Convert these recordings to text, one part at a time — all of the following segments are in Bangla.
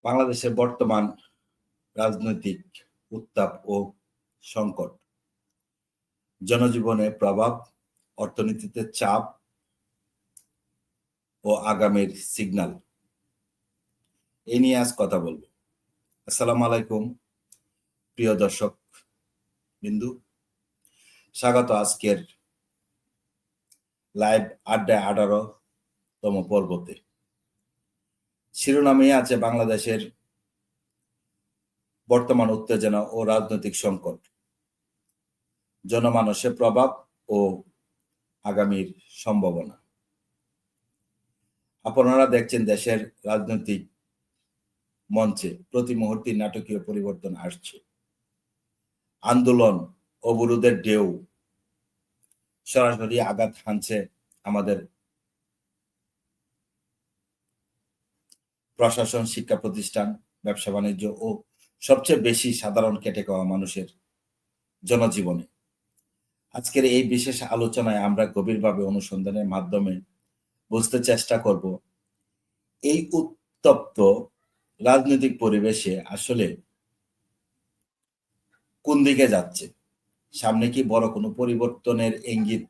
বাংলাদেশের বর্তমান রাজনৈতিক উত্তাপ ও সংকট, জনজীবনে প্রভাব, অর্থনীতিতে চাপ ও আগামীর সিগন্যাল, এই নিয়ে আজ কথা বলবো। আসসালামু আলাইকুম প্রিয় দর্শক বিন্দু, স্বাগত আজকের লাইভ আড্ডায় 18তম পর্বতে। শিরোনামে আছে বাংলাদেশের বর্তমান উত্তেজনা ও রাজনৈতিক সংকট, জনমানসে প্রভাব ও আগামীর সম্ভাবনা। আপনারা দেখছেন দেশের রাজনৈতিক মঞ্চে প্রতি মুহূর্তে নাটকীয় পরিবর্তন আসছে। আন্দোলন, অবরোধের ঢেউ সরাসরি আঘাত হানছে আমাদের প্রশাসন, শিক্ষা প্রতিষ্ঠান, ব্যবসা বাণিজ্য ও সবচেয়ে বেশি সাধারণ খেটে খাওয়া মানুষের জনজীবনে। আজকের এই বিশেষ আলোচনায় আমরা গভীরভাবে অনুসন্ধানের মাধ্যমে বুঝতে চেষ্টা করব এই উত্তপ্ত রাজনৈতিক পরিবেশে আসলে কোন দিকে যাচ্ছে, সামনে কি বড় কোনো পরিবর্তনের ইঙ্গিত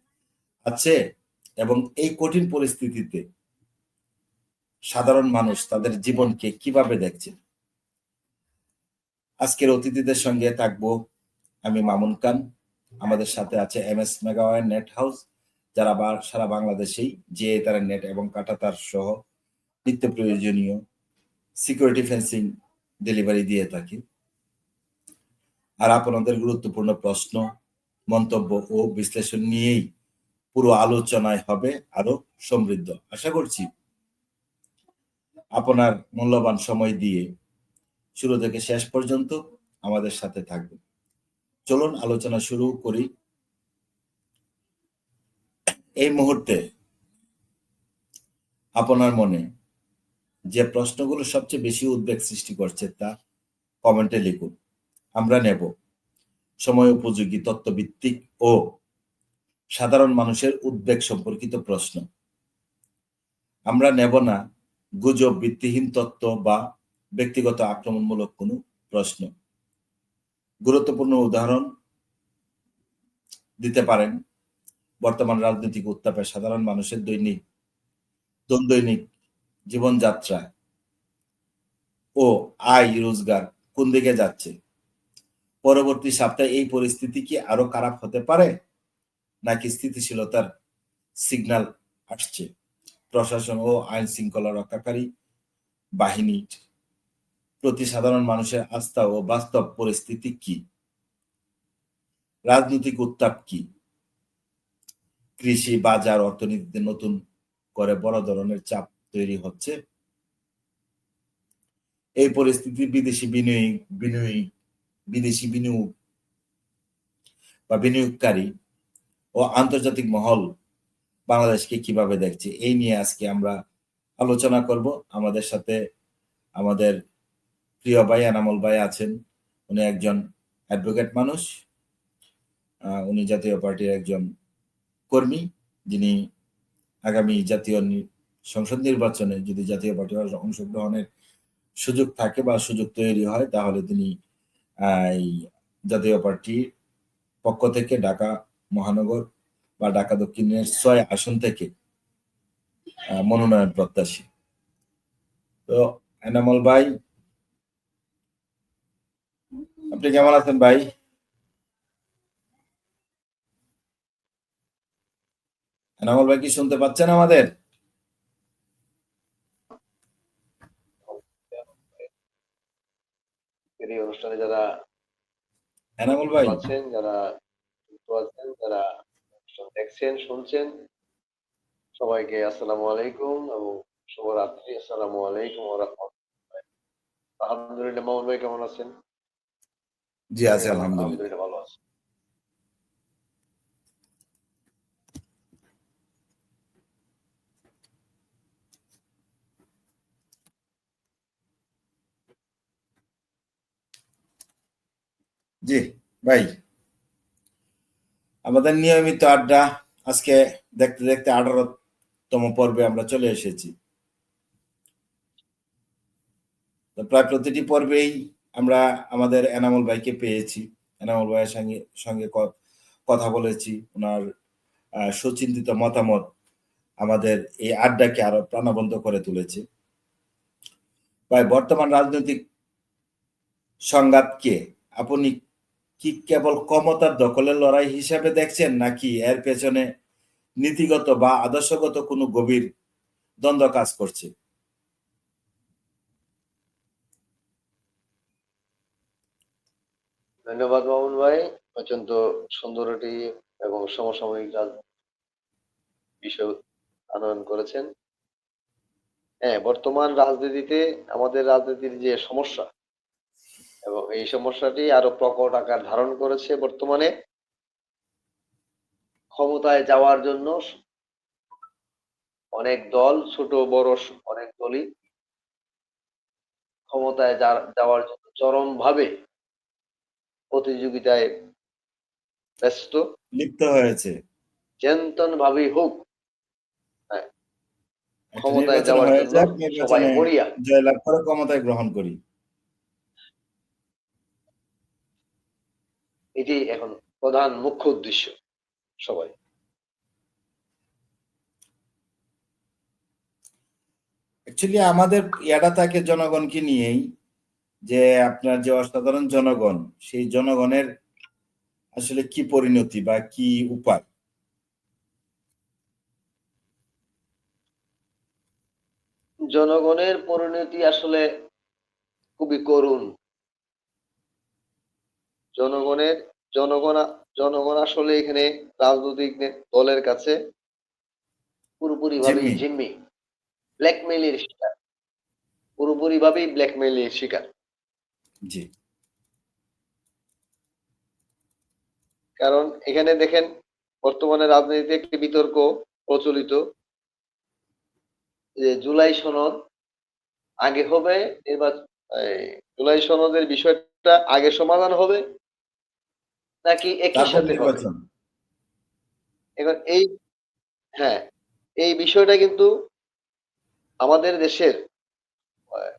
আছে, এবং এই কঠিন পরিস্থিতিতে সাধারণ মানুষ তাদের জীবনকে কিভাবে দেখছে। আজকের অতিথিদের সঙ্গে থাকবো আমি মামুন খান, আমাদের সাথে আছে MS মেগাওয়ার নেট হাউস, যারা সারা বাংলাদেশেই যে তারা নেট এবং কাঁটাতার সহ নিত্য প্রয়োজনীয় সিকিউরিটি ফেন্সিং ডেলিভারি দিয়ে থাকে। আর আপনাদের গুরুত্বপূর্ণ প্রশ্ন, মন্তব্য ও বিশ্লেষণ নিয়েই পুরো আলোচনায় হবে আরো সমৃদ্ধ। আশা করছি আপনার মূল্যবান সময় দিয়ে শুরু থেকে শেষ পর্যন্ত আমাদের সাথে থাকবেন। চলুন আলোচনা শুরু করি। এই মুহূর্তে আপনার মনে যে প্রশ্নগুলো সবচেয়ে বেশি উদ্বেগ সৃষ্টি করছে তা কমেন্টে লিখুন। আমরা নেব সময় উপযোগী, তথ্যভিত্তিক ও সাধারণ মানুষের উদ্বেগ সম্পর্কিত প্রশ্ন। আমরা নেব না গুজব, ভিত্তিহীন তথ্য বা ব্যক্তিগত আক্রমণমূলক কোনো প্রশ্ন। গুরুত্বপূর্ণ উদাহরণ দিতে পারেন বর্তমান রাজনৈতিক উত্তাপে সাধারণ মানুষের দৈনিক জীবনযাত্রা ও আয় রোজগার কোন দিকে যাচ্ছে। পরবর্তী সপ্তাহে এই পরিস্থিতি কি আরো খারাপ হতে পারে, নাকি স্থিতিশীলতার সিগন্যাল আসছে। প্রশাসন ও আইন শৃঙ্খলা রক্ষাকারী বাহিনীর প্রতি সাধারণ মানুষের আস্থা ও বাস্তব পরিস্থিতি কি। রাজনৈতিক উত্তাপ কি, কৃষি, বাজার, অর্থনীতিতে নতুন করে বড় ধরনের চাপ তৈরি হচ্ছে। এই পরিস্থিতি বিদেশি বিনিয়োগ বা বিনিয়োগকারী ও আন্তর্জাতিক মহল বাংলাদেশকে কিভাবে দেখছে, এই নিয়ে আজকে আমরা আলোচনা করব। আমাদের সাথে আমাদের প্রিয় ভাই এনামুল ভাই আছেন। উনি একজন অ্যাডভোকেট মানুষ, উনি জাতীয় পার্টির একজন কর্মী, যিনি আগামী জাতীয় সংসদ নির্বাচনে যদি জাতীয় পার্টির অংশগ্রহণের সুযোগ থাকে বা সুযোগ তৈরি হয়, তাহলে তিনি এই জাতীয় পার্টির পক্ষ থেকে ঢাকা মহানগর বা ঢাকা দক্ষিণের 6 আসন থেকে মনোনয়ন প্রত্যাশী। তো এনামুল ভাই, আপনি কেমন আছেন ভাই? এনামুল ভাই কি শুনতে পাচ্ছেন আমাদের? এই অনুষ্ঠানে যারা এনামুল ভাই আছেন, যারা আছেন, যারা দেখছেন, শুনছেন, সবাইকে আসসালামু আলাইকুম এবং শুভরাত্রি। আসসালামু আলাইকুম ওয়া রাহমাতুল্লাহ। আলহামদুলিল্লাহ। মামুন ভাই কেমন আছেন? জি আছে, আলহামদুলিল্লাহ। ভালো আছি। জি ভাই, আমাদের নিয়মিত আড্ডা আজকে দেখতে দেখতে 18তম পর্বে আমরা চলে এসেছি। তো প্রায় প্রতিটি পর্বেই আমরা আমাদের এনামুল ভাইকে পেয়েছি। এনামুল ভাইয়ের সঙ্গে কথা বলেছি। ওনার সুচিন্তিত মতামত আমাদের এই আড্ডাকে আরো প্রাণবন্ত করে তুলেছে। ভাই, বর্তমান রাজনৈতিক সংঘাতকে আপনি কি কেবল ক্ষমতার দখলের লড়াই হিসাবে দেখছেন, নাকি এর পেছনে নীতিগত বা আদর্শগত কোনো গভীর দ্বন্দ্ব কাজ করছে? ধন্যবাদ মামুন ভাই, অত্যন্ত সুন্দর একটি এবং সমসাময়িক বিষয় আনয়ন করেছেন। হ্যাঁ, বর্তমান রাজনীতিতে আমাদের রাজনীতির যে সমস্যা এবং এই সমস্যাটি আরো প্রকট আকার ধারণ করেছে বর্তমানে। ক্ষমতায় যাওয়ার জন্য অনেক দল, ছোট বড় অনেক দলই ক্ষমতায় যাওয়ার জন্য চরমভাবে প্রতিযোগিতায় ব্যস্ত। লিপ্ত হয়েছে। চিন্তন ভাবেই হোক, হ্যাঁ, একটা ক্ষমতায় নির্বাচন যাওয়ার হয়ে জন্য যাক, সবাই নির্বাচনে মরিয়া। জয়লাভ করে ক্ষমতায় গ্রহণ করি। এটি এখন প্রধান মুখ্য উদ্দেশ্য সবাই। অ্যাকচুয়ালি আমাদের ইয়াটা থাকে জনগণকে নিয়েই, যে আপনার যে অসাধারণ জনগণ, সেই জনগণের আসলে কি পরিণতি বা কি উপায়? জনগণের পরিণতি আসলে খুবই করুণ। জনগণের জনগণ জনগণ আসলে এখানে রাজনৈতিক দলের কাছে পুরোপুরি ভাবেই জিম্মি। জিম্মি, ব্ল্যাকমেইলের শিকার, পুরোপুরি ভাবেই ব্ল্যাকমেইলের শিকার। জি। কারণ এখানে দেখেন, বর্তমানে রাজনীতিতে একটি বিতর্ক প্রচলিত যে জুলাই সনদ আগে হবে, জুলাই সনদের বিষয়টা আগে সমাধান হবে নাকি একই তারপর সাথে হবে। নির্বাচন। এখন হ্যাঁ, এই বিষয়টা কিন্তু আমাদের দেশের আহ,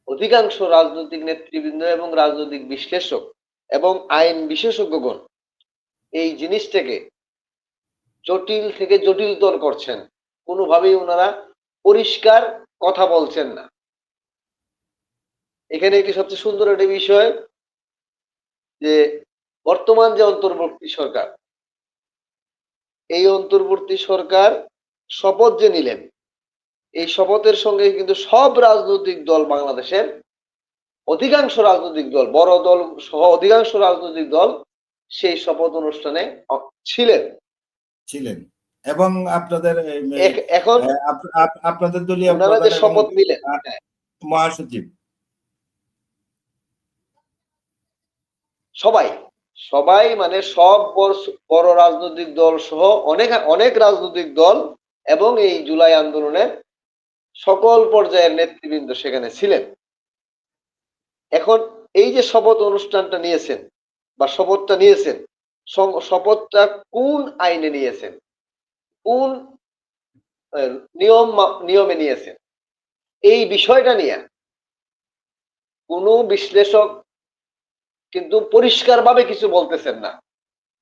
অধিকাংশ রাজনৈতিক নেতৃবৃন্দ এবং রাজনৈতিক বিশ্লেষক এবং আইন বিশেষজ্ঞগণ এই জিনিসটাকে জটিল থেকে জটিলতর করছেন। কোনোভাবেই ওনারা পরিষ্কার কথা বলছেন না। এখানে একটি সবচেয়ে সুন্দর একটি বিষয় যে বর্তমান যে অন্তর্বর্তী সরকার, এই অন্তর্বর্তী সরকার শপথ যে নিলেন, এই শপথের সঙ্গে কিন্তু সব রাজনৈতিক দল, বাংলাদেশের অধিকাংশ রাজনৈতিক দল, বড় দল সহ অধিকাংশ রাজনৈতিক দল সেই শপথ অনুষ্ঠানে ছিলেন ছিলেন। এবং আপনাদের এখন আপনাদের দলীয় ওনারা প্রধান যে এবং শপথ নিলেন, মহাসচিব সবাই সবাই মানে সব বড় রাজনৈতিক দল সহ অনেক অনেক রাজনৈতিক দল এবং এই জুলাই আন্দোলনের সকল পর্যায়ের নেতৃবৃন্দ সেখানে ছিলেন। এখন এই যে শপথ অনুষ্ঠানটা নিয়েছেন বা শপথটা নিয়েছেন, শপথটা কোন আইনে নিয়েছেন, কোন নিয়মে নিয়েছেন, এই বিষয়টা নিয়ে কোনো বিশ্লেষক কিন্তু পরিষ্কারভাবে কিছু বলতেছেন না।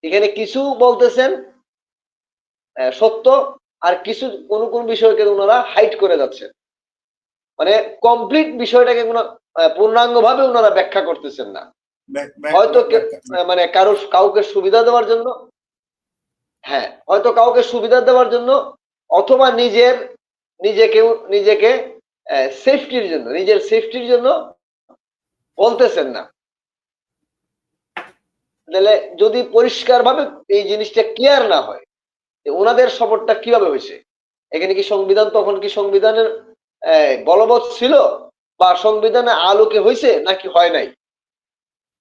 এখানে কিছু বলতেছেন সত্য, আর কিছু কোন কোন বিষয়কে ওনারা হাইড করে যাচ্ছেন। মানে কমপ্লিট বিষয়টাকে পূর্ণাঙ্গভাবে ওনারা ব্যাখ্যা করতেছেন না। হয়তো মানে কাউকে সুবিধা দেওয়ার জন্য, হ্যাঁ, হয়তো কাউকে সুবিধা দেওয়ার জন্য, অথবা নিজেকে সেফটির জন্য, নিজের সেফটির জন্য বলতেছেন না। তাহলে যদি পরিষ্কারভাবে এই জিনিসটা ক্লিয়ার না হয়, ওনাদের শপথটা কিভাবে হয়েছে, এখানে কি সংবিধান, তখন কি সংবিধানের বলবৎ ছিল বা সংবিধানের আলোকে হয়েছে নাকি হয় নাই?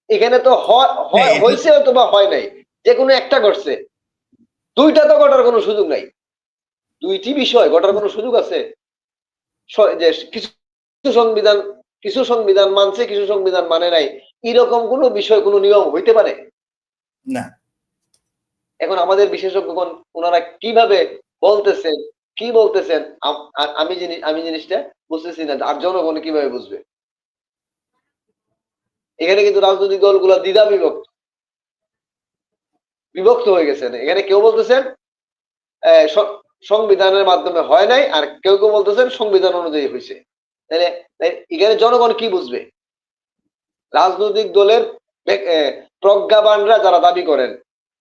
এখানে তো হয়েছে অথবা হয় নাই, যে কোনো একটা ঘটছে, দুইটা তো ঘটার কোনো সুযোগ নাই। দুইটি বিষয় ঘটার কোনো সুযোগ আছে? যে কিছু সংবিধান মানছে, কিছু সংবিধান মানে নাই, এরকম কোনো বিষয়, কোনো নিয়ম হইতে পারে না। এখন আমাদের বিশেষজ্ঞগণ ওনারা কিভাবে বলতেছেন, কি বলতেছেন, আমি জিনিসটা বুঝতেছি না, আর জনগণ কিভাবে বুঝবে? এখানে কিন্তু রাজনৈতিক দলগুলো দ্বিধা বিভক্ত হয়ে গেছেন। এখানে কেউ বলতেছেন সংবিধানের মাধ্যমে হয় নাই, আর কেউ বলতেছেন সংবিধান অনুযায়ী হয়েছে। তাহলে এখানে জনগণ কি বুঝবে? রাজনৈতিক দলের প্রজ্ঞাবানরা যারা দাবি করেন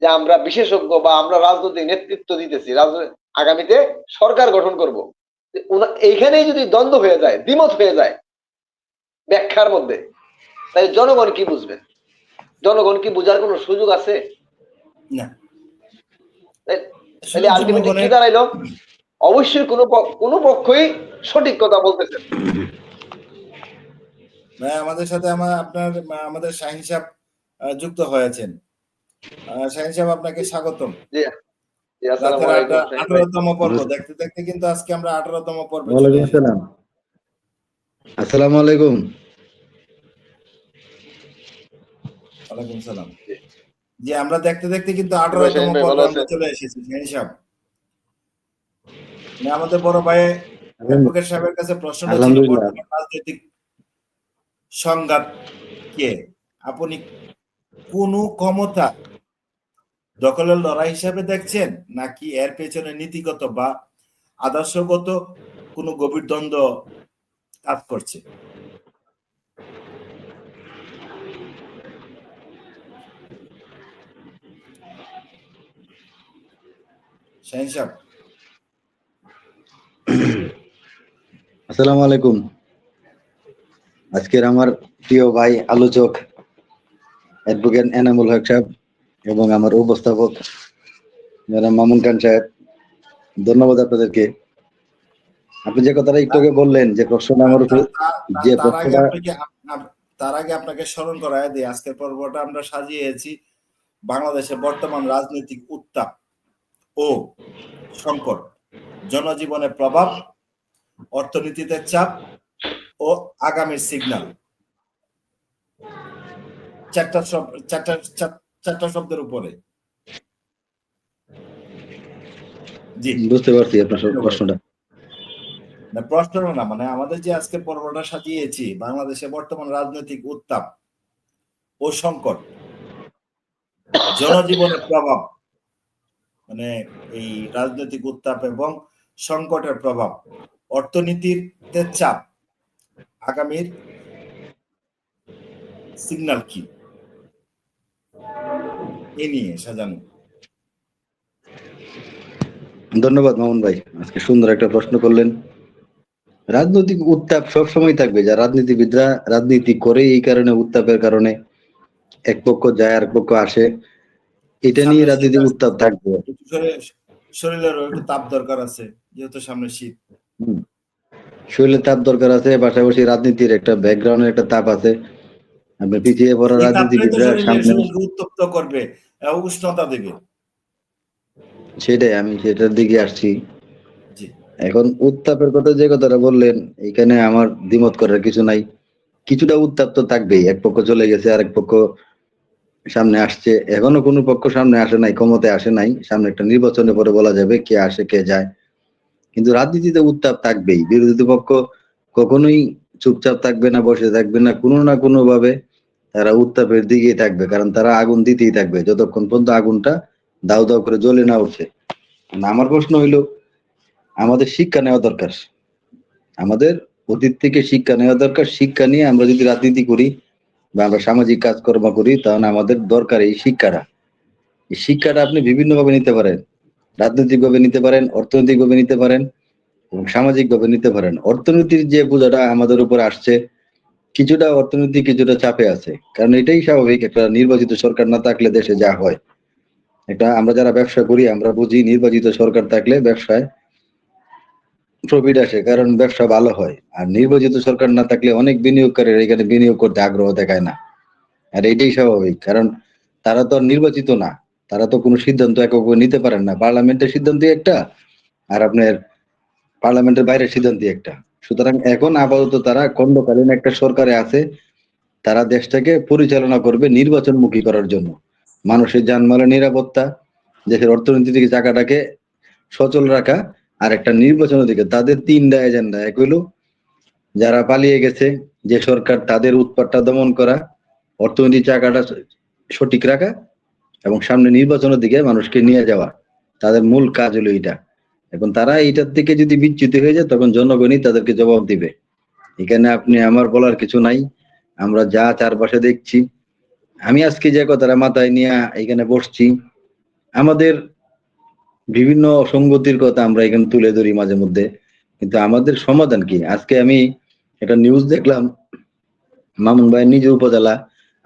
যে আমরা বিশেষজ্ঞ বা আমরা রাজনৈতিক নেতৃত্ব দিতেছি, আগামীতে সরকার গঠন করব, এইখানেই যদি দ্বন্দ্ব হয়ে যায়, দ্বিমত হয়ে যায় ব্যাখ্যার মধ্যে, তাই জনগণ কি বুঝবেন? জনগণ কি বোঝার কোনো সুযোগ আছে? না, তাহলে আলটিমেটলি কি দাঁড়াইলো? অবশ্যই কোনো পক্ষই সঠিক কথা বলতেছে। আমাদের সাথে আমাদের শাহিন সাহেব যুক্ত হয়েছেন। শাহিন সাহেব, আপনাকে স্বাগতম। জি, আসসালামু রাতের আলাইকুম। 18তম পর্ব দেখতে দেখতে কিন্তু আজকে আমরা 18তম পর্বে চলে ওয়ালাইকুম এসেছি। আসসালাম। আসসালামু আলাইকুম। ওয়ালাইকুম সালাম। জি, আমরা দেখতে দেখতে কিন্তু ভাই, 18তম শাহিন ভাই ভালো পর্বে আমরা আছেন? চলে এসেছি। শাহিন সাহেব, আমাদের বড় ভাই অ্যাডভোকেট সাহেবের কাছে প্রশ্নটা ছিল, আলহামদুলিল্লাহ। বর্তমান রাজনৈতিক সংঘাত কে আপনি কোন ক্ষমতা দখলের লড়াই হিসাবে দেখছেন, নাকি এর পেছনে নীতিগত বা আদর্শগত কোনো গভীর দ্বন্দ্ব কাজ করছে? শাহিন সাহেব, আসসালামু আলাইকুম। আজকের আমার প্রিয় ভাই আলোচক অ্যাডভোকেট এনামুল হক সাহেব এবং আমার উপস্থাপক যারা মামুন খান সাহেব, ধন্যবাদ আপনাদেরকে। আপনি যে কথাটা একটু আগে বললেন যে প্রশ্নটা আমার উপরে, যে তার আগে প্রশ্নটা আপনাকে স্মরণ করায় দিই, আজকের পর্বটা আমরা সাজিয়েছি বাংলাদেশের বর্তমান রাজনৈতিক উত্তাপ ও সংকট, জনজীবনের প্রভাব, অর্থনীতিতে চাপ ও আগামীর সিগন্যাল। চারটা শব্দের উপরে। জি, বুঝতে পারছি আপনার প্রশ্নটা। না প্রশ্ন না, মানে আমাদের যে আজকে পর্বটা সাজিয়েছি বাংলাদেশে বর্তমান রাজনৈতিক উত্তাপ ও সংকট, জনজীবনের প্রভাব, মানে এই রাজনৈতিক উত্তাপ এবং সংকটের প্রভাব, অর্থনীতিতে চাপ, আগামীর সিগন্যাল কি, এ নিয়ে সাজানো। ধন্যবাদ মামুন ভাই, আজকে সুন্দর একটা প্রশ্ন করলেন। রাজনৈতিক উত্তাপ সবসময় থাকবে, যা রাজনীতিবিদরা রাজনীতি করে এই কারণে, উত্তাপের কারণে এক পক্ষ যায় আর এক পক্ষ আসে, এটা নিয়ে সামনে শীত রাজনীতির আসছে, উত্তাপ থাকবে। শরীরেরও একটু তাপ দরকার আছে, যেহেতু সামনে শীত। শরীরের তাপ দরকার আছে, পাশাপাশি রাজনীতির একটা ব্যাকগ্রাউন্ডের একটা তাপ আছে। আপনার পিছিয়ে পড়া এই তাপটাই তো রাজনীতিবিদরা সামনে, শরীরকে উত্তপ্ত করবে, উষ্ণতা দেবে। সেটাই আমি সেটার দিকে আসছি। জি, এখন উত্তাপের কথা যে কথাটা বললেন, এখানে আমার দ্বিমত করার কিছু নাই। কিছুটা উত্তাপ তো থাকবেই, এক পক্ষ চলে গেছে আর এক পক্ষ সামনে আসছে, এখনো কোনো পক্ষ সামনে আসে নাই, ক্ষমতায় আসে নাই। সামনে একটা নির্বাচনে পরে বলা যাবে কে আসে কে যায়। কিন্তু রাজনীতিতে উত্তাপ থাকবেই, বিরোধী পক্ষ কখনোই চুপচাপ থাকবে না, বসে থাকবে না, কোনো না কোনো ভাবে তারা উত্তাপের দিকেই থাকবে, কারণ তারা আগুন দিতেই থাকবে যতক্ষণ পর্যন্ত আগুনটা দাউ দাউ করে জ্বলে না উঠছে। আমার প্রশ্ন হইলো, আমাদের শিক্ষা নেওয়া দরকার, আমাদের অতীত থেকে শিক্ষা নেওয়া দরকার। শিক্ষা নিয়ে আমরা যদি রাজনীতি করি বা আমরা সামাজিক কাজকর্ম করি, তাহলে আমাদের দরকার এই শিক্ষাটা। এই শিক্ষাটা আপনি বিভিন্ন ভাবে নিতে পারেন, রাজনৈতিক ভাবে নিতে পারেন, অর্থনৈতিক ভাবে নিতে পারেন এবং সামাজিক ভাবে নিতে পারেন। অর্থনীতির যে বোঝাটা আমাদের উপর আসছে, কিছুটা অর্থনীতি কিছুটা চাপে আছে, কারণ এটাই স্বাভাবিক। একটা নির্বাচিত সরকার না থাকলে দেশে যা হয়, একটা আমরা যারা ব্যবসা করি আমরা বুঝি, নির্বাচিত সরকার থাকলে ব্যবসায় প্রফিট আসে, কারণ ব্যবসা ভালো হয়। আর নির্বাচিত সরকার না থাকলে অনেক বিনিয়োগকারীরা এখানে বিনিয়োগ করতে আগ্রহ দেখায় না। আর এটাই স্বাভাবিক, কারণ তারা তো আর নির্বাচিত না, তারা তো কোনো সিদ্ধান্ত এককভাবে নিতে পারেন না। পার্লামেন্টের সিদ্ধান্ত একটা, আর আপনার পার্লামেন্টের বাইরের সিদ্ধান্ত একটা। সুতরাং এখন আপাতত তারা খণ্ডকালীন একটা সরকারে আছে, তারা দেশটাকে পরিচালনা করবে নির্বাচনমুখী করার জন্য। মানুষের জানমালের নিরাপত্তা, দেশের অর্থনৈতিক জায়গাটাকে সচল রাখা, আর একটা নির্বাচনের দিকে তাদের তিনটা এজেন্ডা। এক হইলো যারা পালিয়ে গেছে, যে সরকার, তাদের উৎপাতটা দমন করা। অর্থনৈতিক চাকাটা সঠিক রাখা এবং সামনে নির্বাচনের দিকে মানুষকে নিয়ে যাওয়া, তাদের মূল কাজ হলো এটা। এখন তারা এইটার থেকে যদি বিচ্যুত হয়ে যায় তখন জনগণই তাদেরকে জবাব দিবে। এখানে আপনি আমার বলার কিছু নাই। আমরা যা চারপাশে দেখছি, আমি আজকে যে কথাটা মাথায় নিয়ে এখানে বসছি, আমাদের বিভিন্ন অসঙ্গতির কথা আমরা এখানে তুলে ধরি মাঝে মধ্যে, কিন্তু আমাদের সমাধান কি? আজকে আমি একটা নিউজ দেখলাম, মামুন ভাইয়ের নিজ উপজেলা,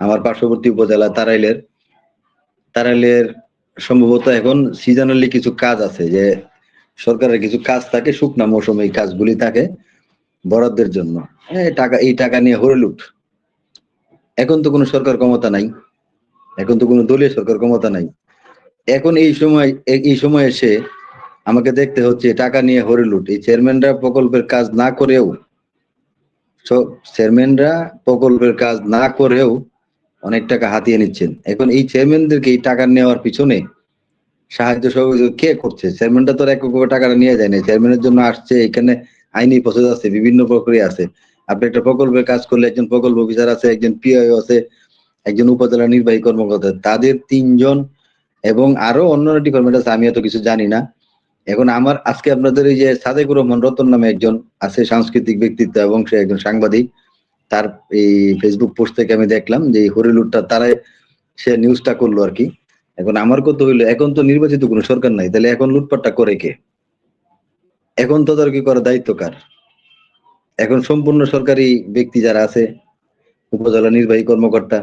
আমার পার্শ্ববর্তী উপজেলা তারাইলের সম্ভবত এখন সিজনালি কিছু কাজ আছে, যে সরকারের কিছু কাজ থাকে, শুকনা মৌসুমে এই কাজগুলি থাকে বরাদ্দের জন্য। এই টাকা নিয়ে হরিলুট। এখন তো কোনো সরকার ক্ষমতা নাই, এখন তো কোনো দলীয় সরকার ক্ষমতা নাই। এখন এই সময় এসে আমাকে দেখতে হচ্ছে টাকা নিয়ে হরিলুট। এই চেয়ারম্যানরা প্রকল্পের কাজ না করেও অনেক টাকা হাতিয়ে নিচ্ছেন। এখন এই চেয়ারম্যানদেরকে এই টাকা নেওয়ার পিছনে সাহায্য সহযোগিতা কে করছে? চেয়ারম্যানটা তো এককভাবে টাকাটা নিয়ে যায় না, চেয়ারম্যানের জন্য আসছে, এখানে আইনি প্রসেস আছে, বিভিন্ন প্রক্রিয়া আছে। আপনি একটা প্রকল্পের কাজ করলে একজন প্রকল্প অফিসার আছে, একজন পিআইও আছে, একজন উপজেলা নির্বাহী কর্মকর্তা, তাদের 3 জন এবং আরো অন্যান্য ডিপার্টমেন্ট আছে, আমি এত কিছু জানি না। এখন আমার আজকে আপনাদের এই যে সাদেকুর রহমান রতন নামে একজন আছে, সাংস্কৃতিক ব্যক্তিত্ব এবং সে একজন সাংবাদিক, তার এই ফেসবুক পোস্ট থেকে আমি দেখলাম যে এই হরিলুটটা তারাই সে নিউজটা করলো আর কি। এখন আমার কথা হইলো, এখন তো নির্বাচিত কোনো সরকার নাই, তাহলে এখন লুটপাটটা করে কে? এখন তদারকি করার দায়িত্ব কার? এখন সম্পূর্ণ সরকারি ব্যক্তি যারা আছে, উপজেলা নির্বাহী কর্মকর্তা,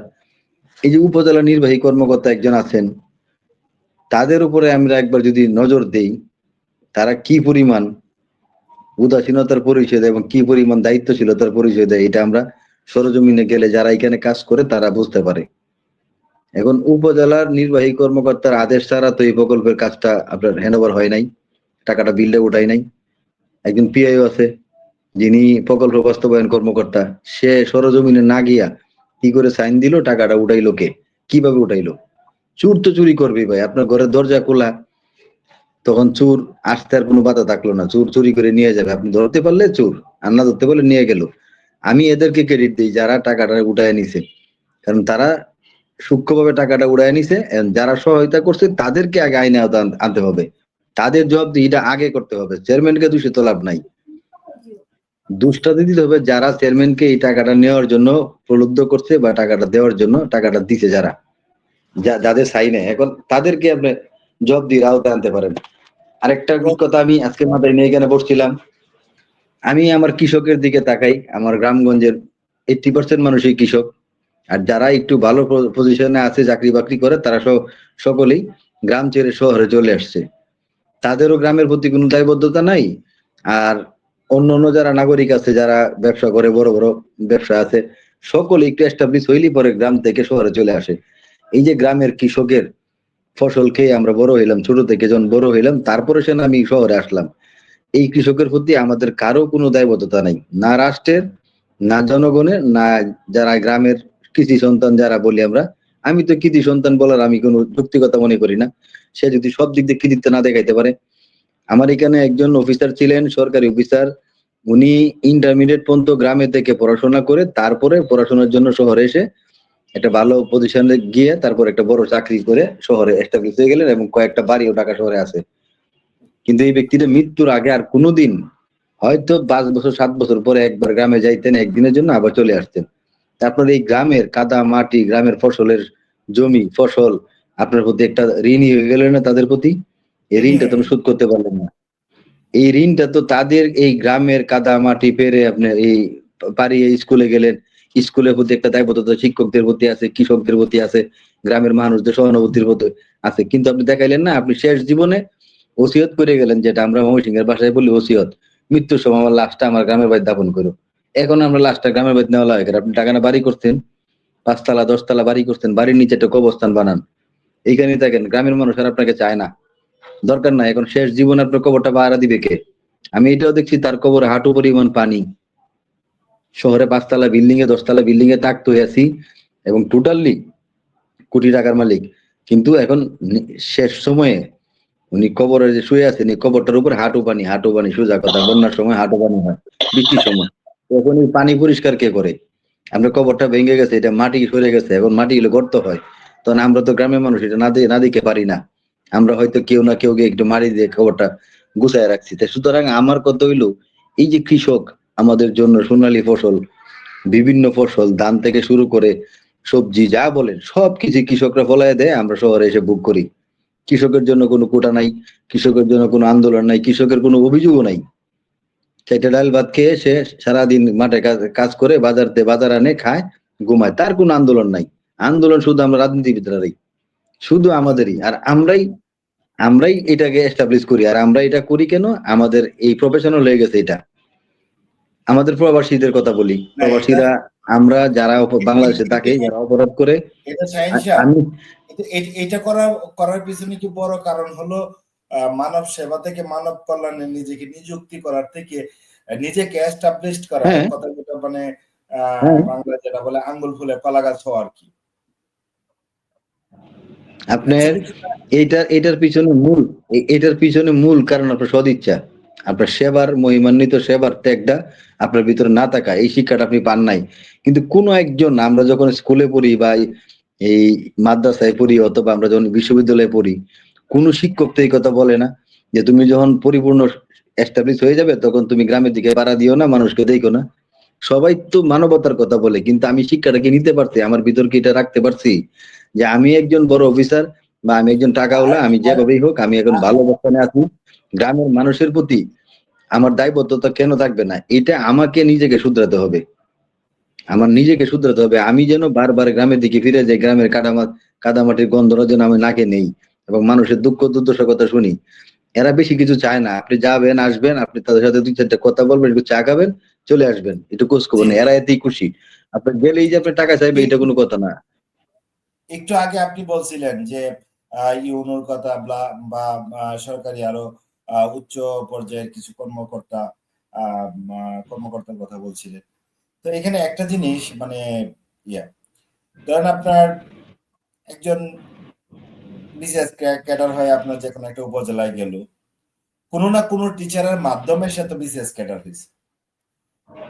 এই যে উপজেলা নির্বাহী কর্মকর্তা একজন আছেন, তাদের উপরে আমরা একবার যদি নজর দেই, তারা কি পরিমাণ উদাসীনতার পরিচয় দেয় এবং কি পরিমাণ দায়িত্বশীলতার পরিচয় দেয়, এটা আমরা সরজমিনে গেলে যারা এখানে কাজ করে তারা বুঝতে পারে। এখন উপজেলার নির্বাহী কর্মকর্তার আদেশ ছাড়া তো এই প্রকল্পের কাজটা আপনার হ্যান্ডওভার হয় নাই, টাকাটা বিলটা উঠায় নাই। একজন পিআইও আছে, যিনি প্রকল্প বাস্তবায়ন কর্মকর্তা, সে সরজমিনে না গিয়া কি করে সাইন দিল, টাকাটা উঠাইলো কে, কিভাবে উঠাইলো? চুর তো চুরি করবে ভাই, আপনার ঘরের দরজা খোলা, তখন চুর আসতে আর কোনো বাধা থাকলো না, চুর চুরি করে নিয়ে যাবে, আপনি ধরতে পারলে চুর, আর না ধরতে পারলে নিয়ে গেল। আমি এদেরকে ক্রেডিট দিই যারা টাকাটা উঠায় নিছে, কারণ তারা সূক্ষ্মভাবে টাকাটা উড়ায় নিছে। যারা সহায়তা করছে তাদেরকে আগে আইনে আওতায় আনতে হবে, তাদের জবাবদিহিটা আগে করতে হবে। চেয়ারম্যানকে দোষী তো লাভ নাই, দোষটা দিতে হবে যারা চেয়ারম্যানকে এই টাকাটা নেওয়ার জন্য প্রলুব্ধ করছে বা টাকাটা দেওয়ার জন্য টাকাটা দিছে, যারা যাদের সাইনে, এখন তাদেরকে আপনি জবাবদিহির আওতায় আনতে পারেন। আরেকটা কথা আমি আজকে মাথায় নিয়ে এখানে বসছিলাম, আমি আমার কৃষকের দিকে তাকাই, আমার গ্রামগঞ্জের 80% মানুষই কৃষক, আর যারা একটু ভালো পজিশনে আছে, চাকরি বাকরি করে, তারা সকলেই গ্রাম ছেড়ে শহরে চলে আসছে। তাদেরও গ্রামের প্রতি কোনো দায়বদ্ধতা নাই। আর অন্য যারা নাগরিক আছে, যারা ব্যবসা করে, বড় বড় ব্যবসা আছে, সকলে একটু এস্টাবলিশ হইলেই পরে গ্রাম থেকে শহরে চলে আসে। এই যে গ্রামের কৃষকের ফসল খেয়ে আমরা বড় হইলাম, ছোট থেকে যখন বড় হইলাম, তারপরে সে আমি শহরে আসলাম, এই কৃষকের প্রতি আমাদের কারো কোনো দায়বদ্ধতা নাই, না রাষ্ট্রের, না জনগণের, না যারা গ্রামের কৃষি সন্তান যারা বলি আমরা। আমি তো কৃষি সন্তান বলার আমি কোনো যুক্তিকতা মনে করি না। সে যদি সব দিক দিয়ে কৃতিত্ব না দেখাইতে পারে। আমার এখানে একজন অফিসার ছিলেন, সরকারি অফিসার, উনি ইন্টারমিডিয়েট পর্যন্ত গ্রামে থেকে পড়াশোনা করে তারপরে পড়াশোনার জন্য শহরে এসে একটা ভালো পজিশনে গিয়ে তারপর একটা বড় চাকরি করে শহরে এস্টাবলিশ হয়ে গেলেন এবং কয়েকটা বাড়িও ঢাকা শহরে আছে। কিন্তু এই ব্যক্তিটা মৃত্যুর আগে আর কোনোদিন, হয়তো 5 বছর 7 বছর পরে একবার গ্রামে যাইতেন একদিনের জন্য, আবার চলে আসতেন। আপনার এই গ্রামের কাদা মাটি, গ্রামের ফসলের জমি ফসল আপনার প্রতি একটা ঋণই হয়ে গেল না তাদের প্রতি? এই ঋণটা তুমি শোধ করতে পারলেন না। এই ঋণটা তো তাদের এই গ্রামের কাদা মাটি পেরে আপনার এই পাড়িয়ে স্কুলে গেলেন, স্কুলের প্রতি একটা দায়বদ্ধতা শিক্ষকদের প্রতি আছে, কৃষকদের প্রতি আছে, গ্রামের মানুষদের সহানুভূতির প্রতি আছে। কিন্তু আপনি দেখাইলেন না, আপনি শেষ জীবনে ওসিয়ত করে গেলেন, যেটা আমরা ময়মনসিংহের ভাষায় বলি ওসিয়ত, মৃত্যুর সময় আমার লাশটা আমার গ্রামের বাড়ি দাফন করো। এখন আমরা লাশটা গ্রামের বাড়ি নেওয়া লাগে, আপনি টাকা না বাড়ি করছেন, 5 তলা 10 তলা বাড়ি করছেন, বাড়ির নিচে একটা কবরস্থান বানান, এইখানেই থাকেন, গ্রামের মানুষ আর আপনাকে চায় না, দরকার নাই। এখন শেষ জীবন আপনার কবরটা পাহারা দিবে কে? আমি এটাও দেখছি, তার কবরে হাঁটু পরিমাণ পানি। শহরে 5 তলা বিল্ডিং এ 10 তলা বিল্ডিং এ থাকতে হয়েছি এবং টোটালি কোটি টাকার মালিক, কিন্তু এখন শেষ সময়ে উনি কবরে যে শুয়ে আছেন, এই কবরটার উপর হাঁটু পানি, হাঁটু পানি, সোজা কথা, বন্যার সময় হাঁটু পানি হয়, বৃষ্টির সময়, এখন এই পানি পরিষ্কার কে করে? আমরা কবরটা ভেঙে গেছে, এটা মাটি সরে গেছে, এখন মাটি গুলো গর্ত হয়, তখন আমরা তো গ্রামের মানুষ এটা না দিতে পারি না। আমরা হয়তো কেউ না কেউ গিয়ে একটু মাটি দিয়ে কবরটা গুছায় রাখছি। তাই সুতরাং আমার কথা হইলো, এই যে কৃষক আমাদের জন্য সোনালী ফসল, বিভিন্ন ফসল, ধান থেকে শুরু করে সবজি যা বলেন সবকিছু কৃষকরা ফলায় দেয়, আমরা শহরে এসে ভোগ করি। কৃষকের জন্য কোনো কোটা নাই, কৃষকের জন্য কোনো আন্দোলন নাই, কৃষকের কোনো অভিযোগও নাই। চারটা ডাল ভাত খেয়ে সে সারাদিন মাঠে কাজ করে বাজার আনে খায়, ঘুমায়, তার কোনো আন্দোলন নাই। আন্দোলন শুধু আমরা রাজনীতিবিদরাই, শুধু আমাদেরই। আর আমরাই এটাকে এস্টাবলিশ করি। আর আমরা এটা করি কেন? আমাদের এই প্রফেশনাল হয়ে গেছে এটা। আমাদের প্রবাসীদের কথা বলি, না এটা প্রবাসীরা আমরা যারা বাংলাদেশে থাকে, যারা অপরাধ করে, এটা শাহিন সাহেব, আমি এটা করার করার পিছনে কি বড় কারণ হলো মানব সেবা থেকে মানব কল্যাণে নিজেকে নিযুক্তি করার থেকে নিজেকে এস্টাবলিশ করা, হ্যাঁ এক কথা যেটা মানে হ্যাঁ বাংলা যেটা বলে আঙ্গুল ফুলে কলা গাছ হওয়া আর কি। আপনার ছোট ছোট এটার পিছনে মূল কারণ আপনার সদিচ্ছা, আপনার সেবার মহিমান্বিত সেবার ত্যাগটা আপনার ভিতরে না থাকা, এই শিক্ষাটা আপনি পান নাই। কিন্তু কোন একজন, আমরা যখন স্কুলে পড়ি বা এই মাদ্রাসায় পড়ি অথবা আমরা যখন বিশ্ববিদ্যালয়ে পড়ি, কোন শিক্ষক তো এই কথা বলে না যে তুমি যখন পরিপূর্ণ এস্টাবলিশ হয়ে যাবে তখন তুমি গ্রামের দিকে পাড়া দিও না, মানুষকে দেখো না। সবাই তো মানবতার কথা বলে, কিন্তু আমি শিক্ষাটাকে নিতে পারছি, আমার ভিতর কি এটা রাখতে পারছি যে আমি একজন বড় অফিসার বা আমি একজন টাকাওয়ালা, আমি যেভাবেই হোক আমি এখন ভালো অবস্থানে আছি, গ্রামের মানুষের প্রতি আমার দায়বদ্ধতা কেন থাকবে না? এটা আমাকে নিজেকে শুধরাতে হবে, আমার নিজেকে শুধরাতে হবে। আমি যেন বারবার গ্রামের দিকে ফিরে যাই, গ্রামের কাদামাটির গন্ধটা যেন আমি নাকে নেই এবং মানুষের দুঃখ দুর্দশার কথা শুনি। এরা বেশি কিছু চায় না, আপনি যাবেন আসবেন, আপনি তাদের সাথে দুই চারটা কথা বলবেন, একটু চা খাবেন, চলে আসবেন, একটু খোঁজ খবর নেই, এরা এতেই খুশি। আপনি গেলেই যে আপনি টাকা চাইবে এটা কোনো কথা না। একটু আগে আপনি বলছিলেন যে ইউনোর কথা বা সরকারি আরো উচ্চ পর্যায়ের কিছু কর্মকর্তার কথা বলছিলেন। তো এখানে একটা জিনিস মানে ইয়া ধরেন আপনার একজন বিসিএস ক্যাডার হয়ে আপনার যে কোনো একটা উপজেলায় গেল, কোনো না কোনো টিচারের মাধ্যমে সে তো বিসিএস ক্যাডার হয়েছে,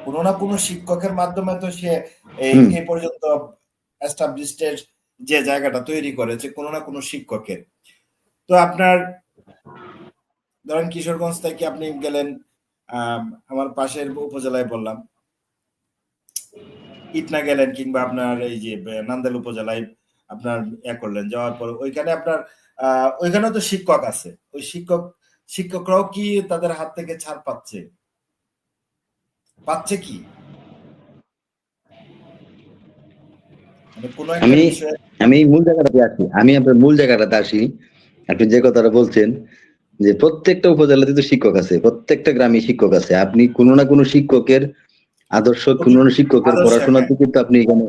কোনো না কোনো শিক্ষকের মাধ্যমে তো সে এই পর্যন্ত এস্টাবলিশড যে জায়গাটা তৈরি করেছে কোনো না কোনো শিক্ষকের। তো আপনার ধরেন কিশোরগঞ্জ থেকে আপনি গেলেন আমার পাশের উপজেলায় বললাম ইটনা গেলেন, কিংবা আপনার এই যে নান্দাইল উপজেলায় আপনার করলেন, যাওয়ার পর ওইখানে আপনার ওইখানেও তো শিক্ষক আছে, ওই শিক্ষকরাও কি তাদের হাত থেকে ছাড় পাচ্ছে কি? মানে কোনো একটা আমি বিষয়ে আমি এই মূল জায়গাটাতে আসি, আমি আপনার মূল জায়গাটাতে আসি। আপনি যে কথাটা বলছেন যে প্রত্যেকটা উপজেলাতে তো শিক্ষক আছে, প্রত্যেকটা গ্রামে শিক্ষক আছে, আপনি কোনো না কোনো শিক্ষকের আদর্শ, কোনো না শিক্ষকের আদর্শ, পড়াশোনা হ্যাঁ। থেকে তো আপনি এখানে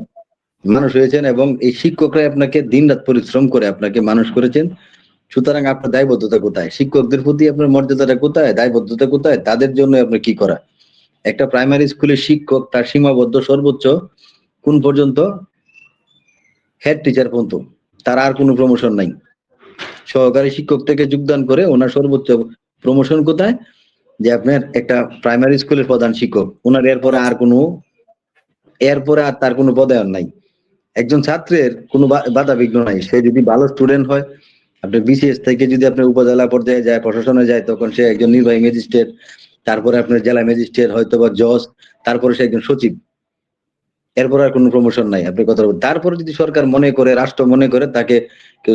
মানুষ হয়েছেন এবং এই শিক্ষকরা আপনাকে দিনরাত পরিশ্রম করে আপনাকে মানুষ করেছেন। সুতরাং আপনার দায়বদ্ধতা কোথায়? শিক্ষকদের প্রতি আপনার মর্যাদাটা কোথায়? দায়বদ্ধতা কোথায়? তাদের জন্য আপনার কি করা? একটা প্রাইমারি স্কুলের শিক্ষক তার সীমাবদ্ধ সর্বোচ্চ কোন পর্যন্ত? হেড টিচার পর্যন্ত, তার আর কোনো প্রমোশন নাই। সহকারী শিক্ষক থেকে যোগদান করে ওনার সর্বোচ্চ প্রমোশন কোথায়? যে আপনার একটা প্রাইমারি স্কুলের প্রধান শিক্ষক, ওনার এরপরে আর তার কোনো পদায়ন নাই। একজন ছাত্রের কোনো বাধা বিঘ্ন নাই, সে যদি ভালো স্টুডেন্ট হয়, আপনার বিসিএস থেকে যদি আপনার উপজেলা পর্যায়ে যায়, প্রশাসনে যায়, তখন সে একজন নির্বাহী ম্যাজিস্ট্রেট, তারপরে আপনার জেলা ম্যাজিস্ট্রেট, হয়তো বা জজ, তারপরে সে একজন সচিব, এরপর আর কোনো প্রমোশন নাই। আপনি কথা বলবেন, তারপরে যদি সরকার মনে করে, রাষ্ট্র মনে করে তাকে কেউ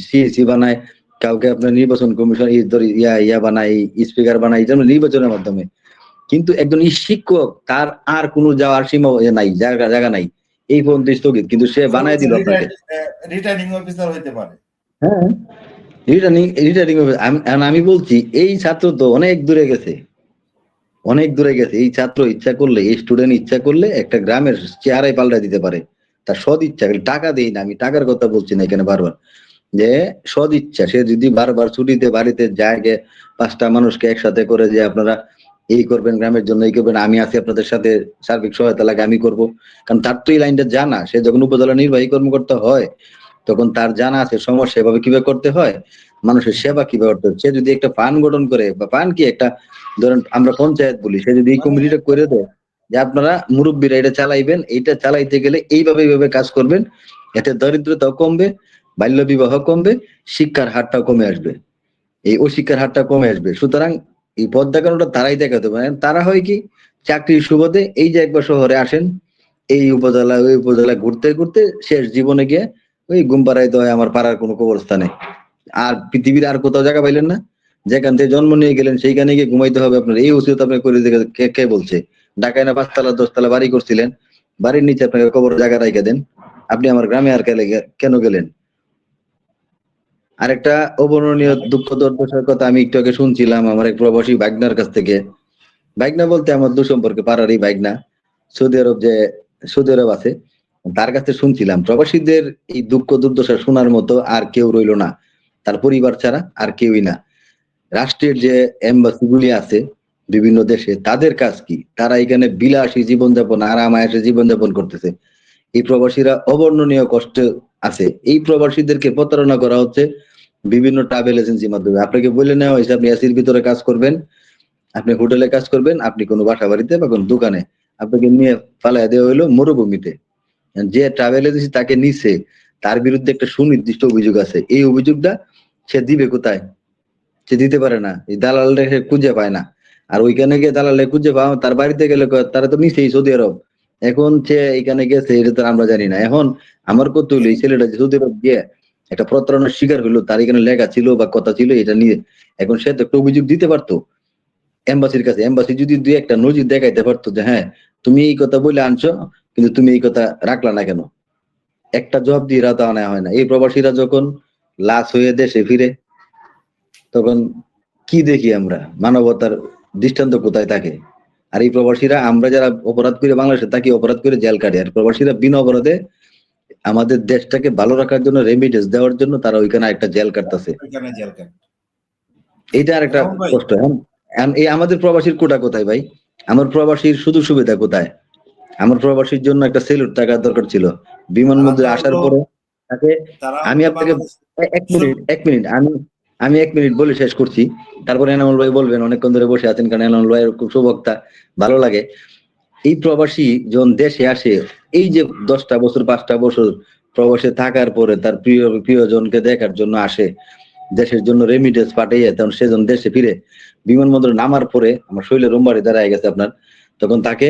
সিএসি বানায়, কাউকে আপনার নির্বাচন কমিশন ইয়া বানায়, স্পিকার বানায়, এটা নির্বাচনের মাধ্যমে। কিন্তু একজন শিক্ষক তার আর কোনো যাওয়ার সীমা নাই, জায়গা নাই, এই পর্যন্ত স্থগিত, কিন্তু সে বানায় দিল আপনাকে। রিটার্নিং অফিসার হইতে পারে। হ্যাঁ, রিটার্নিং আমি বলছি এই ছাত্র তো অনেক দূরে গেছে, অনেক দূরে গেছে। এই ছাত্র ইচ্ছা করলে, এই স্টুডেন্ট ইচ্ছা করলে একটা গ্রামের চেহারাই পাল্টা দিতে পারে, তার সদ ইচ্ছা। টাকা দেই না, আমি টাকার কথা বলছি না এখানে বারবার, যে সদ ইচ্ছা, সে যদি বারবার ছুটিতে বাড়িতে যায়, 5টা মানুষকে একসাথে করে যে আপনারা এই করবেন গ্রামের জন্য, এই করবেন, আমি আছি আপনাদের সাথে, সার্বিক সহায়তা লাগে আমি করব। কারণ তার তো এই লাইনটা জানা, সে যখন উপজেলা নির্বাহী কর্মকর্তা হয় তখন তার জানা আছে সমাজ সেভাবে কিভাবে করতে হয়, মানুষের সেবা কিভাবে করতে হয়। সে যদি একটা ফান্ড গঠন করে, বা ফান্ড কি একটা, ধরেন আমরা পঞ্চায়েত বলি, সে যদি এই মানে কমিটিটা করে দেয়, যে আপনারা মুরব্বীরা এটা চালাইবেন, এইটা চালাইতে গেলে এইভাবে কাজ করবেন, এতে দরিদ্রতাও কমবে, বাল্য বিবাহ কমবে, শিক্ষার হারটাও কমে আসবে, এই অশিক্ষার হারটা কমে আসবে। সুতরাং এই পথ দেখানোটা তারাই দেখাতে পারেন। তারা হয় কি চাকরির সুবাদে এই যে একবার শহরে আসেন, এই উপজেলা ওই উপজেলা ঘুরতে ঘুরতে শেষ জীবনে গিয়ে ওই ঘুম পাড়াইতে হয় আমার পাড়ার কোনো কবরস্থানে। আর পৃথিবীর আর কোথাও জায়গা পাইলেন না, যেখান থেকে জন্ম নিয়ে গেলেন সেইখানে গিয়ে ঘুমাইতে হবে আপনার। এই ওসিয়ত আপনি করে কে বলছে? ঢাকায় না 5 তলা 10 তলা বাড়ি করছিলেন, বাড়ির নিচে আপনাকে কবর জায়গা রাইখা দেন। আপনি আমার গ্রামে আর কেন গেলেন? আরেকটা অবর্ণনীয় মানে দুঃখ দুর্দশার কথা আমি একটু আগে শুনছিলাম আমার এক প্রবাসী ভাগ্নার কাছ থেকে। ভাগ্না বলতে আমার দুঃসম্পর্কে পাড়ারই ভাগ্না, সৌদি আরব যে সৌদি আরব আছে, তার কাছে শুনছিলাম প্রবাসীদের এই দুঃখ দুর্দশা শোনার মতো আর কেউ রইলো না, তার পরিবার ছাড়া আর কেউই না। রাষ্ট্রের যে এম্বাসি গুলি আছে বিভিন্ন দেশে, তাদের কাজ কি? তারা এখানে বিলাসী জীবনযাপন আরাম আয়েসে জীবনযাপন করতেছে, এই প্রবাসীরা অবর্ণনীয় কষ্টে আছে। এই প্রবাসীদেরকে প্রতারণা করা হচ্ছে বিভিন্ন ট্রাভেল এজেন্সির মাধ্যমে। আপনাকে বলে নেওয়া হয়েছে আপনি এসির ভিতরে কাজ করবেন, আপনি হোটেলে কাজ করবেন, আপনি কোনো বাসা বাড়িতে বা কোনো দোকানে, আপনাকে নিয়ে ফালাইয়া দেওয়া হইলো মরুভূমিতে। যে ট্রাভেল এজেন্সি তাকে নিছে তার বিরুদ্ধে একটা সুনির্দিষ্ট অভিযোগ আছে, এই অভিযোগটা সে দিবে কোথায়? সে দিতে পারে না, এই দালালরা সে খুঁজে পায় না। আর ওইখানে গিয়ে দালালে খুঁজে পাওয়া, তার বাড়িতে গেলে তারা তো নিছেই সৌদি আরব। এখন সে এখানে গেছে এটা তো আমরা জানি না। এখন আমার কত হইলো এই ছেলেটা যে সৌদি আরব গিয়ে একটা প্রতারণার শিকার হইলো, তার এখানে লেখা ছিল বা কথা ছিল এটা নিয়ে, এখন সে তো একটা অভিযোগ দিতে পারতো এম্বাসির কাছে। এম্বাসি যদি দুই একটা নজির দেখাইতে পারতো যে হ্যাঁ তুমি এই কথা বলে আনছো, কিন্তু তুমি এই কথা রাখলা না কেন, একটা জবাব দিয়ে রাতা আনা হয় না। এই প্রবাসীরা যখন লাশ হয়ে দেশে ফিরে, তখন কি দেখি আমরা? মানবতার দৃষ্টান্ত কোথায় থাকে? আর এই প্রবাসীরা, আমরা যারা অপরাধ করে বাংলাদেশে থাকি, অপরাধ করে জেল কাটে, আর প্রবাসীরা বিনা অপরাধে আমাদের দেশটাকে ভালো রাখার জন্য, রেমিডেন্স দেওয়ার জন্য তারা ওইখানে একটা জেল কাটতেছে। ওইখানে জেল কাট। এইটা আরেকটা এনামুল ভাই, কষ্ট। এখন এই আমাদের প্রবাসীর কোটা কোথায় ভাই? আমার প্রবাসীর সুযোগ সুবিধা কোথায়? আমার প্রবাসীর জন্য একটা সেলুট থাকার দরকার ছিল তারা তো বিমানবন্দরে আসার হলো পরে তাকে। তারা আমি হলো আপনাকে বাংলাদেশ। এক মিনিট আমি 1 মিনিট বলে শেষ করছি, তারপরে এনামুল ভাই বলবেন, অনেকক্ষণ ধরে বসে আছেন কারণ এনামুল ভাই খুব সুবক্তা, ভালো লাগে। এই প্রবাসী যখন দেশে আসে, এই যে 10টা বছর 5টা বছর প্রবাসে থাকার পরে তার প্রিয়জনকে দেখার জন্য আসে, দেশের জন্য রেমিটেন্স পাঠিয়ে, তখন সে যখন দেশে ফিরে বিমানবন্দরে নামার পরে আমার শরীরে রোমবারে দাঁড়ায় গেছে আপনার, তখন তাকে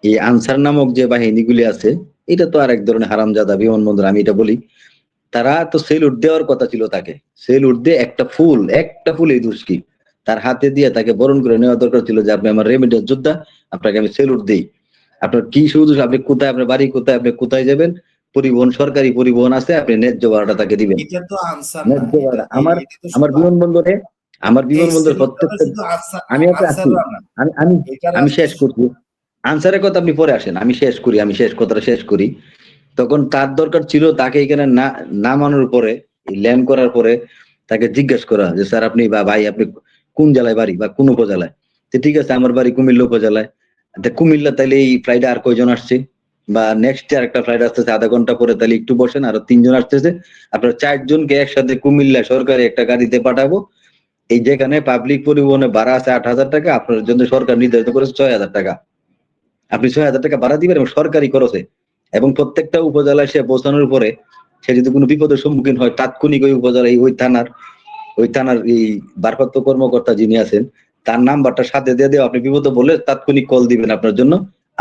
এই আনসার নামক যে বাহিনীগুলি আছে, এটা তো আর এক ধরনের হারামজাদা বিমানবন্দর, আমি এটা বলি, তারা তো সেলুট দেওয়ার কথা ছিল তাকে, সেলুট দিয়ে একটা ফুল এই দুষ্কি তার হাতে দিয়ে তাকে বরণ করে নেওয়া দরকার ছিল যে আপনি আমার রেমিটেন্স যোদ্ধা, আপনাকে আমি সেলুট দিই। আপনার কি শুধু, আপনি কোথায়, আপনার বাড়ি কোথায়, আপনি কোথায় যাবেন, পরিবহন সরকারি পরিবহন আছে, আপনি ন্যায্য ভাড়াটা তাকে দিবেন। এটা তো আনসার না, ন্যায্য এটা ভাড়া আমার এটা তো আমার শুধু বিমানবন্দরে আমার এই বিমানবন্দর সেলুটটা তো প্রত্যেকটা, শুধু আনসার, আমি একটা আছি, আনসাররা না, আমি আমি এটার আমি আছে। শেষ করছি। আনসারের কথা আপনি পরে আসেন, আমি শেষ কথাটা শেষ করি। তখন তার দরকার ছিল তাকে এখানে না নামানোর পরে, ল্যান্ড করার পরে তাকে জিজ্ঞেস করা যে স্যার আপনি বা ভাই আপনি কোন জেলায় বাড়ি বা কোন উপজেলায়? তো ঠিক আছে আমার বাড়ি কুমিল্লা উপজেলায়। তা কুমিল্লা, তাইলে এই ফ্লাইটে আর কয়জন আসছে? বা নেক্সট আর একটা ফ্লাইট আসতেছে আধা ঘন্টা পরে, তাহলে একটু বসেন, আরো 3 জন আসতেছে, আপনার 4 জনকে একসাথে কুমিল্লা সরকারি একটা গাড়িতে পাঠাবো। এই যেখানে পাবলিক পরিবহনে ভাড়া আছে 8,000 টাকা, আপনার জন্য সরকার নির্ধারিত করেছে 6,000 টাকা। আপনি 6,000 টাকা ভাড়া দিবেন এবং সরকারি খরচে, এবং প্রত্যেকটা উপজেলায় সে পৌঁছানোর পরে সে যদি কোনো বিপদের সম্মুখীন হয়, তাৎক্ষণিক ওই উপজেলায় ওই থানার এই ভারপ্রাপ্ত কর্মকর্তা যিনি আছেন, তার নাম্বারটা সাথে দিয়ে দেওয়া, আপনি বিপদে বলে তাৎক্ষণিক কল দিবেন, আপনার জন্য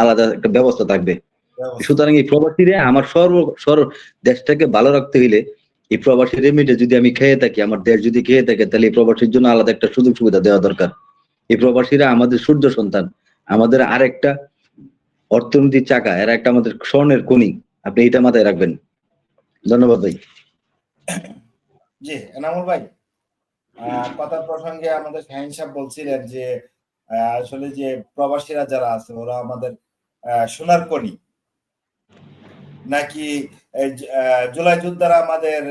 আলাদা একটা ব্যবস্থা থাকবে। ব্যবস্থা সুতরাং থাকে। এই প্রবাসীরে আমার দেশটাকে ভালো রাখতে হইলে, এই প্রবাসী রেমিটে যদি আমি খেয়ে থাকি, আমার দেশ যদি খেয়ে থাকে, তাহলে এই প্রবাসীর জন্য আলাদা একটা সুযোগ সুবিধা দেওয়া দরকার। এই প্রবাসীরা আমাদের সূর্য সন্তান, আমাদের আরেকটা অর্থনীতির চাকা, এরা একটা আমাদের স্বর্ণের খনি। আপনি এটা মাথায় রাখবেন। ধন্যবাদ ভাই। জি এনামুল ভাই, কথা প্রসঙ্গে আমাদের শাহিন সাহেব বলছিলেন যে আসলে যে প্রবাসীরা যারা আছে ওরা আমাদের সোনার খনি, নাকি জুলাই যোদ্ধারা আমাদের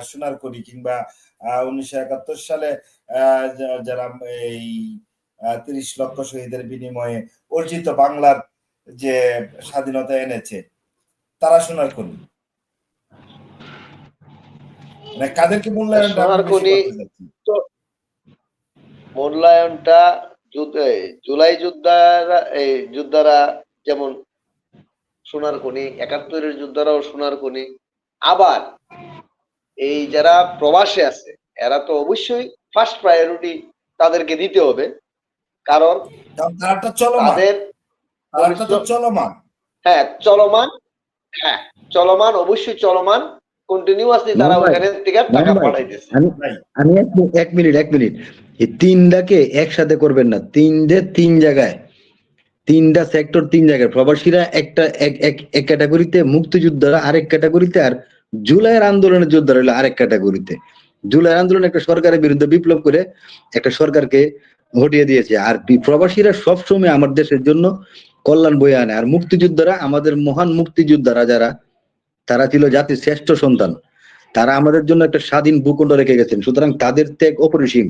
সোনার খনি, কিংবা 1971 সালে যারা এই 30 লক্ষ শহীদের বিনিময়ে অর্জিত বাংলার যে স্বাধীনতা এনেছে তারা সোনার খনি, মানে কাদেরকে মূল্যায়নটা আমরা সোনার বেশি খনি করতে চাচ্ছি? তো মূল্যায়নটা জুলাই যোদ্ধারা যোদ্ধারা যেমন সোনার খনি, ৭১-এর যোদ্ধারাও সোনার খনি। আবার এই যারা প্রবাসে আছে এরা তো অবশ্যই ফার্স্ট প্রায়োরিটি তাদেরকে দিতে হবে, কারণ কারণ তারাটা চলমান, তাদের তারাটা তো চলমান। হ্যাঁ চলমান, হ্যাঁ চলমান, অবশ্যই চলমান, কন্টিনিউয়াসলি তারা মোহন ভাই, ওখানে থেকে টাকা মোহন ভাই, পাঠাইতেছে। আমি ভাই আমি এক মিনিট, এক মিনিট। এই তিনটাকে একসাথে করবেন না, তিন জায়গায়, তিনটা সেক্টর, তিন জায়গায় প্রবাসীরা একটা এক ক্যাটাগরিতে, মুক্তিযোদ্ধারা আরেক ক্যাটাগরিতে, আর জুলাইয়ের আন্দোলনের যোদ্ধারা হলো আরেক ক্যাটাগরিতে। জুলাই আন্দোলন একটা সরকারের বিরুদ্ধে বিপ্লব করে একটা সরকারকে হটিয়ে দিয়েছে, আর প্রবাসীরা সবসময় আমার দেশের জন্য কল্যাণ বয়ে আনে। আর মুক্তিযোদ্ধারা, আমাদের মহান মুক্তিযোদ্ধারা যারা, তারা ছিল জাতির শ্রেষ্ঠ সন্তান, তারা আমাদের জন্য একটা স্বাধীন ভূখণ্ড রেখে গেছেন, সুতরাং তাদের ত্যাগ অপরিসীম।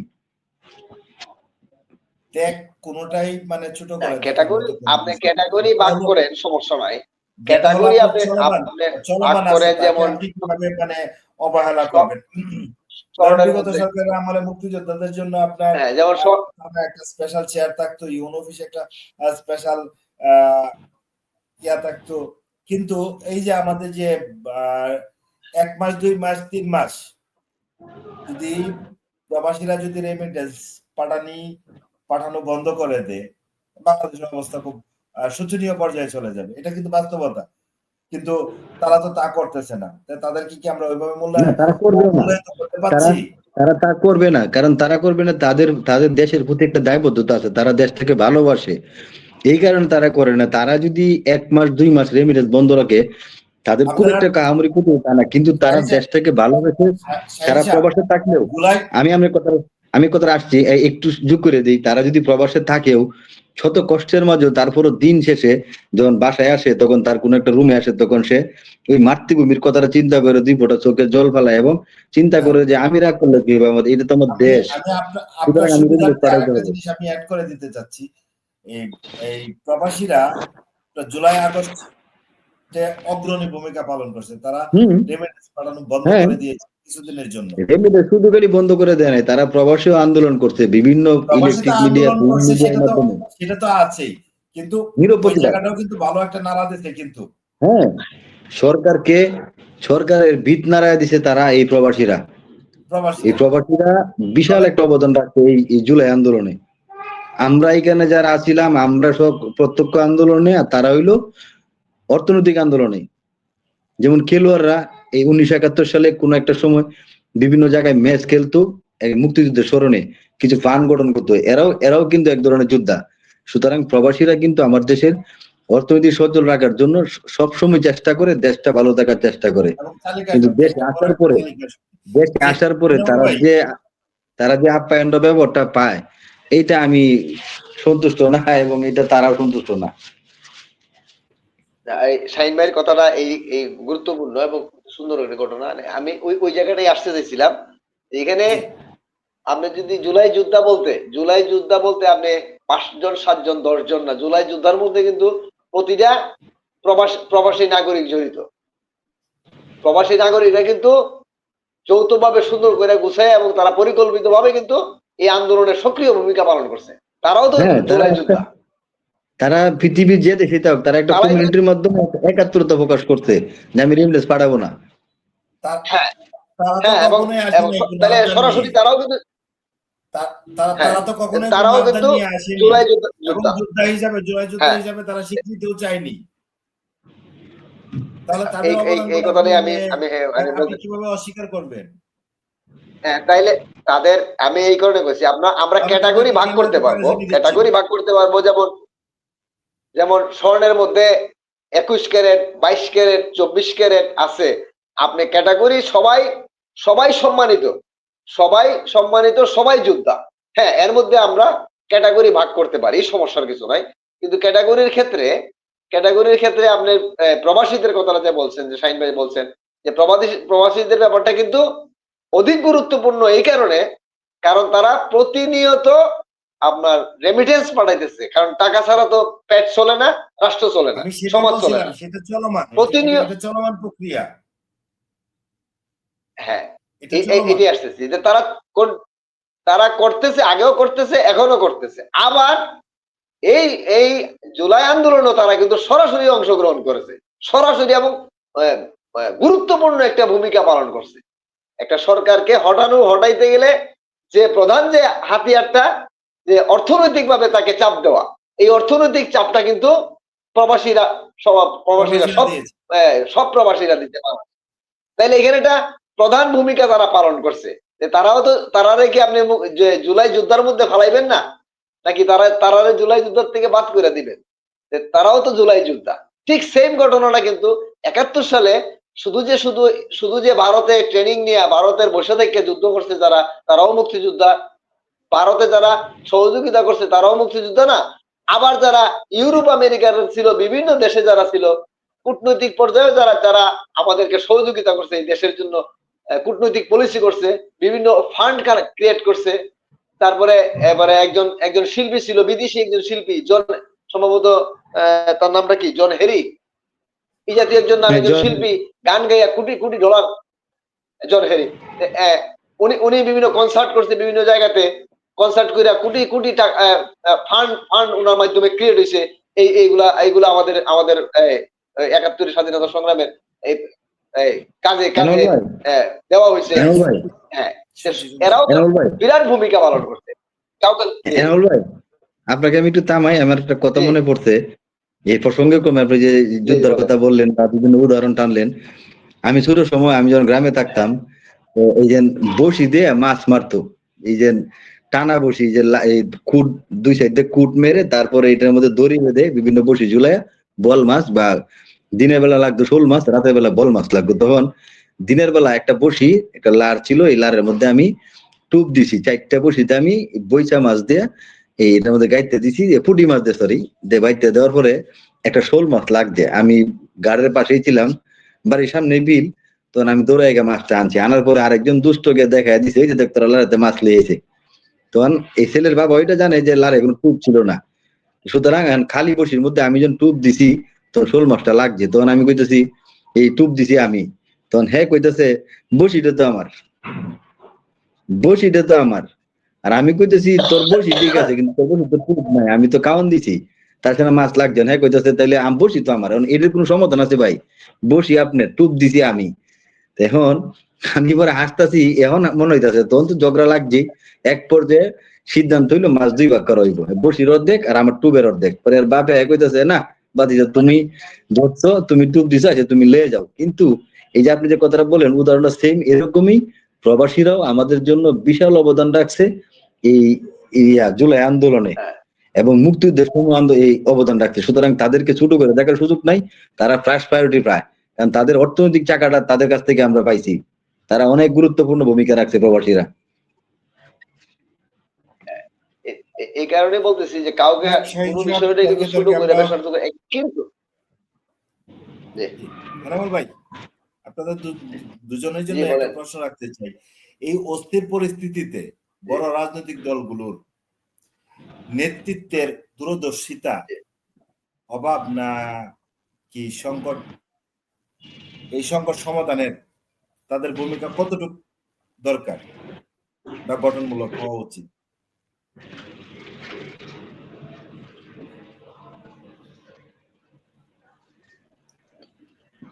ত্যাগ কোনোটাই মানে ছোট করে দেখার ক্যাটাগরি, মতো কোনো আপনি বিষয় না। ক্যাটাগরি যেটা ভাগ হলো, করেন, সমস্যা নাই। যেটা হলো ক্যাটাগরি আপনার আপনি চলমান, আপনি ভাগ চলমান আছে, করেন, তাকে যেমন আপনি কিভাবে মানে অবহেলা স- করবেন? ধরেন স্মরণের বিগত মধ্যে, সরকারের আমলে মুক্তিযোদ্ধাদের জন্য আপনার হ্যাঁ যেমন একটা স্পেশাল চেয়ার থাকতো, ইউন অফিসে একটা স্পেশাল ইয়া থাকতো। কিন্তু এই যে আমাদের যে 1 মাস 2 মাস 3 মাস যদি প্রবাসীরা যদি রেমিটেন্স পাঠানো বন্ধ করে দেয়, বাংলাদেশের অবস্থা খুব শোচনীয় পর্যায়ে চলে যাবে। এটা কিন্তু বাস্তবতা। কিন্তু তারা তো তা করতেছে না। তাদেরকে কি আমরা ওইভাবে না, তারা করবেও না, মূল্যায়িত করতে তারা পারছি? তারা তা করবে না, কারণ তারা করবে না, তাদের তাদের দেশের প্রতি একটা দায়বদ্ধতা আছে, তারা দেশটাকে ভালোবাসে, এই কারণে তারা করে না। তারা যদি 1 মাস 2 মাস রেমিটেন্স বন্ধ রাখে, তাদের খুব আপনারা একটা কামড়ি কুটে তা না, কিন্তু তারা শাহিন সাহেব, দেশটাকে ভালোবেসে শাহিন সারা সাহেব, প্রবাসে থাকলেও, জুলাই আমি কথা আসছি, একটু যোগ করে দিই, তারা যদি প্রবাসে থাকেও শত কষ্টের মাঝেও, তারপরও দিন শেষে যখন বাসায় আসে, তখন তার কোনো একটা রুমে আসে, তখন সে ওই মাতৃভূমির কথাটা চিন্তা করে 2 ফোঁটা চোখে জল ফেলায়, এবং চিন্তা করে যে আমি রাগ করলে কি হবে, আমার এটা তো আমার আমি দেশ, আমি আপনার সুতরাং আমি রেমিটেন্স সুবিধার্থে পাঠাইতে আরেকটা হবে। জিনিস আমি অ্যাড করে দিতে চাচ্ছি। এই এই প্রবাসীরা জুলাই আগস্ট অগ্রণী ভূমিকা পালন করছে। তারা হুম। রেমিটেন্স পাঠানো বন্ধ হ্যাঁ, করে দিয়েছে কিছুদিনের জন্য। রেমিটেন্স শুধু খালি বন্ধ করে দেয় নাই, তারা প্রবাসীও আন্দোলন করছে বিভিন্ন প্রবাসীরা ইলেকট্রিক মিডিয়া, আন্দোলন করছে, মিডিয়ার মাধ্যমে, সেটা তো আছেই, কিন্তু নীরব ওই প্রতিবাদ। জায়গাটাও কিন্তু ভালো একটা নাড়া দিচ্ছে। কিন্তু হ্যাঁ, সরকারকে, সরকারের ভিত নাড়ায় দিছে তারা, এই প্রবাসীরা প্রবাসীরা বিশাল তবে একটা অবদান রাখছে এই জুলাই আন্দোলনে। আমরা এখানে যারা আছিলাম, আমরা সব প্রত্যক্ষ আন্দোলনে, আর তারা হইলো অর্থনৈতিক আন্দোলনে। যেমন খেলোয়াড়রা এই 1971 সালে কোন একটা সময় বিভিন্ন জায়গায় ম্যাচ খেলতো, এই মুক্তিযুদ্ধের স্মরণে কিছু ফান্ড গঠন করতো, এরাও কিন্তু এক ধরনের যোদ্ধা। সুতরাং প্রবাসীরা কিন্তু আমার দেশের অর্থনীতি সচল রাখার জন্য সবসময় চেষ্টা করে, দেশটা ভালো থাকার চেষ্টা করে। এবং তালিকায় কিন্তু সক্রিয়, দেশে একটা বড় আসার একটা পরে, তালিকায় সক্রিয়। দেশে জি, আসার পরে বিনয় ভাই, তারা যে আপ্যায়নটা ব্যবহারটা পায়, এইটা আমি সন্তুষ্ট না, এবং এটা তারাও সন্তুষ্ট না। শাহিন ভাইয়ের কথাটা এই এই গুরুত্বপূর্ণ এবং সুন্দর একটা ঘটনা। আমি ওই ওই জায়গাটাই আসতে চাইছিলাম। এখানে জি, আপনি যদি জুলাই যোদ্ধা বলতে আপনি 5 জন 7 জন 10 জন না, জুলাই যোদ্ধার মধ্যে কিন্তু প্রতিটা প্রবাসী নাগরিক জড়িত। প্রবাসী নাগরিকরা কিন্তু যৌথভাবে সুন্দর করে গুছায় এবং তারা পরিকল্পিতভাবে কিন্তু এই আন্দোলনের সক্রিয় ভূমিকা পালন করছে। তারাও তো হ্যাঁ, জুলাই যোদ্ধা। তারা পৃথিবীর যে দেশে থাক, তারা একটা তারাই কিন্তু, কমিউনিটির মাধ্যমে একাত্মতা প্রকাশ করছে যে আমি রেমিটেন্স পাঠাবো না। তা- হ্যাঁ তারা তো হ্যাঁ, এবং কখনোই আসেনি কোনো তাহলে আবদার নিয়ে। সরাসরি তারাও কিন্তু, হ্যাঁ তারা তো কখনোই কোনো তারাও আবদার কিন্তু নিয়ে আসেনি, জুলাই এবং যোদ্ধা। জুলাই যোদ্ধা হ্যাঁ, হিসাবে তারা স্বীকৃতিও চায়নি। তাহলে তাদের এই এই অবদান এই গুলো আপনি কথাটাই আমি আমি আপনি বলতে, কিভাবে অস্বীকার করবেন? হ্যাঁ তাইলে তাদের, আমি এই কারণে বলছি আমরা তাহলে ক্যাটাগরি তাদেরকে ভাগ কেন এত করতে পারবো, প্যারাসানি দিচ্ছেন? যেমন যেমন স্বর্ণের মধ্যে 21 ক্যারেট, 22 ক্যারেট, 24 ক্যারেট আছে। আপনি ক্যাটাগরি সবাই, সবাই সম্মানিত, সবাই যোদ্ধা। হ্যাঁ, এর মধ্যে আমরা ক্যাটাগরি ভাগ করতে পারি, সমস্যার কিছু নাই। কিন্তু ক্যাটাগরির ক্ষেত্রে আপনি প্রবাসীদের কথাটা যে বলছেন, যে শাহিন ভাই বলছেন যে প্রবাসীদের ব্যাপারটা কিন্তু অধিক গুরুত্বপূর্ণ এই কারণে, কারণ তারা প্রতিনিয়ত আপনার রেমিটেন্স পাঠাইতেছে। কারণ টাকা ছাড়া তো পেট চলে না, রাষ্ট্র চলে না, আমি সেটাই সমাজ চলে বলছিলাম, না। সেটা চলমান, প্রতিনিয়ত, এটা চলমান প্রক্রিয়া, হ্যাঁ এটা চলমান। এটি আসতেছি যে তারা কোন তারা করতেছে, আগেও করতেছে, এখনো করতেছে। আবার এই এই জুলাই আন্দোলনও তারা কিন্তু সরাসরি অংশগ্রহণ করেছে, সরাসরি, এবং গুরুত্বপূর্ণ একটা ভূমিকা পালন করছে। একটা সরকারকে হটাইতে গেলে যে প্রধান যে হাতিয়ারটা, যে অর্থনৈতিকভাবে তাকে চাপ দেওয়া, এই অর্থনৈতিক চাপটা কিন্তু প্রবাসীরা, সব প্রবাসীরা দিতে পারে। তাইলে এখানে একটা প্রধান ভূমিকা তারা পালন করছে। তারাও তো, তারারে কি আপনি যে জুলাই যুদ্ধের মধ্যে ফালাইবেন না, নাকি তারারে জুলাই যুদ্ধের থেকে বাদ করে দিবেন? তারাও তো জুলাই যোদ্ধা। ঠিক সেম ঘটনাটা কিন্তু 71 সালে শুধু যে ভারতে ট্রেনিং নিয়ে ভারতের বসে থেকে যুদ্ধ করছে যারা, তারাও মুক্তিযোদ্ধা। ভারতে যারা সহযোগিতা করছে তারাও মুক্তিযোদ্ধা না? আবার যারা ইউরোপ আমেরিকার ছিল, বিভিন্ন দেশে যারা ছিল, কূটনৈতিক পর্যায়ে যারা যারা আমাদেরকে সহযোগিতা করছে, এই দেশের জন্য কূটনৈতিক পলিসি করছে, বিভিন্ন ফান্ড ক্রিয়েট করছে। তারপরে এবারে একজন শিল্পী ছিল, বিদেশি একজন শিল্পী, সম্ভবত তার নামটা কি, জন হেরি, এই জাতীয় একজন নাম, একজন শিল্পী, গান গাইয়া কোটি কোটি ডলার, জন হেরি। উনি বিভিন্ন কনসার্ট করছে, বিভিন্ন জায়গাতে কনসার্ট করে কোটি কোটি টাকা ফান্ড ওনার মাধ্যমে ক্রিয়েট হয়েছে। এইগুলা আমাদের 71 স্বাধীনতা সংগ্রামের কাজে দেওয়া হয়েছে। হ্যাঁ, এরাও বিরাট ভূমিকা পালন করছে। আপনাকে আমি একটু থামাই, আমার একটা কথা মনে পড়ছে এই প্রসঙ্গে। ক্রমে আপনি যে যুদ্ধের কথা বললেন বা বিভিন্ন উদাহরণ টানলেন, আমি ছোট সময় আমি যখন গ্রামে থাকতাম, এই যে বসি দিয়ে মাছ মারতো, এই যে টানা বসি, যে কুট দুই সাইডে কুট মেরে তারপরে এটার মধ্যে দড়ি বেঁধে বিভিন্ন বসি ঝুলাইয়া বল মাছ, বা দিনের বেলা লাগতো শোল মাছ, রাতের বেলা বল মাছ লাগতো। তখন দিনের বেলা একটা বসি, একটা লার ছিল, এই লারের মধ্যে আমি টুপ দিছি, 4টা বসিতে আমি বইচা মাছ দিয়ে এটার মধ্যে গাইতে দিছি, পুঁটি মাছ দিয়ে, সরি, বাইতে দেওয়ার পরে একটা শোল মাছ লাগছে। আমি গাড়ির পাশেই ছিলাম, বাড়ির সামনে বিল, তখন আমি দৌড়াই গিয়ে মাছটা আনছি। আনার পরে আরেকজন দুষ্টকে দেখা দিছে, ওই যে দেখ তোরা লারেতে মাছ লিয়েছে। তখন এই ছেলের বাবা ওইটা জানে যে লারে কোনো টুপ ছিল না, সুতরাং খালি বসির মধ্যে আমি যখন টুপ দিছি তখন শোল মাছটা লাগছে। তখন আমি কইতেছি এই টুপ দিছি আমি, তখন হ্যাঁ কইতেছে বসিটা তো আমার, বসিটা তো আমার। আর আমি কইতেছি তোর বসি ঠিক আছে, কিন্তু তোর বসি তো টুপ নাই, আমি তো কাউন দিছি, তার সাথে মাছ লাগছে। হ্যাঁ কইতেছে তাইলে বসি তো আমার, এটার কোনো সমাধান আছে ভাই? বসি আপনার, টুপ দিছি আমি। এখন আমি পরে হাসতাছি, এখন মনে হইতাছে তখন তো ঝগড়া লাগছে। এক পর্যায়ে সিদ্ধান্ত হইলো মাছ 2 ভাগ করা হইব, বসির অর্ধেক আর আমার টুবের অর্ধেক। পরে আর বাপে কইতাছে না বাদিজা, তুমি ধরছো, তুমি টুব দিছো, আছে তুমি লয়ে যাও। কিন্তু এই যে আপনি যে কথাটা বলেন, উদাহরণটা সেম এরকমই। প্রবাসীরাও আমাদের জন্য বিশাল অবদান রাখছে এই জুলাই আন্দোলনে, এবং মুক্তিযুদ্ধের এই অবদান রাখছে। সুতরাং তাদেরকে ছোট করে দেখার সুযোগ নাই, তারা ফার্স্ট প্রায়োরিটি পায়, কারণ তাদের অর্থনৈতিক চাকাটা তাদের কাছ থেকে আমরা পাইছি। তারা অনেক গুরুত্বপূর্ণ ভূমিকা রাখছে প্রবাসীরা। এই কারণে বলতেছি যে কাউকে কোনো বিষয়টা কিন্তু ছোট করে দেখার সুযোগ, কিন্তু এনামুল ভাই, আপনাদের দুজনের জন্য একটা প্রশ্ন রাখতে চাই। এই অস্থির পরিস্থিতিতে বড় রাজনৈতিক দলগুলোর নেতৃত্বের দূরদর্শিতা অভাব, না কি সংকট, এই সংকট সমাধানের তাদের ভূমিকা কতটুকু দরকার বা গঠনমূলক হওয়া উচিত?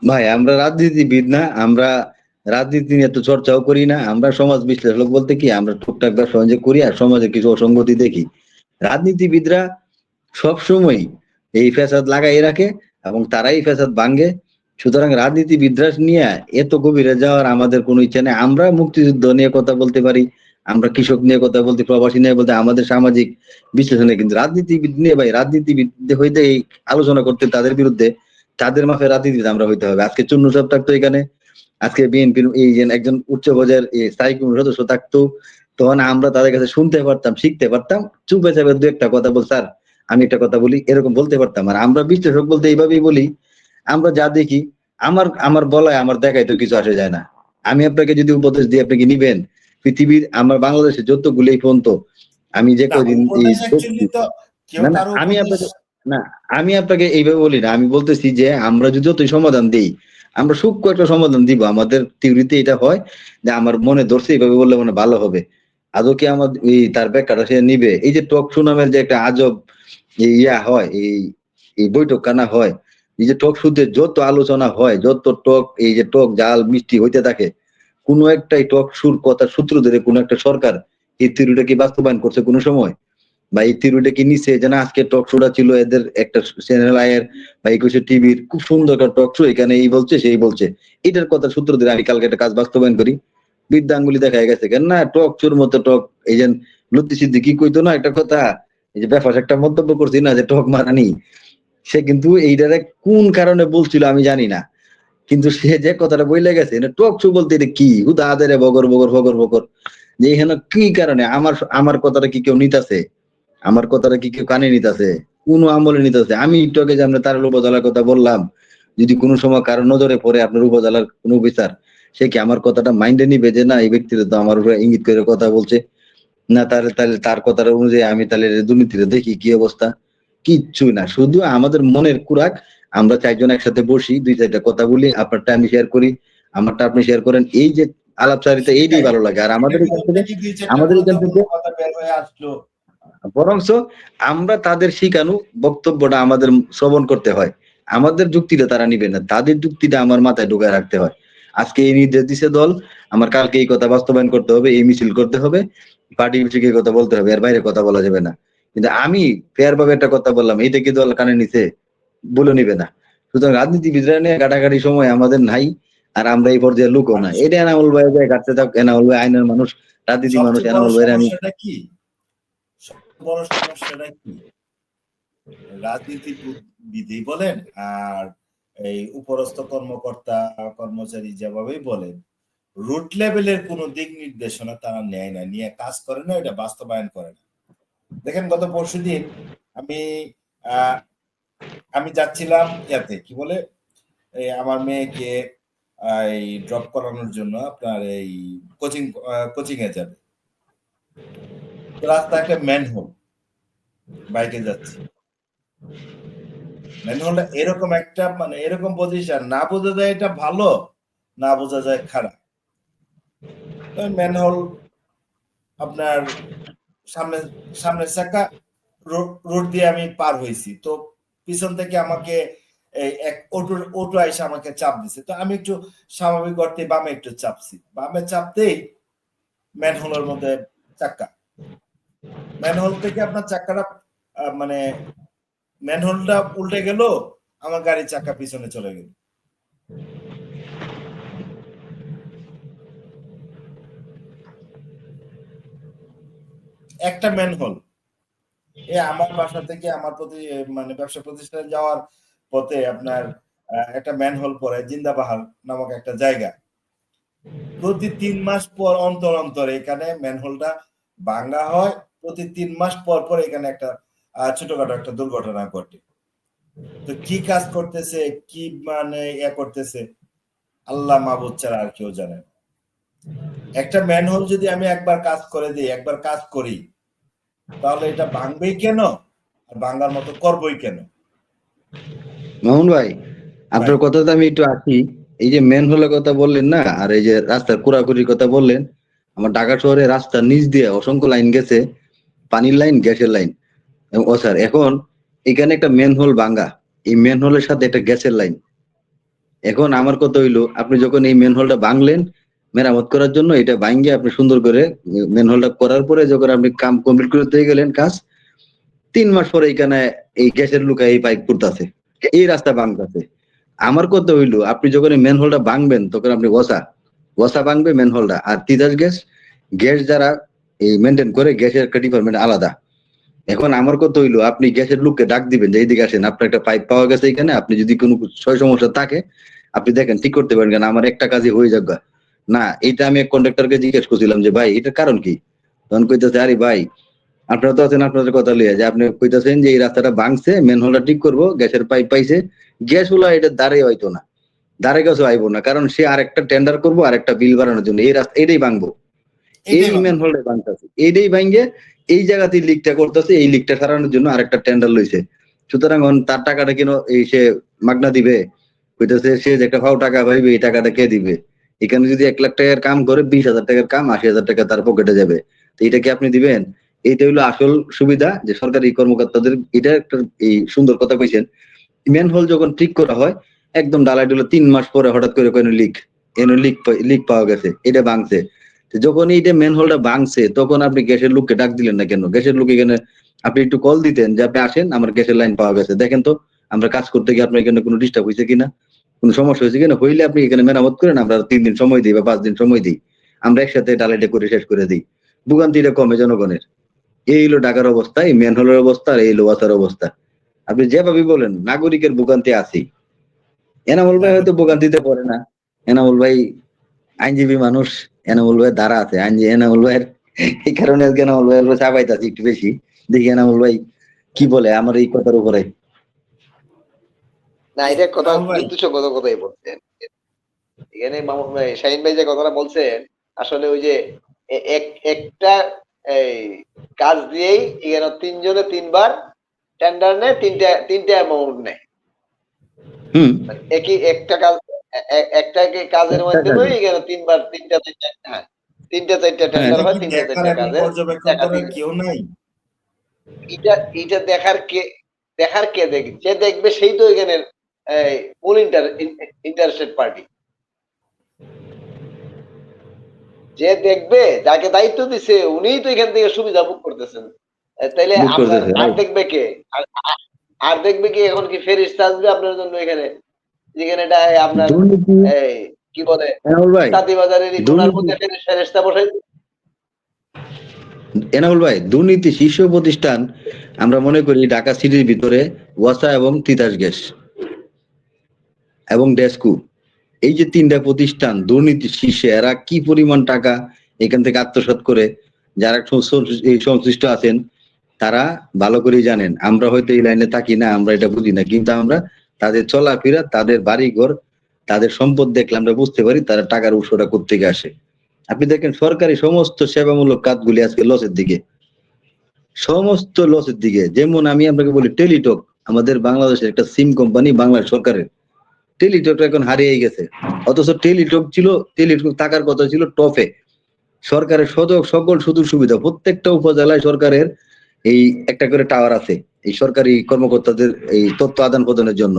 ভাই আমরা রাজনীতিবিদ না, আমরা রাজনীতি নিয়ে এত চর্চাও করি না। আমরা সমাজ বিশ্লেষক বলতে কি, আমরা টুকটাক ব্যবসা বাণিজ্য করি আর সমাজে কিছু অসঙ্গতি দেখি। রাজনীতিবিদরা সবসময় এই ফ্যাসাদ লাগাই রাখে এবং তারাই ফ্যাসাদ ভাঙ্গে। সুতরাং রাজনীতিবিদরা নিয়ে এত গভীরে যাওয়ার আমাদের কোনো ইচ্ছা নেই। আমরা মুক্তিযুদ্ধ নিয়ে কথা বলতে পারি, আমরা কৃষক নিয়ে কথা বলতে, প্রবাসী নিয়ে বলতে, আমাদের সামাজিক বিশ্লেষণে। কিন্তু রাজনীতিবিদ নিয়ে ভাই, রাজনীতিবিদ হইতে এই আলোচনা করতে তাদের বিরুদ্ধে, তাদের মাফে রাজনীতিবিদ আমরা হইতে হবে। আজকে চুন্নু সাহেব থাকতো এখানে, আজকে বিএনপির এই যে একজন উচ্চ পর্যায়ের স্থায়ী কমিটির সদস্য থাকতো, তখন আমরা তাদের কাছে শুনতে পারতাম, শিখতে পারতাম। চুপে চাপে 2-1টা কথা বল, স্যার আমি একটা কথা বলি, এরকম বলতে পারতাম। আর আমরা বিশ্লেষক বলতে এইভাবেই বলি, আমরা যা দেখি, আমার আমার বলায় আমার দেখায় তো কিছু আসে যায় না। আমি আপনাকে যদি উপদেশ দিই, আপনি কি নিবেন? পৃথিবীর আমার বাংলাদেশে যতগুলো পর্যন্ত আমি যে কদিন আমি আপনাকে না, আমি আপনাকে এইভাবে বলি না, আমি বলতেছি যে আমরা যদি যতই সমাধান দিই, আমরা সূক্ষ্ম একটা সমাধান দিব। আমাদের থিওরিতে এটা হয় যে আমার মনে ধরছে এইভাবে বললে মনে ভালো হবে, আদৌ কি আমার এই তার ব্যাখ্যাটা সে নিবে? এই যে টক শো নামের যে একটা আজব ইয়া হয়, এই বৈঠক খানা হয়, এই যে টক শোতে যত আলোচনা হয়, যত টক এই যে টক জাল মিষ্টি হইতে থাকে, কোনো একটা এই টক শোর কথা সূত্র ধরে কোনো একটা সরকার এই থিওরিটা কি বাস্তবায়ন করছে কোনো সময়? বা এই থিওরিটা কি নিছে যে না আজকে টক শোটা ছিল এদের একটা চ্যানেল আয়ের বা 21 টিভির খুব সুন্দর একটা টক শো, এখানে এই বলছে সেই বলছে, এটার কথা সূত্র ধরে আমি কালকে একটা কাজ বাস্তবায়ন করি, বিদ্যাঙ্গুলি দেখা গেছে কেন না টক চোর মতো টক। এই যে লতি সিদ্দিকি কইতো না একটা কথা, এই যে ব্যাপার একটা মন্তব্য করছি না যে টক মারানি, সে কিন্তু এইটারে কোন কারণে বলছিল আমি জানি না, কিন্তু সে যে কথাটা বইলে গেছে এটা টক শো বলতে এটা কি হুদা আদেরে বগর বগর বগর বগর, যে এখানে কি কারণে আমার আমার কথাটা কি কেউ নিতাছে, আমার কথাটা কি কেউ কানে নিতেছে, কোন আমলে নিতেছে? আমি একটু আগে যে আমরা তার উপজেলার কথা বললাম, যদি কোনো সময় কারো নজরে পড়ে আপনার উপজেলার কোনো বিচার, সে কি আমার কথাটা মাইন্ডে নিবে যে না এই ব্যক্তিরা তো আমার উপরে ইঙ্গিত করে কথা বলছে, না তাহলে তাহলে তার কথাটা অনুযায়ী আমি তাহলে দুর্নীতিটা দেখি কি অবস্থা? কিচ্ছু না, শুধু আমাদের মনের কুরাক, আমরা চারজন একসাথে বসি, দুই চারটা কথা বলি, আপনারটা আমি শেয়ার করি, আমারটা আপনি শেয়ার করেন, এই যে আলাপচারিতা এইটাই সেটাই ভালো লাগে। আর আমাদের এটার এখান ভিতর থেকে থেকে ২-৪টা আমাদের এখান গুরুত্বপূর্ণ থেকে কথা বের হয়ে আসলো। বরঞ্চ আমরা তাদের শিখানো বক্তব্যটা আমাদের শ্রবণ করতে হয়, আমাদের যুক্তিটা তারা নিবে না, তাদের যুক্তিটা আমার মাথায় ঢুকায় রাখতে হয়। আজকে এই নির্দেশ দিছে দল, আমার কালকে এই কথা বাস্তবায়ন করতে হবে, এই মিছিল করতে হবে, পার্টি মিছিল কথা বলতে হবে, এর বাইরে কথা বলা যাবে না। কিন্তু আমি ফেয়ার ভাবে একটা কথা বললাম, এইটা কি দল কানে নিছে? বলে নিবে না। সুতরাং রাজনীতিবিদরা নিয়ে ঘাটাঘাটি সময় আমাদের নাই, আর আমরা এই পর্যায়ে লুকো না। আমি এটা এনামুল ভাই যায় ঘাটতে থাক, এনামুল ভাই আইনের মানুষ, রাজনীতি মানুষ, সবচেয়ে বড় এনামুল ভাই আমি সমস্যাটা কি? সবচেয়ে বড় সমস্যাটা কি? রাজনীতিবিদই বলেন আর এই উপরস্থ কর্মকর্তা কর্মচারী যেভাবেই বলেন, রুট লেভেলের কোনো দিক নির্দেশনা তারা নেয় না, নিয়ে কাজ করে না, এটা বাস্তবায়ন করে না। দেখেন গত পরশুদিন আমি আহ, আমি যাচ্ছিলাম ইয়াতে কি বলে এই আমার মেয়েকে এই ড্রপ করানোর জন্য আপনার এই কোচিং কোচিং এ যাবে। তো রাস্তায় একটা ম্যানহোল, বাইকে যাচ্ছি, ম্যানহোলটা এরকম একটা মানে এরকম পজিশন, না বোঝা যায় এটা ভালো, না বোঝা যায় খারাপ। ম্যানহোল আপনার সামনে সামনের চাকা রোড দিয়ে আমি পার হয়েছি, তো পিছন থেকে আমাকে এই এক অটো এসে আমাকে চাপ দিছে, তো আমি একটু স্বাভাবিক অর্থে বামে একটু চাপছি, বামে চাপতেই ম্যানহোলের মধ্যে চাক্কা, ম্যানহোল থেকে আপনার চাক্কাটা মানে ম্যানহোলটা উল্টে গেল, আমার গাড়ির চাক্কা পিছনে চলে গেল। একটা ম্যানহোল, এ আমার বাসা থেকে আমার প্রতি মানে ব্যবসা প্রতিষ্ঠানে যাওয়ার পথে আপনার একটা ম্যানহোল পরে জিন্দাবাহার নামক একটা জায়গা, প্রতি ৩ মাস পর অন্তর অন্তর এখানে ম্যানহোলটা ভাঙা হয়, প্রতি ৩ মাস পর পর এখানে একটা ছোটখাটো একটা দুর্ঘটনা ঘটে। তো কি কাজ করতেছে, কি মানে করতেছে আল্লাহ মাহবুব ছাড়া আর কেউ জানে না। একটা ম্যানহোল যদি আমি একবার কাজ করে দিই, একবার কাজ করি, তাহলে এটা ভাঙবেই কেন আর ভাঙার মতো করবই কেন? মামুন ভাই, ভাই আপনার কথাতে আমি একটু আসি। এই যে ম্যানহোলের কথা বললেন না, আর এই যে রাস্তার খোঁড়াখুড়ির কথা বললেন, আমার ঢাকা শহরে রাস্তার নিচ দিয়ে অসংখ্য লাইন গেছে, পানির লাইন, গ্যাসের লাইন। ও স্যার, এখন এখানে একটা ম্যানহোল ভাঙ্গা, এই ম্যানহোলের সাথে একটা গ্যাসের লাইন। এখন আমার কথা হইলো, আপনি যখন এই ম্যানহোলটা ভাঙলেন মেরামত করার জন্য, এটা ভাঙ্গে আপনি সুন্দর করে ম্যানহোলটা করার পরে যখন আপনি কাম কমপ্লিট করতে গেলেন কাজ, 3 মাস পরে এখানে এই গ্যাসের লুকা এই পাইপ করতেছে, এই রাস্তা ভাঙতেছে। আমার কথা হইলো, আপনি যখন এই ম্যানহোলটা ভাঙবেন তখন আপনি ওয়াসা ভাঙবে ম্যানহোলটা, আর তিতাস গ্যাস, গ্যাস যারা এই মেনটেন করে, গ্যাসের একটা ডিপার্টমেন্ট আলাদা। এখন আমার কথা হইলো, আপনি গ্যাসের লোককে ডাক দিবেন যে এইদিকে আসেন, আপনার একটা পাইপ পাওয়া গেছে এখানে, আপনি যদি কোনো সমস্যা থাকে আপনি দেখেন ঠিক করতে পারেন, কেন আমার একটা কাজে হয়ে যাক। না, এটা আমি এক কন্ডাক্টরকে জিজ্ঞেস করছিলাম যে ভাই এটার কারণ কি, তখন কইতেছে আরে ভাই আপনারা তো আছেন আপনাদের কথা লিয়ে, যে আপনি কইতেছেন যে এই রাস্তাটা ভাঙছে, মেনহোলটা ঠিক করবো, গ্যাসের পাইপ পাইছে, গ্যাস হলো এটা দাঁড়ে হয়তো না, দাঁড়ে কাছে আইবো না, কারণ সে আরেকটা টেন্ডার করবো আরেকটা বিল বাড়ানোর জন্য, এই রাস্তা এটাই ভাঙবো, এই এটাই ভাঙবে। ম্যানহোলটা ভাঙতেছে, এইটাই ভাঙে এই জায়গাতে লিকটা করতেছে, এই লিকটা সারানোর জন্য আরেকটা টেন্ডার লইছে। সুতরাং তার টাকাটা কেন এই সে মাগনা দিবে? কইতেছে সে যে একটা ফাও টাকা পাইবে, এই টাকাটা কে দিবে? এখানে যদি 1 লাখ টাকার কাম করে, 20,000 টাকার কাম 80,000 টাকা তার পকেটে যাবে, তো এটা কি আপনি দিবেন? এইটা হলো আসল সুবিধা যে সরকারি কর্মকর্তাদের। এটা একটা এই সুন্দর কথা কইছেন। ম্যানহোল যখন ঠিক করা হয় একদম ডালাই ডুলে 3 মাস পরে হঠাৎ করে কোনো লিক, লিক পাওয়া গেছে, এটা ভাঙছে। তো যখন এইটা ম্যানহোলটা ভাঙছে তখন আপনি গ্যাসের লোককে ডাক দিলেন না কেন? গ্যাসের লোক এখানে আপনি একটু কল দিতেন যে আপনি আসেন, আমার গ্যাসের লাইন পাওয়া গেছে, দেখেন তো আমরা কাজ করতে গিয়ে আপনার এখানে কোনো ডিস্টার্ব হয়েছে কিনা, কোনো সমস্যা হয়েছে কিনা। হইলে আপনি এখানে মেরামত করেন, আমরা 3 দিন সময় দিই বা 5 দিন সময় দিই, আমরা একসাথে ডালাইটা করে শেষ করে দিই, ভোগান্তিটা কমে জনগণের। এই হলো ঢাকার অবস্থা, এই ম্যানহোলের অবস্থা, আর এই লোয়াসার অবস্থা। আপনি যেভাবে বলেন নাগরিকের ভোগান্তি আছে। এনামুল ভাই হয়তো ভোগান্তিতে পড়ে না, এনামুল ভাই আইনজীবী মানুষ, এনামুল ভাই দ্বারা আছে আইনজীবী, এনামুল ভাইয়ের এই কারণে আজকে এনামুল ভাইয়ের উপর চাপাইতাছি একটু বেশি। দেখি এনামুল ভাই কি বলে আমার এই কথার উপরে। না, এটা কথা রাহুল ভাই, যুক্তিসঙ্গত কথাই বলছেন। এখানে মামুন ভাই, শাহিন ভাই যে কথাটা বলছেন, আসলে ওই যে একটা এই কাজ দিয়েই এখানে 3 জনে 3 বার টেন্ডার নেয়, তিনটা অ্যামাউন্ট নেয়। হুম, মানে একই একটা কাজ, একটা কাজের একটা মাধ্যমে কাজে। এখানে 3 বার তিনটা, হ্যাঁ, 3টা 4টা হ্যাঁ, টেন্ডার এটা হয়, কি 3টা 4টা দেখার এবং কাজের পর্যবেক্ষণ টাকা করার দিবে। কেউ নাই? এটা এটা দেখার কে দেখবে? যে দেখবে সেই তো এখানে মূল ইন্টারেস্টেড পার্টি। যে দেখবে, যাকে দায়িত্ব দিছে, উনিই তো এখান থেকে সুবিধা ভোগ করতেছেন। তাইলে বুক আপনার করতেছে আর রাইট। দেখবে কে? আর দেখবে কি? এখন কি ফেরেশতা আসবে আপনার জন্য এখানে? যেখানে এটা আপনার দুর্নীতি, এই কি বলে, এনামুল ভাই, তাঁতিবাজারের এই কোনার দুর্নীতি, মধ্যে ফেরেশতা বসাই। এনামুল ভাই দুর্নীতি শীর্ষ প্রতিষ্ঠান আমরা মনে করি ঢাকা সিটির ভিতরে ওয়াসা এবং তিতাস গ্যাস এবং ডেস্কু, এই যে 3টা প্রতিষ্ঠান দুর্নীতি শীর্ষে। এরা কি পরিমাণ টাকা এখান থেকে আত্মসাৎ করে, যারা এই সংশ্লিষ্ট আছেন তারা ভালো করেই জানেন। আমরা হয়তো এই লাইনে থাকি না, আমরা এটা বুঝি না, কিন্তু আমরা তাদের চলাফেরা, তাদের বাড়িঘর, তাদের সম্পদ দেখলে আমরা বুঝতে পারি তারা টাকার উৎসটা কোত্থেকে আসে। আপনি দেখেন সরকারি সমস্ত সেবামূলক কাজগুলি আজকে লসের দিকে, সমস্ত লসের দিকে। যেমন আমি আপনাকে বলি টেলিটক, আমাদের বাংলাদেশের একটা সিম কোম্পানি, বাংলাদেশ সরকারের। টেলিটক এখন হারিয়ে গেছে, অথচ টেলিটক থাকার কথা ছিল টপে। সরকারের সকল সুযোগ সুবিধা, প্রত্যেকটা উপজেলায় সরকারের এই একটা করে টাওয়ার আছে এই সরকারি কর্মকর্তাদের এই তথ্য আদান প্রদানের জন্য।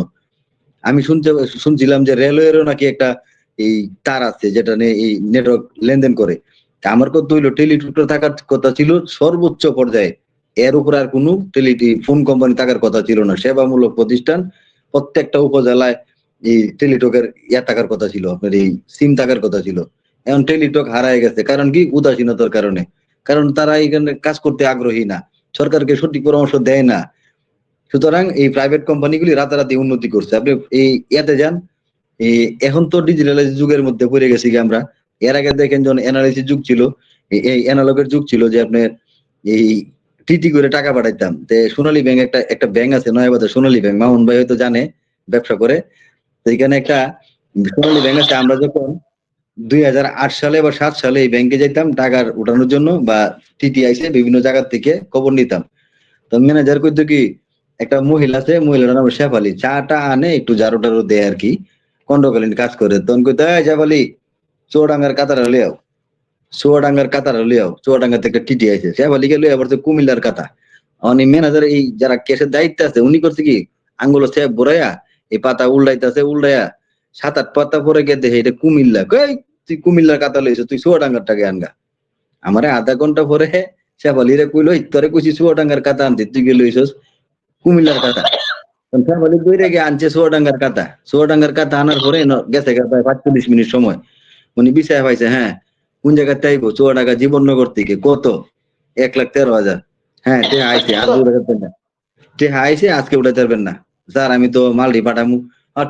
আমি শুনছিলাম যে রেলওয়েরও নাকি একটা এই তার আছে যেটা নিয়ে এই নেটওয়ার্ক লেনদেন করে। তা আমার কথা হইলো টেলিটক থাকার কথা ছিল সর্বোচ্চ পর্যায়ে, এর উপর আর কোনো ফোন কোম্পানি থাকার কথা ছিল না। সেবামূলক প্রতিষ্ঠান প্রত্যেকটা উপজেলায় এই টেলিটকের থাকার কথা ছিল, আপনার এই সিম থাকার কথা ছিল। এখন টেলিটক হারায় গেছে, কারণ কি? উদাসীনতার কারণে। কারণ তারা এখানে কাজ করতে আগ্রহী না, সরকারকে সঠিক পরামর্শ দেয় না। সুতরাং এই প্রাইভেট কোম্পানিগুলি রাতারাতি উন্নতি করছে। আপনি এই যান, এই এখন তো ডিজিটালাইজ যুগের মধ্যে পড়ে গেছি কি আমরা। এর আগে দেখেন যখন এনালিসিস যুগ ছিল, এই অ্যানালগের যুগ ছিল, যে আপনার এই টিটি করে টাকা পাঠাইতাম। তে সোনালী ব্যাংক, একটা ব্যাংক আছে নয়াবাজার, সোনালী ব্যাংক, মামুন ভাই হয়তো জানে, ব্যবসা করে। তো এখানে একটা সোনালী ব্যাংক আছে। আমরা যখন 2008 সালে বা 7 সালে এই ব্যাংকে যেতাম টাকার উঠানোর জন্য, বা টিটি আইসে বিভিন্ন জায়গা থেকে খবর নিতাম, তো ম্যানেজার কইতো কি, একটা মহিলা আছে, মহিলার নাম শেফালি, চাটা আনে একটু ঝাড়ু টাড়ু দেয় আর কি, খন্ডকালীন কাজ করে। তখন কইতো, এই শেফালি, চুয়াডাঙ্গার কাতারা লিয়াও, চুয়াডাঙ্গার কাতারা লিয়াও, চুয়াডাঙ্গা থেকে টিটি আইছে। শেফালিকে লিয়ে আবার কুমিল্লার কাতা। অনি ম্যানেজার এই যারা কেসের দায়িত্ব আছে উনি করছে কি, আঙ্গুলো সেপ বড়াইয়া এই পাতা উল্টাইতেছে, উল্টাইয়া 7-8 পাতা পরে গিয়ে দেখে এটা কুমিল্লা। কই, তুই কুমিল্লার কাতা লইছ, তুই চুয়াডাঙ্গার টাকা আনগা। আমারে আধা ঘন্টা পরে শেফালিরে কইলো, তোরে কইছি চুয়াডাঙ্গার কাতা আনতে, তুই গিয়ে লইছস কুমিল্লার কাতা। ফ্যামিলি দৌড়ে গিয়ে আনছে চুয়াডাঙ্গার কাতা। চুয়াডাঙ্গার কাতা আনার পরে গেছে প্রায় 45 মিনিট সময়। উনি বিচার পাইছে, হ্যাঁ কোন জায়গায় চাইবো, চুয়াডাঙ্গা জীবননগর থেকে। কত? 1,13,000। হ্যাঁ তে আইছে, আজ উঠাতে না, তে আইছে আজকে উঠাতে পারবেন না স্যার, আমি তো মালটি পাঠামু।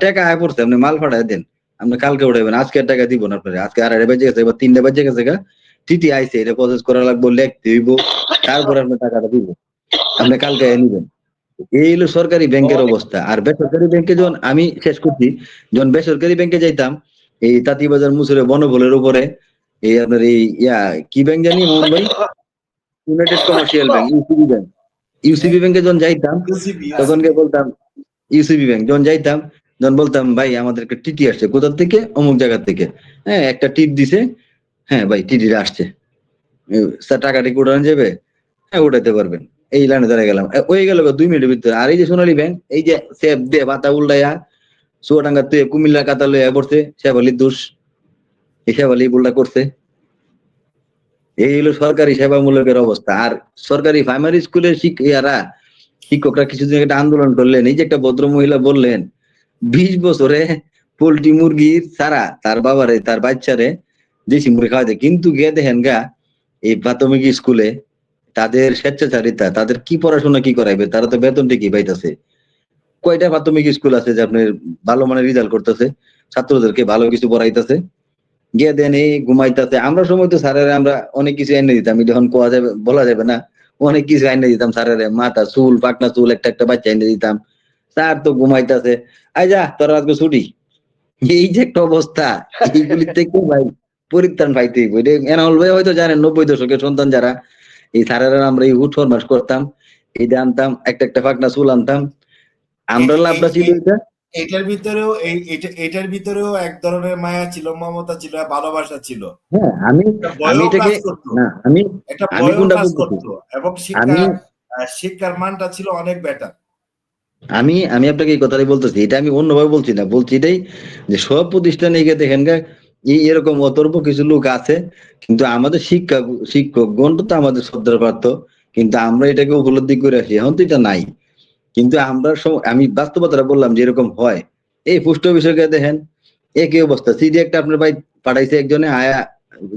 টাকা আয় পড়ছে, আপনি মাল পাঠাই দেন, আপনি কালকে উঠাইবেন, আজকে আর টাকা দিব না আপনার। আজকে 2:30 বাজে গেছে, এবার 3টা বাজে গেছে গা, টিটি আইছে, এটা প্রসেস করা লাগবো, লিখতে হইব, তারপরে আপনি টাকাটা দিব, আপনি কালকে নিবেন। এই হলো সরকারি ব্যাংকের অনেক অবস্থা। আর বেসরকারি ব্যাংকে যখন আমি শেষ করছি, যখন বেসরকারি ব্যাংকে যাইতাম, এই তাঁতিবাজার মুসুরে বনভোলের উপরে এই আপনার এই কি ব্যাংক জানি মোহন ভাই, United commercial bank, UCB bank. UCB ব্যাংকে যখন যাইতাম ইউসিবি তখন ইউসিবি কে বলতাম, ইউসিবি ব্যাংক যখন যাইতাম, যখন বলতাম ভাই আমাদেরকে টিটি আসছে, কোথা থেকে? অমুক জায়গা থেকে। হ্যাঁ একটা টিপ দিছে, হ্যাঁ ভাই টিটি আসছে। স্যার টাকা ঠিক উঠানো যাবে, হ্যাঁ উঠাইতে পারবেন। এই লাইনে দাঁড়িয়ে গেলাম, হয়ে গেল 2 মিনিটের ভিতরে। আর এই যে সোনালী ব্যাংক, এই যে সেব দে পাতা উল্টাইয়া চুয়াডাঙ্গা তুই কুমিল্লার কাতা লইয়া পড়ছে, শেফালির দোষ, এই শেফালি ভুলটা করছে। এই হলো সরকারি সেবামূলকের অবস্থা। আর সরকারি প্রাইমারি স্কুলের শিক্ষকরা কিছুদিন একটা আন্দোলন করলেন, এই যে একটা ভদ্র মহিলা বললেন 20 বছরে পোল্ট্রি মুরগির ছাড়া তার বাবারে তার বাচ্চারে দেশি মুরগি খাওয়াতে, কিন্তু গিয়ে দেখেন গা এই প্রাথমিক স্কুলে তাদের স্বেচ্ছাচারিতা, তাদের কি পড়াশোনা কি করাইবে, তারা তো বেতন ঠিকই পাইতেছে। কয়টা প্রাথমিক স্কুল আছে যে আপনার ভালো মানের রেজাল্ট করতেছে, ছাত্রদেরকে ভালো কিছু পড়াইতেছে, গিয়ে দেন এই ঘুমাইতেছে। আমরা সময় তো স্যারের আমরা অনেক কিছু এনে দিতাম, যখন কোয়া যাবে বলা যাবে না, অনেক কিছু এনে দিতাম স্যারের, মাথা চুল পাকনা চুল একটা একটা বাচ্চা এনে দিতাম। স্যার তো ঘুমাইতেছে, আই যা তোরা আজকে ছুটি। এই যে একটা অবস্থা, এইগুলি থেকে ভাই পরিত্রাণ পাইতে হইব। এটা এনামুল ভাই হয়তো জানেন, 90 দশকের সন্তান যারা, এই স্যারেরা আমরা এই হুট ফরমাস করতাম, এইটা আনতাম, একটা একটা ফাঁকনা চুল আনতাম। আমরা লাভটা ছিল এটা। এটার ভিতরেও এক ধরনের মায়া ছিল, মমতা ছিল, ভালোবাসা ছিল, হ্যাঁ, একটা আমি ভয়ও এটাকে কাজ করতো, না, আমি একটা আমি ভয়ও কোনটা কাজ বলতেছি, করতো, এবং আমি শিক্ষার মানটা ছিল অনেক বেটার। আমি আমি আপনাকে এই কথাটাই বলতেছি, এটা আমি অন্যভাবে বলছি না, বলছি এটাই যে সব প্রতিষ্ঠানে গিয়ে দেখেন গা এরকম অতর্ক কিছু লোক আছে, কিন্তু আমাদের শিক্ষকগণ তো আমাদের শ্রদ্ধার পাত্র, কিন্তু আমরা এটাকে উপলব্ধি করে আসি, এখন তো এটা নাই। কিন্তু আমরা আমি বাস্তবতাটা বললাম যে এরকম হয়। এই পোস্ট অফিসে গিয়ে দেখেন একই অবস্থা, সিডি একটা আপনার ভাই পাঠাইছে, একজনে আয়া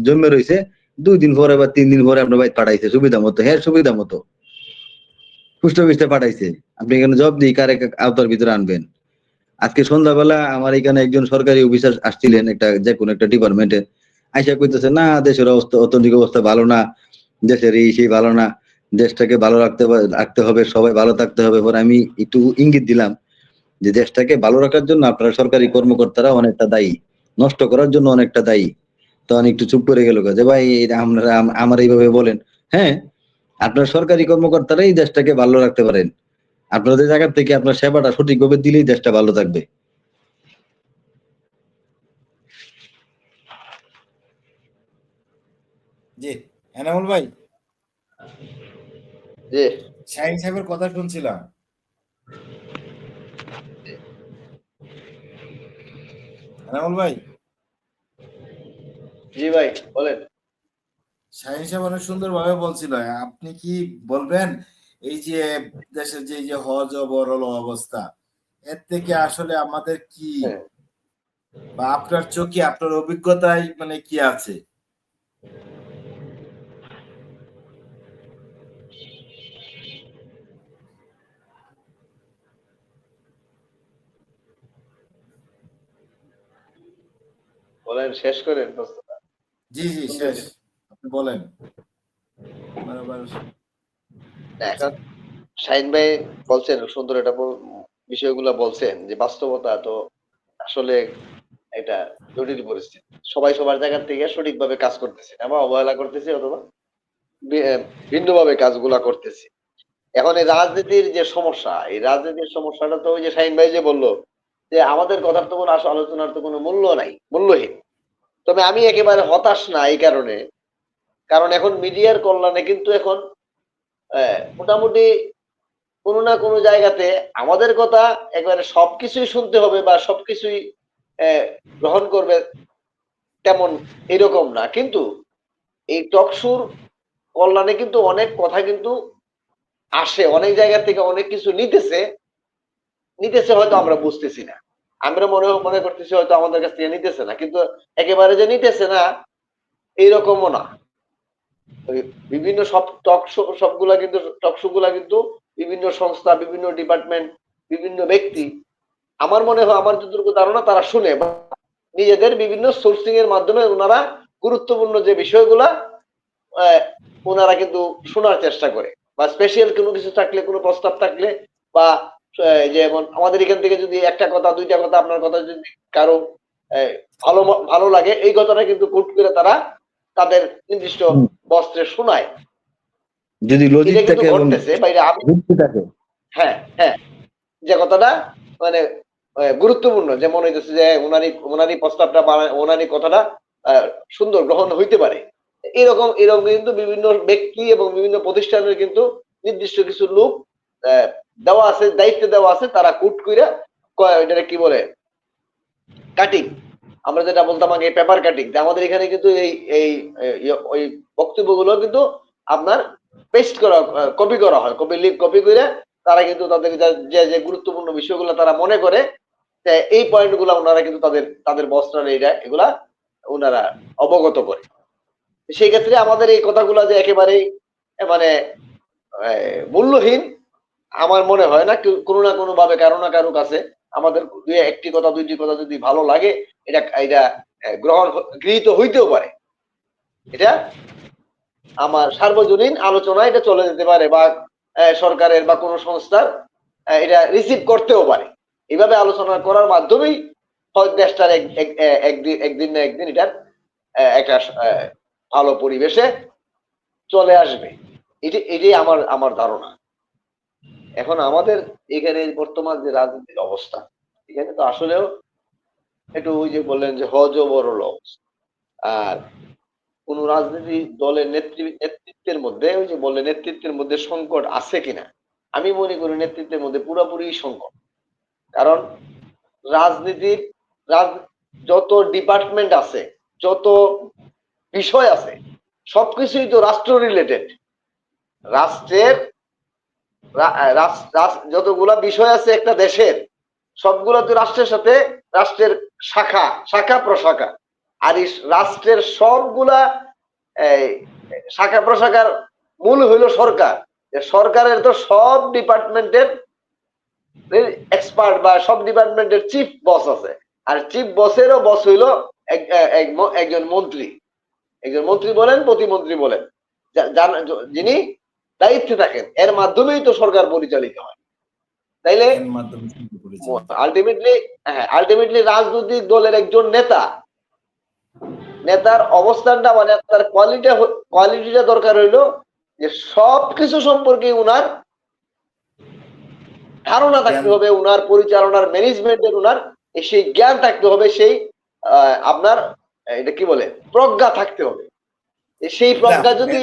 জমে রয়েছে, 2 দিন পরে বা 3 দিন পরে আপনার ভাই পাঠাইছে সুবিধা মতো, হ্যাঁ সুবিধা মতো পোস্ট অফিসটা পাঠাইছে, আপনি এখানে জব দিয়ে কারে আওতার ভিতরে আনবেন। আজকে সন্ধ্যাবেলা আমার এখানে একজন সরকারি অফিসার আসছিলেন, একটা যে কোনো একটা ডিপার্টমেন্টে, আইসা কইতেছে না দেশের অবস্থা, অর্থনৈতিক অবস্থা ভালো না, দেশের এই সেই ভালো না, দেশটাকে ভালো রাখতে হবে, সবাই ভালো থাকতে হবে। পরে আমি একটু ইঙ্গিত দিলাম যে দেশটাকে ভালো রাখার জন্য আপনারা সরকারি কর্মকর্তারা অনেকটা দায়ী, নষ্ট করার জন্য অনেকটা দায়ী। তখন একটু চুপ করে গেল যে ভাই আপনারা আমার এইভাবে বলেন, হ্যাঁ আপনার সরকারি কর্মকর্তারাই দেশটাকে ভালো রাখতে পারেন, আপনাদের জায়গা থেকে আপনার সেবাটা সঠিকভাবে দিলেই দেশটা ভালো থাকবে। জি, এনামুল ভাই, জি শাহিন সাহেবের কথা শুনছিলাম। এনামুল ভাই, জি ভাই বলেন। শাহিন সাহেব অনেক সুন্দর ভাবে বলছিল, আপনি কি বলবেন এই যে দেশের যে হজ অবরল অবস্থা, এর থেকে আসলে আমাদের কি, হ্যাঁ, বা আপনার চোখে আপনার অভিজ্ঞতায় মানে কি আছে? বলেন শেষ করেন প্রশ্নটা। জি জি, শেষ, শুনতেছি। আপনি বলেন। বরাবর। এখন শাহিন ভাই বলছেন সুন্দর এটা বিষয়গুলো বলছেন যে বাস্তবতা তো আসলে এটা জটিল পরিস্থিতি। সবাই সবার জায়গা থেকে সঠিকভাবে কাজ করতেছে না, বা অবহেলা করতেছে, অথবা ভিন্নভাবে কাজগুলা করতেছে। এখন এই রাজনীতির যে সমস্যা, এই রাজনীতির সমস্যাটা তো ওই যে শাহিন ভাই যে বললো যে আমাদের কথার তো কোনো আলোচনার তো কোনো মূল্য নাই, মূল্যহীন। তবে আমি একেবারে হতাশ না এই কারণে, কারণ এখন মিডিয়ার কল্যাণে কিন্তু এখন মোটামুটি কোনো না কোনো জায়গাতে আমাদের কথা একেবারে সবকিছুই শুনতে হবে বা সবকিছুই গ্রহণ করবে তেমন এরকম না, কিন্তু এই টকশুর কল্যাণে কিন্তু অনেক কথা কিন্তু আসে, অনেক জায়গা থেকে অনেক কিছু নিতেছে, নিতেছে হয়তো আমরা বুঝতেছি না, আমরা মনে করতেছি হয়তো আমাদের কাছ থেকে নিতেছে না, কিন্তু একেবারে যে নিতেছে না এইরকমও না। ওই বিভিন্ন সব সবগুলা কিন্তু টকশো গুলা কিন্তু বিভিন্ন সংস্থা, বিভিন্ন ডিপার্টমেন্ট, বিভিন্ন ব্যক্তি, আমার মনে হয়, আমার যতটুকু ধারণা, তারা শুনে বা নিজেদের বিভিন্ন সোর্সিং এর মাধ্যমে ওনারা গুরুত্বপূর্ণ যে বিষয়গুলা আহ, ওনারা কিন্তু শোনার চেষ্টা করে, বা স্পেশাল কোনো কিছু থাকলে, কোনো প্রস্তাব থাকলে, বা যেমন আমাদের এখান থেকে যদি একটা কথা, দুইটা কথা, আপনার কথা যদি কারো আহ, ভালো ভালো লাগে, এই কথাটা কিন্তু কোট করে তারা তাদের নির্দিষ্ট হুম, বস্ত্রে শোনায়। যদি লজিক এটা কিন্তু থাকে এবং ঘটতেছে বাইরে। আমি যুক্তি থাকে। হ্যাঁ, হ্যাঁ, যে কথাটা মানে গুরুত্বপূর্ণ, যে মনে হইতেছে যে ওনারই ওনারই প্রস্তাবটা বা ওনারই কথাটা সুন্দর গ্রহণ হইতে পারে, এরকম এরকম কিন্তু বিভিন্ন ব্যক্তি এবং বিভিন্ন প্রতিষ্ঠানের কিন্তু নির্দিষ্ট কিছু লোক দেওয়া আছে, দায়িত্ব দেওয়া আছে, তারা কুট কইরা এটা কি বলে কাটিং, আমরা যেটা বলতাম আগে পেপার কাটিং, আমাদের এখানে কিন্তু এই ওই বক্তব্যগুলো কিন্তু আপনার পেস্ট করা, কপি করা হয়, কপি করে তারা কিন্তু তাদের যে যে গুরুত্বপূর্ণ বিষয়গুলো তারা মনে করে এই পয়েন্টগুলো ওনারা কিন্তু তাদের তাদের বস্ত্রের এগুলা ওনারা অবগত করে। সেই ক্ষেত্রে আমাদের এই কথাগুলো যে একেবারেই মানে মূল্যহীন আমার মনে হয় না। কোনো না কোনো ভাবে কারো না কারো কাছে আমাদের একটি কথা দুইটি কথা যদি ভালো লাগে, এটা এটা গৃহীত হইতেও পারে, এটা আমার সার্বজনীন আলোচনায় এটা চলে যেতে পারে, বা সরকারের বা কোনো সংস্থার এটা রিসিভ করতেও পারে। এইভাবে আলোচনা করার মাধ্যমেই হয়তো দেশটার একদিন না একদিন এটার একটা ভালো পরিবেশে চলে আসবে। এটাই আমার ধারণা। এখন আমাদের এখানে বর্তমান যে রাজনৈতিক অবস্থা, এখানে তো আসলেও একটু ওই যে বললেন যে হযবরল অবস্থা। আর কোন রাজনীতি দলের নেতৃত্বের মধ্যে ওই যে বললেন নেতৃত্বের মধ্যে সংকট আছে কিনা, আমি মনে করি নেতৃত্বের মধ্যে পুরোপুরি সংকট। কারণ রাজনীতির যত ডিপার্টমেন্ট আছে, যত বিষয় আছে, সবকিছুই তো রাষ্ট্র রিলেটেড। রাষ্ট্রের যতগুলা বিষয় আছে একটা দেশের, সবগুলো তো রাষ্ট্রের সাথে রাষ্ট্রের শাখা শাখা প্রশাখা। আর এই রাষ্ট্রের সবগুলা শাখা প্রশাখার মূল হইল সরকার। সরকারের তো সব ডিপার্টমেন্টের এক্সপার্ট বা সব ডিপার্টমেন্টের চিফ বস আছে, আর চিফ বসেরও বস হইল একজন মন্ত্রী। একজন মন্ত্রী বলেন, প্রতিমন্ত্রী বলেন, যিনি দায়িত্বে থাকেন, এর মাধ্যমেই তো সরকার পরিচালিত হয়। তাইলে আলটিমেটলি রাজনৈতিক দলের একজন নেতার অবস্থানটা মানে তার কোয়ালিটিটা দরকার হইলো যে সবকিছু সম্পর্কে উনার ধারণা থাকতে হবে, উনার পরিচালনার ম্যানেজমেন্টের উনার সেই জ্ঞান থাকতে হবে, সেই আপনার এটা কি বলে প্রজ্ঞা থাকতে হবে। সেই প্রজ্ঞা যদি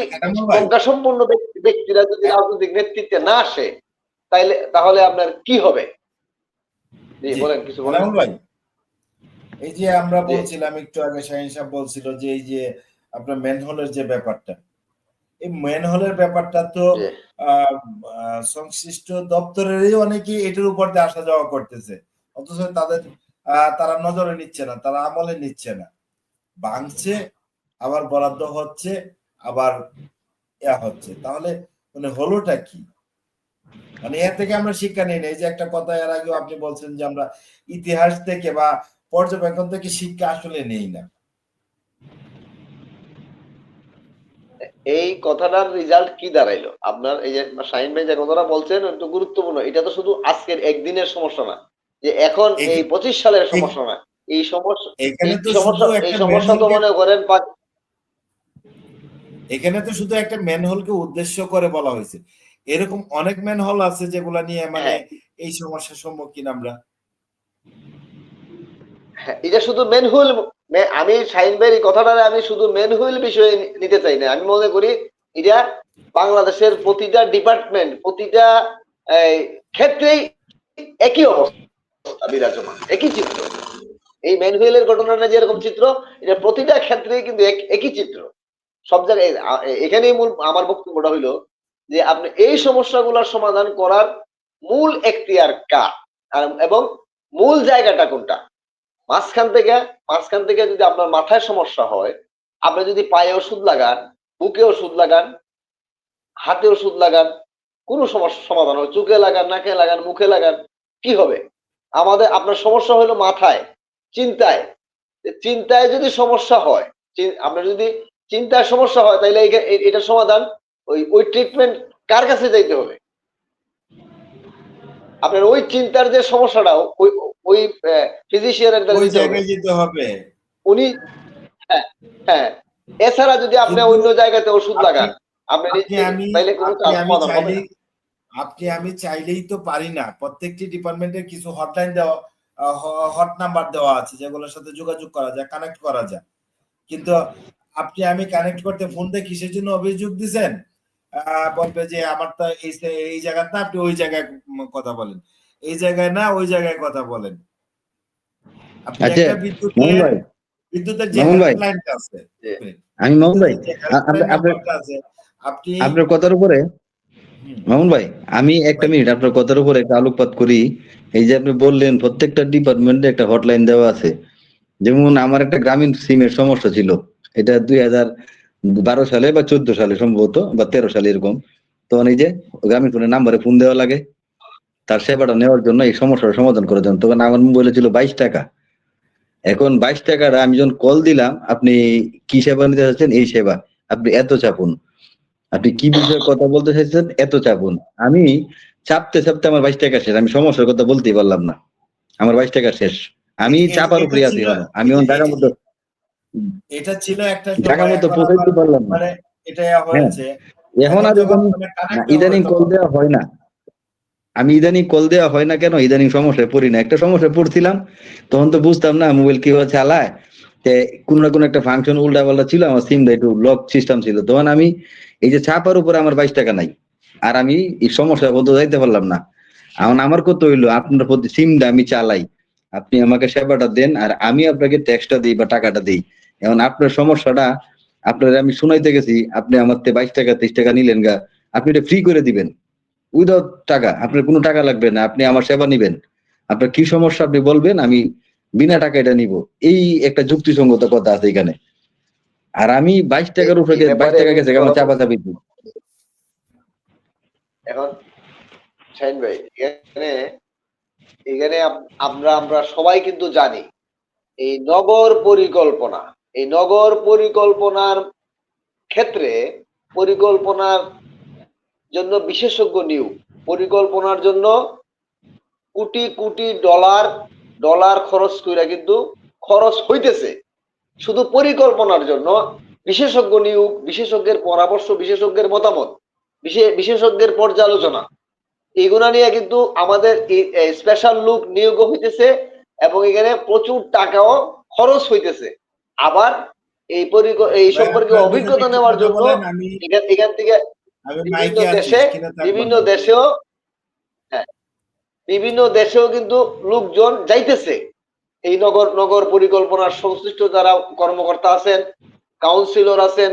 প্রজ্ঞা সম্পন্ন ব্যক্তিরা যদি রাজনৈতিক নেতৃত্বে না আসে, তাহলে আপনার কি হবে? বলেন কিছু বলেন ভাই। এই যে আমরা বলছিলাম একটু আগে, শাহিন সাহেব বলছিল যে এই যে আপনার ম্যানহোলের যে ব্যাপারটা, এই ম্যানহোলের ব্যাপারটা তো সংশ্লিষ্ট দপ্তরেরই অনেকে এটার উপর দিয়ে আসা যাওয়া করতেছে, অথচ তারা নজরে নিচ্ছে না, তারা আমলে নিচ্ছে না। ভাঙছে, আবার বরাদ্দ হচ্ছে, আবার হচ্ছে। তাহলে মানে হলোটা কি? মানে এর থেকে আমরা শিক্ষা নিই না। এই যে একটা কথা এর আগে আপনি বলছেন যে আমরা ইতিহাস থেকে বা পর্যবেক্ষণ থেকে শিক্ষা আসলে নেই না। এই কথাটার রেজাল্ট কি দাঁড়াইলো? আপনার এই যে শাহিন ভাই যে কথাটা বলছেন একটু গুরুত্বপূর্ণ। এটা তো শুধু আজকের একদিনের সমস্যা না, যে এখন এই 25 সালের সমস্যা না। এই সমস্যা তো মনে করেন এখানে তো শুধু একটা ম্যানহোলকে উদ্দেশ্য করে বলা হয়েছে। এরকম অনেক ম্যানহোল আছে যেগুলা নিয়ে মানে এই সমস্যার সম্মুখীন আমরা। এটা শুধু ম্যানহোল, আমি শাহিন ভাইয়ের কথাটা আমি শুধু ম্যানহোল বিষয়ে নিতে চাই না। আমি মনে করি এটা বাংলাদেশের প্রতিটা ডিপার্টমেন্ট, প্রতিটা ক্ষেত্রেই একই অবস্থা বিরাজমান, একই চিত্র। এই ম্যানহোলের ঘটনাটা যেরকম চিত্র, এটা প্রতিটা ক্ষেত্রেই কিন্তু একই চিত্র সব জায়গায়। এখানেই মূল আমার বক্তব্যটা হইলো যে আপনি এই সমস্যাগুলোর সমাধান করার মূল এখতিয়ার কার, এবং মূল জায়গাটা কোনটা। মাঝখান থেকে যদি আপনার মাথায় সমস্যা হয়, আপনি যদি পায়ে ওষুধ লাগান, বুকে ওষুধ লাগান, হাতে ওষুধ লাগান, কোন সমস্যা সমাধান হবে? চোখে লাগান, নাকে লাগান, মুখে লাগান, কি হবে? আপনার সমস্যা হলো মাথায়, চিন্তায় যদি সমস্যা হয়, আপনার যদি চিন্তায় সমস্যা হয়, তাহলে এটা সমাধান ওই ট্রিটমেন্ট কার কাছে যাইতে হবে? আপনার ওই চিন্তার যে সমস্যাটা ওই ফিজিশিয়ানের কাছে যেতে হবে। উনি হ্যাঁ, এছাড়া যদি আপনি অন্য জায়গাতে ওষুধ লাগান, তাইলে কোনো সমাধান হবে না। আমি চাইলেই তো পারি না। প্রত্যেকটি ডিপার্টমেন্টের কিছু হটলাইন দেওয়া, হট নাম্বার দেওয়া আছে যেগুলোর সাথে যোগাযোগ করা যায়, কানেক্ট করা যায়। কিন্তু আপনি আমি কানেক্ট করতে ফোন দিয়ে কিসের জন্য অভিযোগ দিছেন? বলবে যে আমার তো এই জায়গায় না, আপনি ওই জায়গায় কথা বলেন, এই জায়গায় না ওই জায়গায় কথা বলেন। আপনি আচ্ছা একটা মামুন ভাই, বিদ্যুতের যে মামুন ভাই, হেল্পলাইনটা আছে, যে আমি মামুন ভাই, বিদ্যুতের যে হেল্পলাইন আপনার নাম্বারটা আছে, আপনি আপনার কথার উপরে, হুম, মামুন ভাই, আমি একটা ভাই, মিনিট আপনার কথার উপরে একটা আলোকপাত করি। এই যে আপনি বললেন প্রত্যেকটা ডিপার্টমেন্টে একটা হটলাইন দেওয়া আছে। যেমন আমার একটা গ্রামীণ সিমের সমস্যা ছিল, এটা 2012 সালে বা 14 সালে সম্ভবত, বা 13 সালে এরকম। তখন এই যে গ্রামীণ ফোনের নাম্বারে ফোন দেওয়া লাগে তার সেবাটা নেওয়ার জন্য, এই সমস্যার সমাধান করার জন্য। তখন আমার মোবাইলে ছিল 22 টাকা। এখন 22 টাকাটা আমি যখন কল দিলাম, আপনি কি সেবা নিতে চাচ্ছেন, এই সেবা, আপনি এত চাপুন, আপনি কি বিষয়ে কথা বলতে চাইছেন, এত চাপুন। আমি চাপতে চাপতে আমার 22 টাকা শেষ, আমি সমস্যার কথা বলতেই পারলাম না, আমার 22 টাকা শেষ। আমি চাপার এটা উপরে আছি ছিল, এখনো, আমি এখন জায়গা মতো এটা ছিল একটা জায়গা সময়, মতো এখন আবার পৌঁছাইতে পারলাম না। মানে এটা হ্যাঁ, হয়েছে, এখন এখন আর যখন ইদানিং, মানে না কানেক্ট ইদানিং হয়তো কল দেওয়া হয় না। আমি ইদানিং কল দেওয়া হয় না কেন, ইদানিং সমস্যায় পড়ি না। একটা সমস্যায় পড়ছিলাম, তখন তো বুঝতাম না মোবাইল কিভাবে চালায়। কোন না কোন একটা ফাংশন উল্টা পাল্টা ছিল, আমার সিমটা একটু লক সিস্টেম ছিল। তখন আমি এই যে ছাপার উপরে আমার 22 টাকা নাই, আর আমি এই সমস্যা বলতে যাইতে পারলাম না। এখন আমার কত হইলো, আপনার প্রতি সিমটা আমি চালাই, আপনি আমাকে সেবাটা দেন, আর আমি আপনাকে ট্যাক্সটা দিই বা টাকাটা দিই। এখন আপনার সমস্যাটা আপনার আমি শুনাইতে গেছি, আপনি আমার 22 টাকা 23 টাকা নিলেন গা, আপনি এটা ফ্রি করে দিবেন উইদাউট টাকা, আপনার কোনো টাকা লাগবে না, আপনি আমার সেবা নিবেন, আপনার কি সমস্যা আপনি বলবেন, আমি বিনা টাকা এটা নিব। এই একটা যুক্তিসঙ্গত কথা আছে এখানে। আর আমি 22 টাকার উপরে এই ব্যাপারে 22 টাকা আমি গেছে একটু কথা আমার চাপা চাপি। এখন শাহিন ভাই, এখানে এখানে আমরা আমরা সবাই কিন্তু জানি এই নগর পরিকল্পনা, এই নগর পরিকল্পনার ক্ষেত্রে পরিকল্পনার জন্য বিশেষজ্ঞ নিয়োগ, পরিকল্পনার জন্য কোটি কোটি ডলার ডলার খরচ কইরা কিন্তু খরচ হইতেছে শুধু পরিকল্পনার জন্য। বিশেষজ্ঞ নিয়োগ, বিশেষজ্ঞের পরামর্শ, বিশেষজ্ঞের মতামত, বিশেষজ্ঞের পর্যালোচনা, এগুলা নিয়ে কিন্তু আমাদের স্পেশাল লোক নিয়োগ হইতেছে এবং এখানে প্রচুর টাকাও খরচ হইতেছে। আবার এই ভাই, সম্পর্কে আপনার দুজন অভিজ্ঞতা একটু নেওয়ার কথা জন্য বলেন, আমি এখান থেকে আমি বিভিন্ন মাইকে আছি, দেশে স্ক্রিনে থাকবো বিভিন্ন না। দেশেও, হ্যাঁ, বিভিন্ন দেশেও কিন্তু লোকজন যাইতেছে। এই নগর নগর পরিকল্পনার সংশ্লিষ্ট যারা কর্মকর্তা আছেন, কাউন্সিলর আছেন,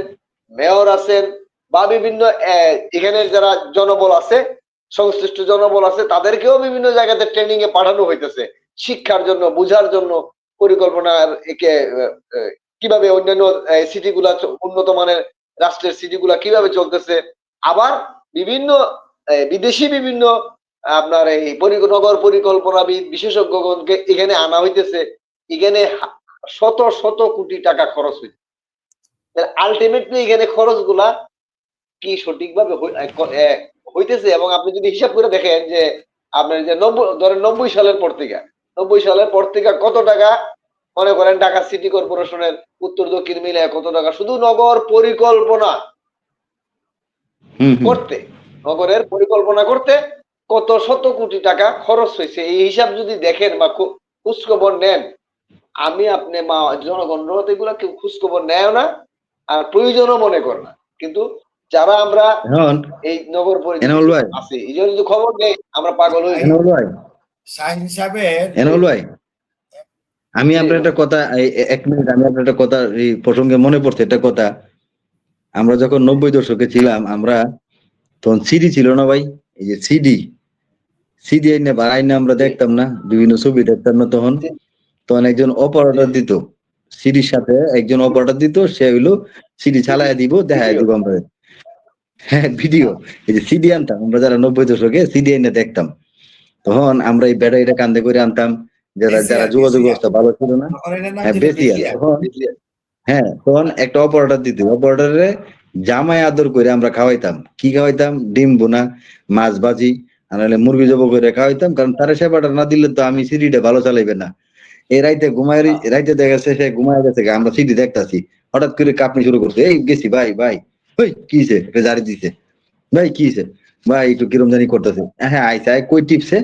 মেয়র আছেন, বা বিভিন্ন এখানের যারা জনবল আছে, সংশ্লিষ্ট জনবল আছে, তাদেরকেও বিভিন্ন জায়গাতে ট্রেনিং এ পাঠানো হইতেছে শিক্ষার জন্য, বুঝার জন্য পরিকল্পনার একে কিভাবে অন্যান্য সিটিগুলা উন্নত মানের রাষ্ট্রের সিটিগুলা কিভাবে চলতেছে। আবার বিভিন্ন বিদেশি বিভিন্ন আপনার এই নগর পরিকল্পনাবিদ বিশেষজ্ঞগণকে এখানে আনা হইতেছে। এখানে শত শত কোটি টাকা খরচ হইতেছে। আলটিমেটলি এখানে খরচগুলা কি সঠিকভাবে হইতেছে? এবং আপনি যদি হিসাব করে দেখেন যে আপনার যে 90 সালের পর থেকে, 90 সালের পর থেকে কত টাকা, মনে করেন ঢাকা সিটি কর্পোরেশনের উত্তর দক্ষিণ মিলে কত টাকা শুধু নগর পরিকল্পনা করতে, নগরের পরিকল্পনা করতে কত শত কোটি টাকা খরচ হয়েছে, এই হিসাব যদি দেখেন বা খোঁজখবর নেন, আমি আপনি মা জনগণ এগুলা কেউ খোঁজখবর নেয় না, আর প্রয়োজনও মনে করে না। কিন্তু যারা আমরা এখন এই নগর এনামুল ভাই, আছি, এই জন্য যদি খবর নেই আমরা পাগল হয়ে যাই। এনামুল ভাই, শাহিন সাহেবের এনামুল ভাই, আমি জি আপনার ভাই, একটা কথা, এক মিনিট, আমি আপনার একটা কথা এই প্রসঙ্গে মনে পড়ছে একটা কথা। আমরা যখন 90 দশকে ছিলাম, আমরা তখন সিডি ছিল না ভাই, এই যে সিডি, সিডি আইনে বা আইনে আমরা জি দেখতাম না, বিভিন্ন ছবি দেখতাম না তখন। জি তখন একজন জি অপারেটর জি দিত, সিডির সাথে একজন অপারেটর দিত, সে হইলো সিডি চালায় দিব, দেখায় ভিডিও, দিব আমরা। হ্যাঁ, ভিডিও। এই যে সিডি আনতাম আমরা, যারা 90 দশকে সিডি আইনে দেখতাম, তখন আমরা এই ব্যাটারিটা কান্দে করে আনতাম, যারা যারা বেসিয়ার, যোগাযোগ ব্যবস্থা ভালো ছিল না। তখন এটার নাম হ্যাঁ, ছিল বেশি বেশি আর বেসিয়ার। তখন, বেশি হ্যাঁ তখন একটা অপারেটর দিত, অপারেটরে জামাই আদর করে আমরা খাওয়াইতাম। কি খাওয়াইতাম? ডিম বোনা, মাছ ভাজি, আর নাহলে মুরগি জব করে খাওয়াইতাম, কারণ তারা সেবাটা না দিলে তো আমি সিডিটা ভালো চালাইবে না। এই রাইতে ঘুমায়, না। রাইতে দেখা যাচ্ছে সে ঘুমায় গেছে, আমরা সিডি দেখতাছি, হঠাৎ করে কাঁপনি শুরু করছে, এই গেছি ভাই ভাই, ওই কিছে, একটা জারি দিছে, ভাই কিছে, ভাই একটু কিরম জানি করতেছে, হ্যাঁ আইসা কই টিপছে।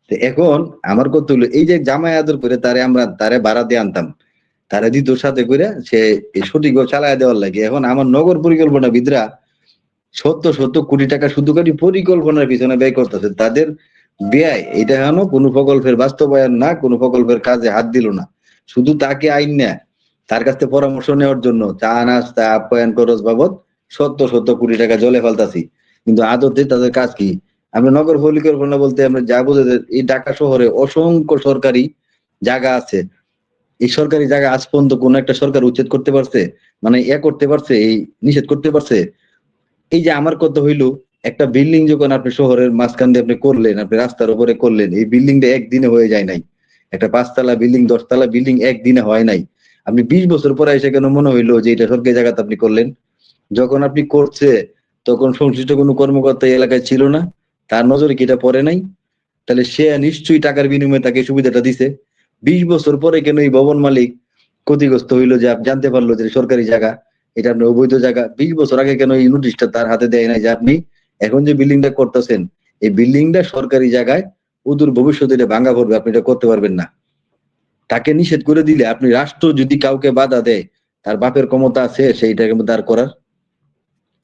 তো এখন আমার কত হলো, এই যে জামাই আদর করে তারে আমরা তারে ভাড়া দিয়ে আনতাম, তারা দিত সাথে করে সে সঠিকভাবে চালায় দেওয়ার লাগে। এখন আমার নগর পরিকল্পনাবিদরা শত শত কোটি টাকা শুধু খালি পরিকল্পনার পিছনে ব্যয় করতেছে। তাদের ব্যয় এটা হলো কোনো প্রকল্পের বাস্তবায়ন না, কোনো প্রকল্পের কাজে হাত দিল না, শুধু তাকে আইন না তার কাছ থেকে পরামর্শ নেওয়ার জন্য চা নাস্তা আপ্যায়ন খরচ বাবদ শত শত কোটি টাকা জলে ফেলতাছি। কিন্তু আদতে তাদের কাজ কি? আমরা নগর পরিকল্পনা বলতে আমরা যা বুঝে এই ঢাকা শহরে অসংখ্য সরকারি জায়গা আছে। এই সরকারি জায়গা আজ পর্যন্ত কোন একটা সরকার উচ্ছেদ করতে পারছে? মানে করতে পারছে, এই নিষেধ করতে পারছে? এই যে আমার কথা হইলো, একটা বিল্ডিং যখন আপনি শহরের মাঝখান দিয়ে আপনি করলেন, আপনি রাস্তার উপরে করলেন, এই বিল্ডিংটা একদিনে হয়ে যায় নাই। একটা 5 তলা বিল্ডিং 10 তলা বিল্ডিং একদিনে হয় নাই। আপনি 20 বছর পরে এসে কেন মনে হইলো যে এটা সরকারি জায়গাতে আপনি করলেন? যখন আপনি করছে তখন সংশ্লিষ্ট কোনো কর্মকর্তা এই এলাকায় ছিল না, তার নজরে কি এটা পড়ে নাই? তাহলে সে নিশ্চয়ই টাকার বিনিময়ে তাকে সুবিধাটা দিছে। 20 বছর পরে কেন এই ভবন মালিক ক্ষতিগ্রস্ত হইলো যে আপনি জানতে পারলো যে সরকারি জায়গা, এটা আপনার অবৈধ জায়গা? 20 বছর আগে কেন এই নোটিশটা তার হাতে দেয় নাই যে আপনি এখন যে বিল্ডিংটা করতেছেন এই বিল্ডিংটা সরকারি জায়গায়, অদূর ভবিষ্যতে এটা ভাঙা পড়বে, আপনি এটা করতে পারবেন না। তাকে নিষেধ করে দিলে আপনি রাষ্ট্র যদি কাউকে বাধা দেয়, তার বাপের ক্ষমতা আছে সেইটাকে দাঁড় করার?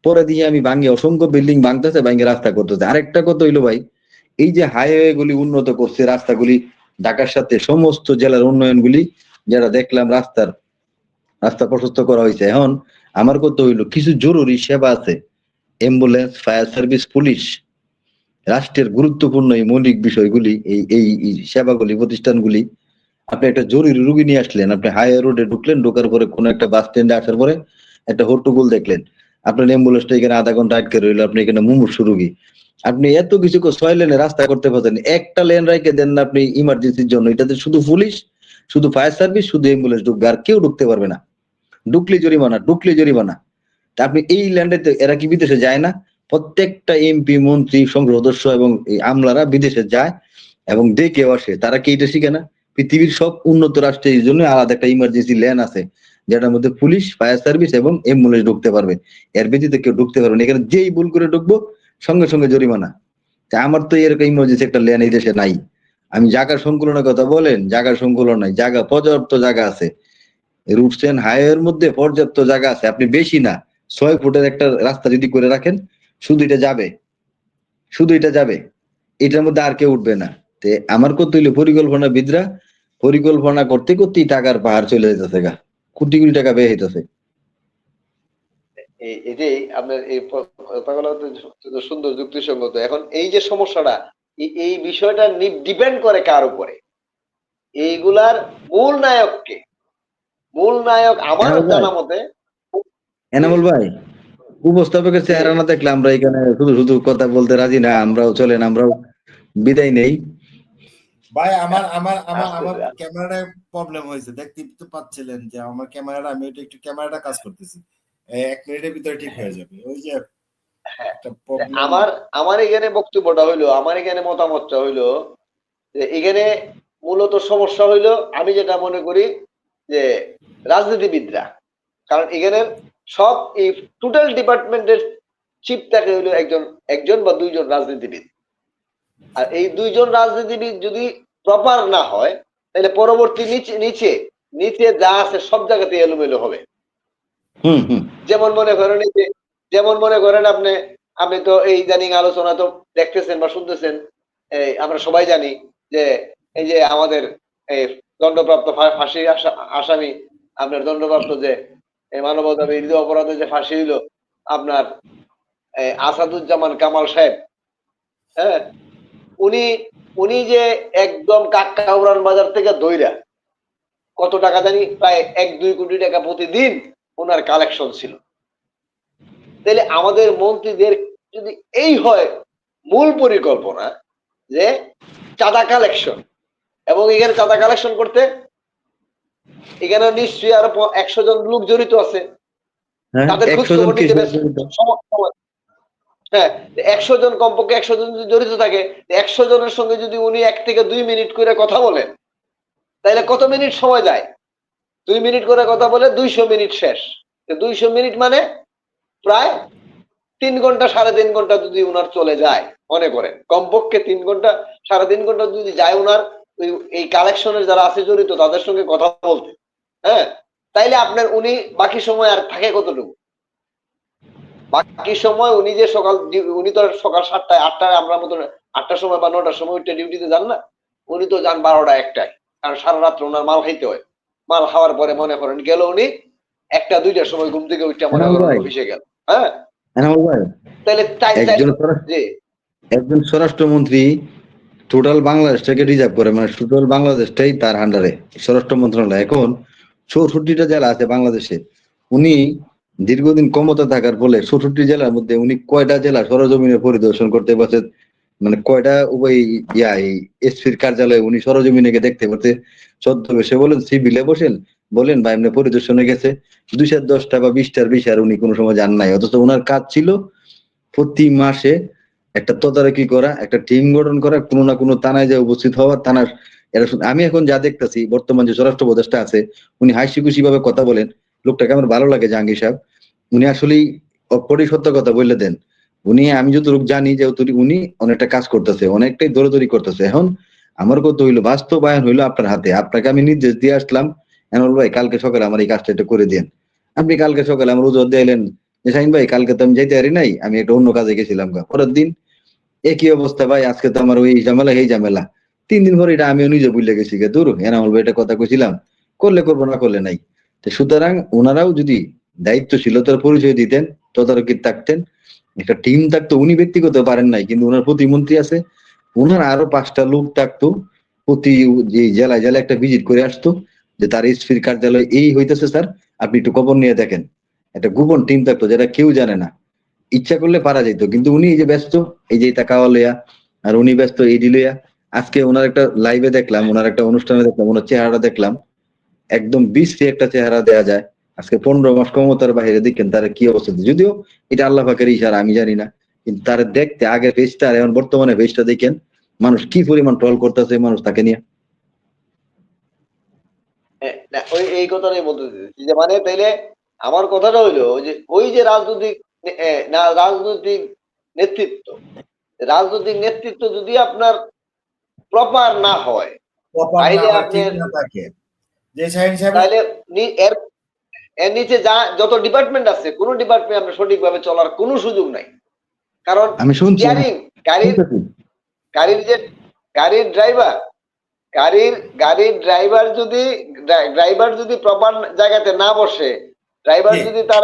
পরে দিয়ে আমি ভাঙ্গে অসংখ্য বিল্ডিং ভাঙতেছে, ভাঙ্গে রাস্তা করতেছে। আরেকটা কথা হইলো ভাই, এই যে হাইওয়ে গুলি উন্নত করছে, রাস্তাগুলি ঢাকার সাথে সমস্ত জেলার উন্নয়নগুলি যারা দেখলাম, রাস্তা প্রশস্ত করা হয়েছে। এখন আমার কথা হইলো কিছু জরুরি সেবা আছে, অ্যাম্বুলেন্স, ফায়ার সার্ভিস, পুলিশ, রাষ্ট্রের গুরুত্বপূর্ণ এই মৌলিক বিষয়গুলি, এই সেবাগুলি, প্রতিষ্ঠানগুলি, আপনি একটা জরুরি রুগী নিয়ে আসলেন, আপনি হাইওয়ে রোডে ঢুকলেন, ঢোকার পরে কোন একটা বাস স্ট্যান্ডে আসার পরে একটা হট্টগোল দেখলেন, আপনার অ্যাম্বুলেন্সটা এখানে আধা ঘন্টা আটকে রইলো, আপনি এখানে মুমূর্ষু রুগী, আপনি এত কিছু 6 লেনে রাস্তা করতে পারছেন, একটা লেন রেখে দেন না আপনি ইমার্জেন্সির জন্য, এটাতে শুধু পুলিশ, শুধু ফায়ার সার্ভিস, শুধু অ্যাম্বুলেন্স ঢুকবে, আর কেউ ঢুকতে পারবে না। ঢুকলে জরিমানা, ঢুকলে জরিমানা। তা আপনি এই ল্যান্ডে, এরা কি বিদেশে যায় না? প্রত্যেকটা এমপি, মন্ত্রী, সংসদ সদস্য এবং এই আমলারা বিদেশে যায় এবং দেখেও আসে। তারা কি এটা শিখে না? পৃথিবীর সব উন্নত রাষ্ট্রে এই জন্য আলাদা একটা ইমার্জেন্সি লেন আছে, যেটার মধ্যে পুলিশ, ফায়ার সার্ভিস এবং অ্যাম্বুলেন্স ঢুকতে পারবে। এর ব্যতীত কেউ ঢুকতে পারবে না। এখানে যেই ভুল করে ঢুকবো সঙ্গে সঙ্গে জরিমানা। তা আমার তো এরকম ইমার্জেন্সি একটা লেন এই দেশে নাই। আমি জায়গার সংকুলনের কথা বলেন, জায়গার সংকুলন নাই, জায়গা পর্যাপ্ত জায়গা আছে। রুটস এন্ড হাইওয়ের মধ্যে পর্যাপ্ত জায়গা আছে, আপনি বেশি না 6 ফুটের একটা রাস্তা যদি করে রাখেন, শুধু এটা যাবে, শুধু এটা যাবে, এটার মধ্যে আর কেউ উঠবে না। তে আমার কত হইলো, পরিকল্পনাবিদরা পরিকল্পনা করতে করতেই টাকার পাহাড় চলে যেতেছে গা, কোটি কোটি টাকা ব্যয় হইতেছে। এটাই আপনার এই কথাগুলো তো সুন্দর যুক্তিসঙ্গত। এখন এই যে সমস্যাটা, এই বিষয়টা ডিপেন্ড করে কার উপরে? এইগুলার মূল নায়ককে? মূল নায়ক আমার এনামুল ভাই, জানা মতে, জি, এনামুল ভাই, উপস্থাপকের জি, চেহারা না দেখলে আমরা এখানে শুধু শুধু কথা বলতে রাজি না। আমরাও চলেন, আমরাও বিদায় নেই। ভাই আমার আমার আমার আস্তে আমার আস্তে। ক্যামেরাটায় প্রবলেম হয়েছে, দেখতে তো পাচ্ছিলেন যে আমার ক্যামেরাটা, আমি একটু ক্যামেরাটা কাজ করতেছি, 1 মিনিটের ভিতরে ঠিক হয়ে যাবে। ওই যে হ্যাঁ, একটা প্রবলেম। আমার আমার এখানে বক্তব্যটা হইলো, আমার এখানে মতামতটা হইলো যে এখানে মূলত সমস্যা হইলো, আমি যেটা মনে করি যে রাজনীতিবিদরা। কারণ এখানে সব এই টোটাল ডিপার্টমেন্টের চিফ থাকে হইলো একজন একজন বা দুইজন রাজনীতিবিদ। আর এই দুইজন রাজনীতিবিদ যদি প্রপার না হয়, তাহলে পরবর্তী নিচে নিচে নিচে যা আছে সব জায়গাতে এলোমেলো হবে। হুম হুম। যেমন মনে করেন এই যে, যেমন মনে করেন আপনি, আপনি তো এই ইদানিং আলোচনা তো দেখতেছেন বা শুনতেছেন, এই আমরা সবাই জানি যে এই যে আমাদের এই দণ্ডপ্রাপ্ত ফাঁসির আসামি, আপনার দণ্ডপ্রাপ্ত যে এই মানবতা বিরোধী অপরাধে যে ফাঁসি হইল আপনার আসাদুজ্জামান কামাল সাহেব, হ্যাঁ, উনি উনি যে একদম কাকড়াউড়ান বাজার থেকে দইরা কত টাকা জানি, প্রায় 1-2 কোটি টাকা প্রতিদিন ওনার কালেকশন ছিল। তাহলে আমাদের মন্ত্রীদের যদি এই হয় মূল পরিকল্পনা যে চাঁদা কালেকশন, এবং এখানে চাঁদা কালেকশন করতে এখানে নিশ্চয়ই আরো 100 জন লোক জড়িত আছে, হ্যাঁ, তাদের খোঁজ 100 জন খবর নিতে কৃষক ব্যস্ত। জড়িত। হ্যাঁ, 100 জন, কমপক্ষে 100 জন যদি জড়িত থাকে, 100 জনের সঙ্গে যদি উনি 1 থেকে 2 মিনিট করে কথা বলেন, তাহলে কত মিনিট সময় যায়? 2 মিনিট করে কথা বলে 200 মিনিট শেষ। 200 মিনিট মানে প্রায় 3 ঘন্টা 3.5 ঘন্টা যদি উনার চলে যায়, মনে করেন কমপক্ষে 3 ঘন্টা 3.5 ঘন্টা যদি যায় উনার এই কালেকশনের যারা আছে জড়িত তাদের সঙ্গে কথা বলতে, হ্যাঁ, তাইলে আপনার উনি বাকি সময় আর থাকে কতটুকু? বাকি সময় উনি যে উনি তো সকাল ৭টায় ৮টায় আমরা মতন ৮টার সময় বা ৯টার সময় উঠে ডিউটিতে যান না। উনি তো যান ১২টা ১টায়। কারণ সারা রাত্র উনার মাল খাইতে হয়। মাল খাওয়ার পরে মনে করেন গেল উনি ১টা ২টার সময় ঘুম থেকে উইঠা মনে এনামুল করেন ভাই, অফিসে গেল। হ্যাঁ? এনামুল ভাই, তাইলে তাইলে একজন জি, একজন স্বরাষ্ট্রমন্ত্রী টোটাল বাংলাদেশটাকে রিজার্ভ করে, মানে টোটাল বাংলাদেশটাই তার আন্ডারে স্বরাষ্ট্র মন্ত্রণালয়। এখন 64টা জেলা আছে বাংলাদেশে। উনি দীর্ঘদিন ক্ষমতা থাকার ফলে 64 জেলার মধ্যে উনি কয়টা জেলা সরজমিনে পরিদর্শন করতে পারছে, মানে কয়টা ওই এসপির কার্যালয়ে উনি সরজমিনে গিয়ে দেখতে পারছে। ছদ্মবেশে বলেন, সিভিলে বসেন বলেন বা এমনি পরিদর্শনে গেছে 210টা বা 20টার বেশি আর উনি কোনো সময় যান নাই। অথচ ওনার কাজ ছিল প্রতি মাসে একটা তদারকি করা, একটা টিম গঠন করা, কোনো না কোনো থানায় যে উপস্থিত হওয়া, থানার আমি এখন যা দেখতেছি বর্তমান যে স্বরাষ্ট্র উপদেষ্টা আছে, উনি হাসি খুশি ভাবে কথা বলেন, লোকটাকে আমার ভালো লাগে জাহাঙ্গীর সাহেব। উনি আসলেই অপরি সত্য কথা বললে দেন। উনি, আমি যতটুকু জানি যে উনি অনেকটা কাজ করতেছে, অনেকটাই দৌড়াদৌড়ি করতেছে। এখন আমার কথা হইলো বাস্তবায়ন হইলো আপনার হাতে। আপনাকে আমি নির্দেশ দিয়ে আসলাম, এনামুল ভাই কালকে সকালে আমার এই কাজটা একটু করে দেন। আপনি কালকে সকালে আমার উজোর দিলেন যে শাহিন ভাই কালকে তো আমি যাইতে পারি নাই, আমি একটা অন্য কাজে গেছিলাম। পরের দিন একই অবস্থা, ভাই আজকে তো আমার ওই ঝামেলা এই ঝামেলা। 3 দিন পরে এটা আমিও নিজে বুঝলে গেছি গে, দূর এনামুল ভাই এটা কথা কইছিলাম, করলে করবো না করলে নাই। তো সুতরাং ওনারাও যদি দায়িত্বশীলতার পরিচয় দিতেন, তদারকি থাকতেন, একটা টিম থাকতো। উনি ব্যক্তিগত পারেন নাই, কিন্তু ওনার প্রতিমন্ত্রী আছে, ওনার আরো 5টা লোক থাকতো, প্রতি যে জেলায় জেলায় একটা ভিজিট করে আসতো, যে তার এসপির কার্যালয় এই হইতেছে স্যার, আপনি একটু খবর নিয়ে দেখেন। একটা গোপন টিম থাকতো যেটা কেউ জানে না, ইচ্ছা করলে পারা যেত। কিন্তু উনি এই যে ব্যস্ত, এই যে টাকা লইয়া, আর উনি ব্যস্ত এই লইয়া। আজকে ওনার একটা লাইভে দেখলাম, ওনার একটা অনুষ্ঠানে দেখলাম, ওনার চেহারাটা দেখলাম, একদম বিশ্রী একটা চেহারা দেয়া যায়। আজকে 15 মাস ক্ষমতার বাইরে দেখেন তার কি অবস্থা। যদিও এটা আল্লাহ পাকের ইশারা, আমি জানি না, কিন্তু তার দেখতে আগের ফেসটা আর এখন বর্তমানে ফেসটা দেখেন, মানুষ কি পরিমাণ ট্রল করতেছে মানুষ তাকে নিয়ে। না, এই কথাটাই বলতে চাইছি যে মানে তাইলে আমার কথাটা হইলো যে ওই যে রাজনৈতিক না রাজনৈতিক নেতৃত্ব, রাজনৈতিক নেতৃত্ব যদি আপনার প্রপার না হয় প্রপার না তাইলে হয়, ঠিক আপনার না থাকে, যে শাহিন সাহেব তাইলে এর এর নিচে যা যত ডিপার্টমেন্ট আছে কোন ডিপার্টমেন্ট আপনার সঠিকভাবে চলার কোনো সুযোগ নাই। কারণ আমি শুনছি, আমি স্টিয়ারিং গাড়ির শুনতেছি। গাড়ির যে গাড়ির ড্রাইভার গাড়ির গাড়ির ড্রাইভার যদি প্রপার জায়গাতে না বসে, ড্রাইভার জি, যদি তার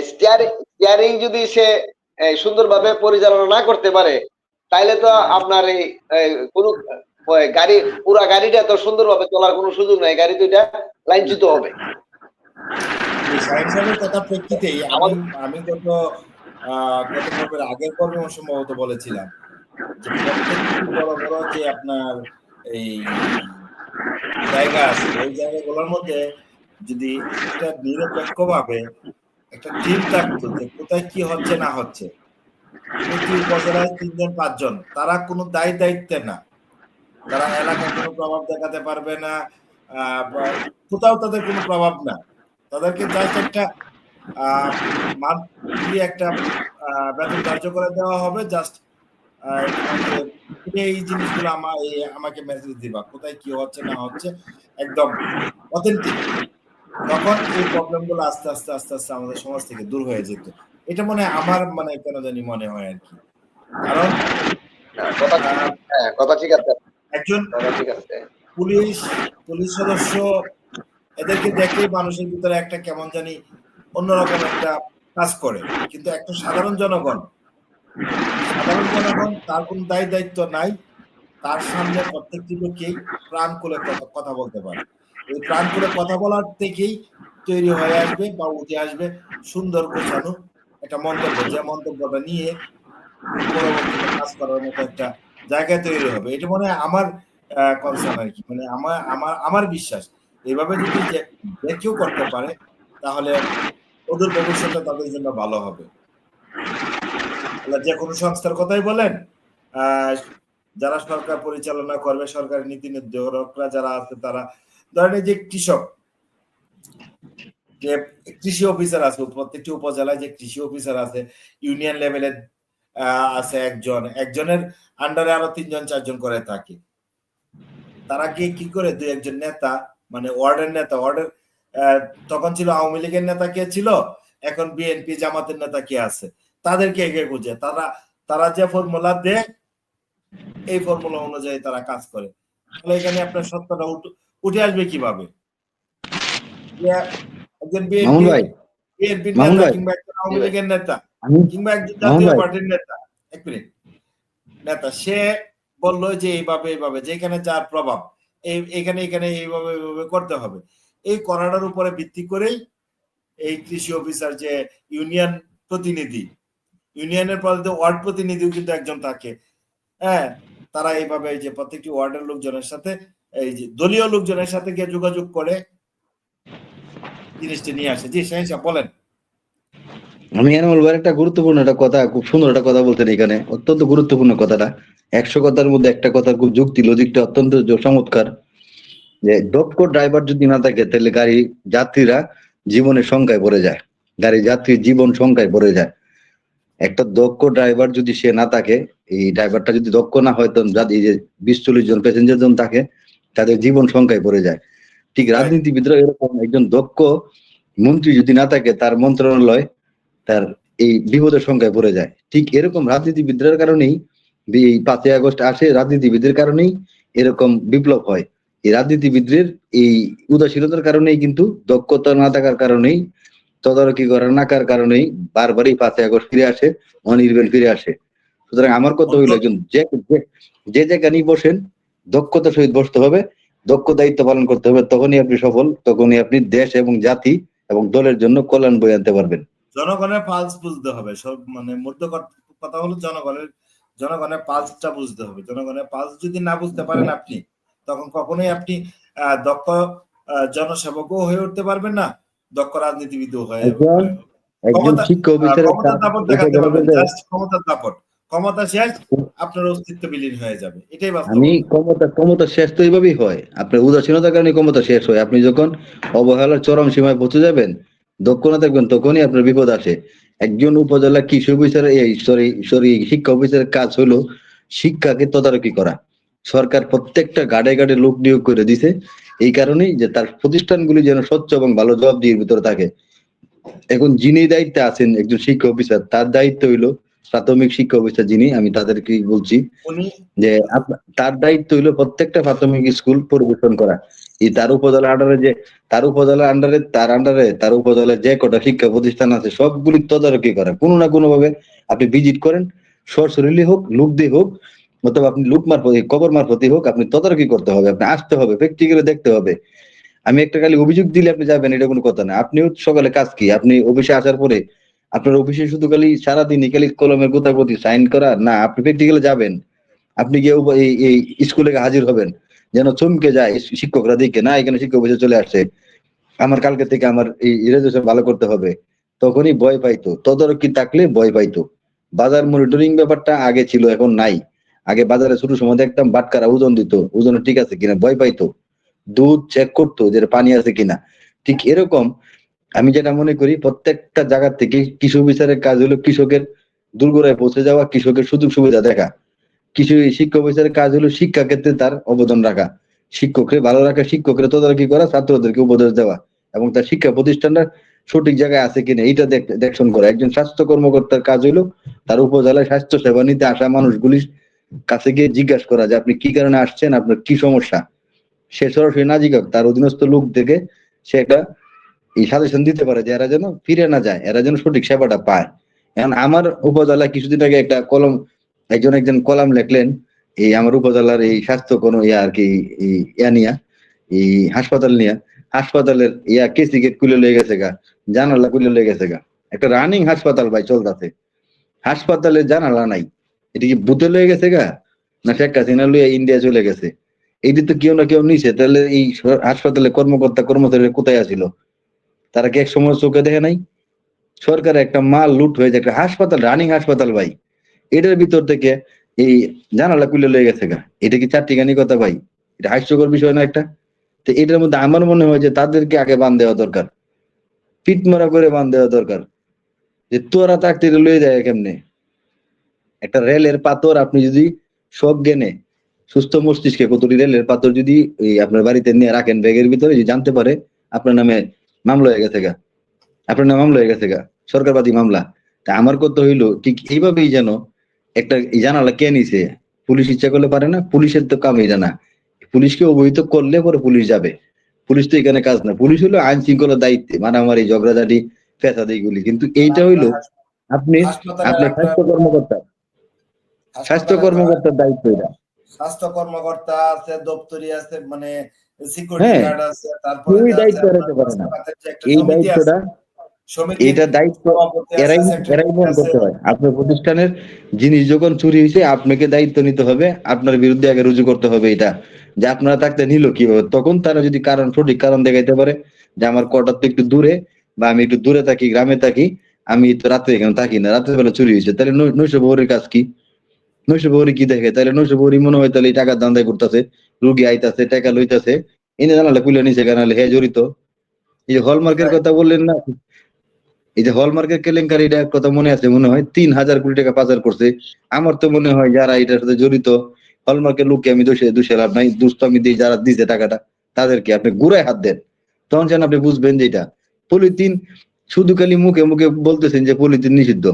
স্টিয়ারিং যদি সে সুন্দরভাবে পরিচালনা না করতে পারে, তাইলে তো আপনার এই কোনো গাড়ি পুরা গাড়িটা তো সুন্দরভাবে চলার কোনো সুযোগ নাই। গাড়ি তো এটা লাইনচ্যুত হবে। এই শাহিন সাহেবের কথা প্রেক্ষিতেই আমি আমাদের আমি গত পর্বের আগের পর্বে সম্ভবত বলেছিলাম যে প্রত্যেকটি বড় বড় যে আপনার এই জায়গা আছে, ওই জায়গাগুলোর মধ্যে যদি একটা নিরপেক্ষভাবে একটা টিম থাকতো যে কোথায় কি হচ্ছে না হচ্ছে, প্রতি উপজেলায় 3 জন 5 জন, তারা কোনো দায়িত্বে না, তারা এলাকায় কোনো প্রভাব দেখাতে পারবে না, বা কোথাও তাদের কোনো প্রভাব না, তাদেরকে জাস্ট একটা মান্থলি একটা বেতন ধার্য করে দেওয়া হবে। জাস্ট তোমাকে তুমি এই জিনিসগুলো আমাকে মেসেজ দিবা কোথায় কি হচ্ছে না হচ্ছে, একদম অথেন্টিক। তখন এই প্রবলেম গুলো আস্তে আস্তে আস্তে আস্তে আমাদের সমাজ থেকে দূর হয়ে যেত। এটা মনে হয় আমার, মানে কেন জানি মনে হয় আর কি। কারণ কথা আহ, হ্যাঁ, কথা ঠিক আছে, একজন কথা ঠিক আছে। পুলিশ পুলিশ সদস্য, এদেরকে দেখলেই মানুষের ভিতরে একটা কেমন জানি অন্যরকম একটা কাজ করে। কিন্তু একটা সাধারণ জনগণ তার কোনো দায়িত্ব নাই, তার সামনে প্রত্যেকটি লোককেই প্রাণ খুলে কথা বলতে পারে। এই প্রাণ খুলে কথা বলার থেকেই তৈরি হয়ে আসবে বা উঠে আসবে সুন্দর গোছানো একটা মন্তব্য, যে মন্তব্যটা নিয়ে পরবর্তীতে কাজ করার মতো একটা জায়গা তৈরি হবে। এটা মনে হয় আমার কনসার্ন আর কি, মানে আমার বিশ্বাস এইভাবে যদি যে কেউ করতে পারে তাহলে ওদের ভবিষ্যৎটা তাদের জন্য ভালো হবে। যে কোনো সংস্থার কথাই বলেন, আহ, যারা সরকার পরিচালনা করবে, সরকারি নীতি নির্ধারকরা যারা আছে, তারা ধরেন এই যে কৃষক, যে কৃষি অফিসার আছে, প্রত্যেকটি উপজেলায় যে কৃষি অফিসার আছে, ইউনিয়ন লেভেলে আছে একজনের আন্ডারে আরো 3 জন 4 জন করে থাকে। তারা কি করে 2-1 জন নেতা, মানে ওয়ার্ডের নেতা, ওয়ার্ডের আহ, তখন ছিল আওয়ামী লীগের নেতা কে ছিল, এখন বিএনপি জামাতের নেতা কে আছে, তাদেরকে এগিয়ে খুঁজে তারা তারা যে ফর্মুলা দেয় এই ফর্মুলা অনুযায়ী তারা কাজ করে। তাহলে এখানে আপনার সত্যটা উঠে আসবে কিভাবে? যে একজন মামুন ভাই, বিএনপির মামুন নেতা ভাই, কিংবা একজন জি আওয়ামী ভাই। লীগের নেতা আমি কিংবা একজন মামুন জাতীয় ভাই, পার্টির নেতা, এক মিনিট, নেতা সে বললো যে এইভাবে এইভাবে যেখানে যার প্রভাব এখানে এখানে এইভাবে এইভাবে করতে হবে, এই করাটার উপরে ভিত্তি করেই এই কৃষি অফিসার যে ইউনিয়ন প্রতিনিধি, ইউনিয়নের পদে ওয়ার্ড প্রতিনিধিও কিন্তু একজন থাকে। হ্যাঁ, তারা এইভাবে এই যে প্রত্যেকটি ওয়ার্ডের লোকজনের সাথে এই যে দলীয় লোকজনের সাথে গিয়ে যোগাযোগ করে জিনিসটা নিয়ে আসে। জি শাহিন সাহেব বলেন। আমি এনামুল ভাইয়ের একটা গুরুত্বপূর্ণ একটা কথা, খুব সুন্দর একটা কথা বলতেন এখানে, অত্যন্ত গুরুত্বপূর্ণ কথাটা। 100 কথার মধ্যে একটা কথার খুব যুক্তি, লজিকটা অত্যন্ত চমৎকার। যে দক্ষ ড্রাইভার যদি না থাকে তাহলে গাড়ি যাত্রীরা জীবনের সংখ্যায় পড়ে যায়, গাড়ি যাত্রীর জীবন সংখ্যায় পড়ে যায়। একটা দক্ষ ড্রাইভার যদি সে না থাকে, এই ড্রাইভারটা যদি দক্ষ না হয়, তখন এই যে 20-40 জন প্যাসেঞ্জার জন থাকে, তাদের জীবন সংখ্যায় পড়ে যায়। ঠিক Right. রাজনীতিবিদরা এরকম, একজন দক্ষ মন্ত্রী যদি না থাকে, তার মন্ত্রণালয় তার এই বিপদের সংখ্যায় পড়ে যায়। ঠিক এরকম রাজনীতিবিদদের কারণেই এই 5ই আগস্ট আসে, রাজনীতিবিদদের কারণেই এরকম বিপ্লব হয়। এই রাজনীতিবিদদের এই উদাসীনতার কারণেই, কিন্তু দক্ষতা না থাকার কারণেই, তদারকি করার নাকার কারণেই বারবারই 5ই আগস্ট ফিরে আসে, অনির্বাণ ফিরে আসে। সুতরাং আমার কথা হইলো, একজন যে যেখানেই বসেন দক্ষতার সহিত বসতে হবে, দক্ষ দায়িত্ব পালন করতে হবে, তখনই আপনি সফল, তখনই আপনি দেশ এবং জাতি এবং দলের জন্য কল্যাণ বয়ে আনতে পারবেন। জনগণের পালস বুঝতে হবে, সব মানে মূর্ত কথা হলো জনগণের পালসটা বুঝতে হবে। জনগণের পালস যদি না বুঝতে পারেন আপনি, তখন কখনোই আপনি দক্ষ জনসেবকও হয়ে উঠতে পারবেন না, দক্ষ রাজনীতিবিদও হয়ে একজন একজন ক্ষমতা শিক্ষা অফিসারের ক্ষমতার কাজ দাপট দেখাতে উপজেলা পারবেন, পর্যায়ে। জাস্ট ক্ষমতার দাপট, ক্ষমতা শেষ, আপনার অস্তিত্ব বিলীন হয়ে যাবে, এটাই আমি বাস্তবতা। ক্ষমতা শেষ তো এইভাবেই হয়, আপনার উদাসীনতার কারণে ক্ষমতা শেষ হয়। আপনি যখন অবহেলার চরম সীমায় পৌঁছে যাবেন, দক্ষ না থাকবেন, তখনই আপনার বিপদ আসে। একজন উপজেলা কৃষি অফিসার, এই সরি শিক্ষা অফিসারের কাজ হলো শিক্ষাকে তদারকি করা। সরকার প্রত্যেকটা গাড়ে গাড়ে লোক নিয়োগ করে দিছে এই কারণেই, যে তার প্রতিষ্ঠানগুলি যেন স্বচ্ছ এবং ভালো জবাবদিহির ভিতরে থাকে। এখন যিনি দায়িত্বে আছেন, একজন শিক্ষা অফিসার, তার দায়িত্ব হইলো, প্রাথমিক শিক্ষা অফিসার যিনি, আমি তাদেরকে বলছি উনি যে তার দায়িত্ব হইলো প্রত্যেকটা প্রাথমিক স্কুল পরিবেশন করা। এই তার উপজেলা আন্ডারে, যে তার উপজেলা আন্ডারে, তার উপজেলায় যে কটা শিক্ষা প্রতিষ্ঠান আছে সবগুলি তদারকি করা। কোনো না কোনো ভাবে আপনি ভিজিট করেন, সশরীরে হোক, লোক দিয়ে হোক, অথবা আপনি লোক মারফত, খবর মারফতই হোক, আপনি তদারকি করতে হবে, আপনি আসতে হবে, প্র্যাকটিক্যালি দেখতে হবে। আমি একটা খালি অভিযোগ দিলে আপনি যাবেন, এটা কোনো কথা না। আপনিও সকালে কাজ কি, আপনি অফিসে আসার পরে আপনার অফিসে শুধু খালি সারাদিনই খালি কলমের গোতাগতি সাইন করা না, আপনি প্র্যাকটিক্যালি যাবেন। আপনি গিয়ে এই স্কুলে হাজির হবেন, যেন চমকে যায় শিক্ষকরা দেখে, না এখানে শিক্ষক অফিসে চলে আসছে, আমার কালকে থেকে আমার এই রেজাল্ট ভালো করতে হবে। তখনই ভয় পাইতো, তদারকি থাকলে ভয় পাইতো। বাজার মনিটরিং ব্যাপারটা আগে ছিল, এখন নাই। আগে বাজারে ছোট সময় দেখতাম বাটকারা ওজন দিত, ওজন ঠিক আছে কিনা ভয় পাইতো, দুধ চেক করতো যে পানি আছে কিনা। ঠিক এরকম আমি যেটা মনে করি, প্রত্যেকটা জায়গা থেকে কৃষি অফিসারের কাজ হলো কৃষকের দুর্গরায় পৌঁছে যাওয়া, কৃষকের সুযোগ সুবিধা দেখা। কিছু শিক্ষা অফিসারের কাজ হলো শিক্ষা ক্ষেত্রে তার অবদান রাখা, শিক্ষককে ভালো রাখা, শিক্ষকের তদারকি করা, ছাত্রদেরকে উপদেশ দেওয়া, এবং তার শিক্ষা প্রতিষ্ঠানটা সঠিক জায়গায় আছে কিনা এইটা দেখশন করা। একজন স্বাস্থ্য কর্মকর্তার কাজ হলো তার উপজেলায় স্বাস্থ্য সেবা নিতে আসা মানুষগুলির কাছে গিয়ে জিজ্ঞাসা করা যে আপনি কি কারণে আসছেন, আপনার কি সমস্যা। সে সরাসরি না জিজ্ঞাসা, তার অধীনস্থ লোক থেকে সে একটা এই সাজেশন দিতে পারে যে এরা যেন ফিরে না যায়, এরা যেন সঠিক সেবাটা পায়। এখন আমার উপজেলায় কিছুদিন আগে একটা একজন কলাম লেখলেন, এই আমার উপজেলার এই স্বাস্থ্য কোনো ইয়া আর কি, ইয়া নিয়া, এই হাসপাতাল নিয়া, হাসপাতালের কেসি গেট খুলে লেগে গেছে গা, জানালা খুলে লেগে গেছে গা। একটা রানিং হাসপাতাল ভাই চলতেছে, হাসপাতালে জানালা নাই। এটা কি ভূতে লয়ে গেছে গা, না শেখ হাসিনা লইয়া ইন্ডিয়া চলে গেছে? এইটি তো কেউ না কেউ নিছে। তাহলে এই হাসপাতালে কর্মকর্তা কর্মচারীরা কোথায় আছিল? তারা কি এক সময় চোখে দেখে নাই? সরকারের একটা মাল লুট হয়ে যায়, একটা হাসপাতাল, রানিং হাসপাতাল ভাই, এটার ভিতর থেকে এই জানালা খুলে লয়ে গেছে গা। এটা কি চারটিখানি কথা ভাই? এটা হাস্যকর বিষয় না একটা? তো এটার মধ্যে আমার মনে হয় যে তাদেরকে আগে বান দেওয়া দরকার, পিট মারা করে বান দেওয়া দরকার, যে তোরা থাকতে লয়ে যায় কেমনে। একটা রেলের পাথর আপনি যদি সজ্ঞানে, সুস্থ মস্তিষ্কে কতটি রেলের পাথর যদি আপনার বাড়িতে নিয়ে রাখেন ব্যাগের ভিতরে, যদি জানতে পারে আপনার নামে মামলা হয়ে গেছে গা, আপনার নামে মামলা হয়ে গেছে গা, সরকারবাদী মামলা। তা আমার কথা হইলো ঠিক এইভাবেই যেন একটা জানালা কে নিছে, পুলিশ ইচ্ছা করলে পারে না, পুলিশের তো কাম এটা না। পুলিশকে অবহিত করলে পরে পুলিশ যাবে, পুলিশ তো এখানে কাজ না, পুলিশ হলো আইন শৃঙ্খলার দায়িত্বে মারামারি ঝগড়াঝাটি ফেসাদ এইগুলি, কিন্তু মানে এইটা হইলো আপনি হাসপাতালে আপনার আপনার স্বাস্থ্য কর্মকর্তা, স্বাস্থ্য হাসপাতালে তো কর্মকর্তার দায়িত্ব এটা। স্বাস্থ্য কর্মকর্তা আছে, দপ্তরি আছে, মানে সিকিউরিটি হ্যাঁ, গার্ড আছে, তারপরে কেউই যে আছে দায়িত্ব আপনার এড়াতে পারে না। স্বাস্থ্য খাতের যে একটা এই সমিতি আছে, দায়িত্বটা, সমিতির এটা দায়িত্ব সভাপতি আছে, এরাই এরাই সেক্রেটারি বহন আছে। করতে হয়। আপনার প্রতিষ্ঠানের জিনিস যখন চুরি হয়েছে আপনাকে দায়িত্ব নিতে হবে, আপনার বিরুদ্ধে আগে রুজু করতে হবে এটা, যে আপনারা থাকতে নিল কিভাবে। তখন তারা যদি কারণ সঠিক কারণ দেখাইতে পারে যে আমার কোয়ার্টার তো একটু দূরে, বা আমি একটু দূরে থাকি, গ্রামে থাকি, আমি তো রাত্রে এখানে থাকি না, রাত্রের বেলা চুরি হয়েছে, তাহলে নৈশ প্রহরীর কাজ কি? নৈশ প্রহরী কি দেখে? তাহলে নৈশ প্রহরী মনে হয় তাহলে এই টাকার ধান্দায় করতেছে, রুগী আইতাছে টাকা লইতাছে, এনে জানালে কুলে নিছে, কেন হে জড়িত। এই যে হলমার্কের Right. কথা বললেন না, এই যে হলমার্কের কেলেঙ্কারিটা কথা মনে আছে মনে হয়, 3,000 কোটি টাকা পাচার করছে। আমার তো মনে হয় যারা এটার সাথে জড়িত, হলমার্কের লোককে আমি দোষে দোষে লাভ নাই, দোষ তো আমি দিই যারা দিছে টাকাটা, তাদেরকে আপনি গুড়ায় হাত দেন, তখন যেন আপনি বুঝবেন যে এটা পলিথিন। শুধু খালি মুখে মুখে বলতেছেন যে পলিথিন নিষিদ্ধ,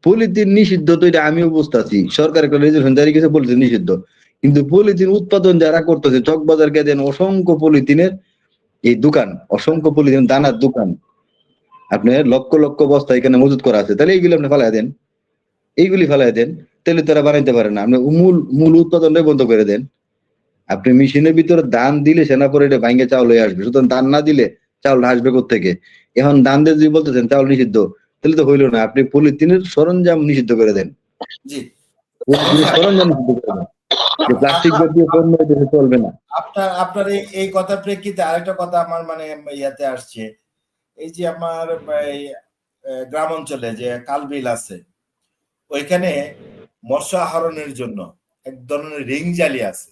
পলিথিন নিষিদ্ধ তো এটা আমিও বুঝতেছি, সরকার একটা রেজুলেশন জারি করেছে পলিথিন নিষিদ্ধ, কিন্তু পলিথিন উৎপাদন যারা করতেছে চকবাজারকে দেন অসংখ্য পলিথিনের এই দোকান, অসংখ্য পলিথিন দানার দোকান, আপনি লক্ষ লক্ষ বস্তা এখানে মজুত করা আছে, তাহলে এইগুলি আপনি ফেলাই দেন, এইগুলি ফেলাই দেন, তাহলে তারা বানাইতে পারে না। আপনি মূল মূল উৎপাদনটাই বন্ধ করে দেন। আপনি মেশিনের ভিতরে ধান দিলে সেনা পরে এটা ভাঙ্গে চাউল হয়ে আসবে, সুতরাং ধান না দিলে চাউল আসবে কোত্থেকে? এখন ধান দিয়ে যদি বলতেছেন চাউল নিষিদ্ধ, তাহলে তো হইলো না, আপনি পলিথিনের সরঞ্জাম নিষিদ্ধ করে দেন, জি, পলিথিনের সরঞ্জাম নিষিদ্ধ করে দেন, যে প্লাস্টিক জাতীয় পণ্য এদেশে চলবে না। আপনার আপনার এই কথার প্রেক্ষিতে আরেকটা কথা আমার মানে ইয়াতে আসছে। এই যে আমার এই, গ্রাম অঞ্চলে যে কালবিল আছে, ওইখানে মৎস্য আহরণের জন্য এক ধরনের রিং জালি আছে।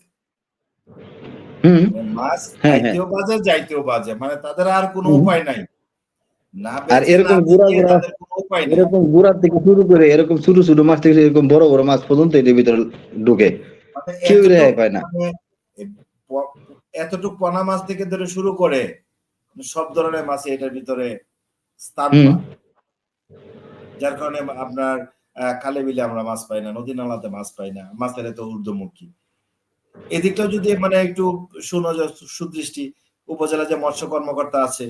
হুম। মানে মাছ হ্যাঁ, হ্যাঁ। খাইতেও বাজে, যাইতেও বাজে, মানে তাদের আর কোনো হুম। উপায় নাই, না আর বেচে না এরকম গুড়া বিকিয়ে গুড়া, তাদের কোনো উপায় নাই। এরকম গুড়া থেকে শুরু করে এরকম ছোট ছোট মাছ থেকে এরকম বড় বড় মাছ পর্যন্ত এটার ভিতরে ঢুকে, মানে কেউ রেহাই পায় না। মানে প- এতটুক পোনা মাছ থেকে ধরে শুরু করে সব ধরনের মাছ এটার ভিতরে স্থান হুম। পায়, যার কারণে আপনার খালে বিলে আমরা মাছ পাই না, নদী নালাতে মাছ পাই না, মাছের এত ঊর্ধ্বমুখী। এদিকটাও যদি মানে একটু সুনজর সুদৃষ্টি, উপজেলা যে মৎস্য কর্মকর্তা আছে,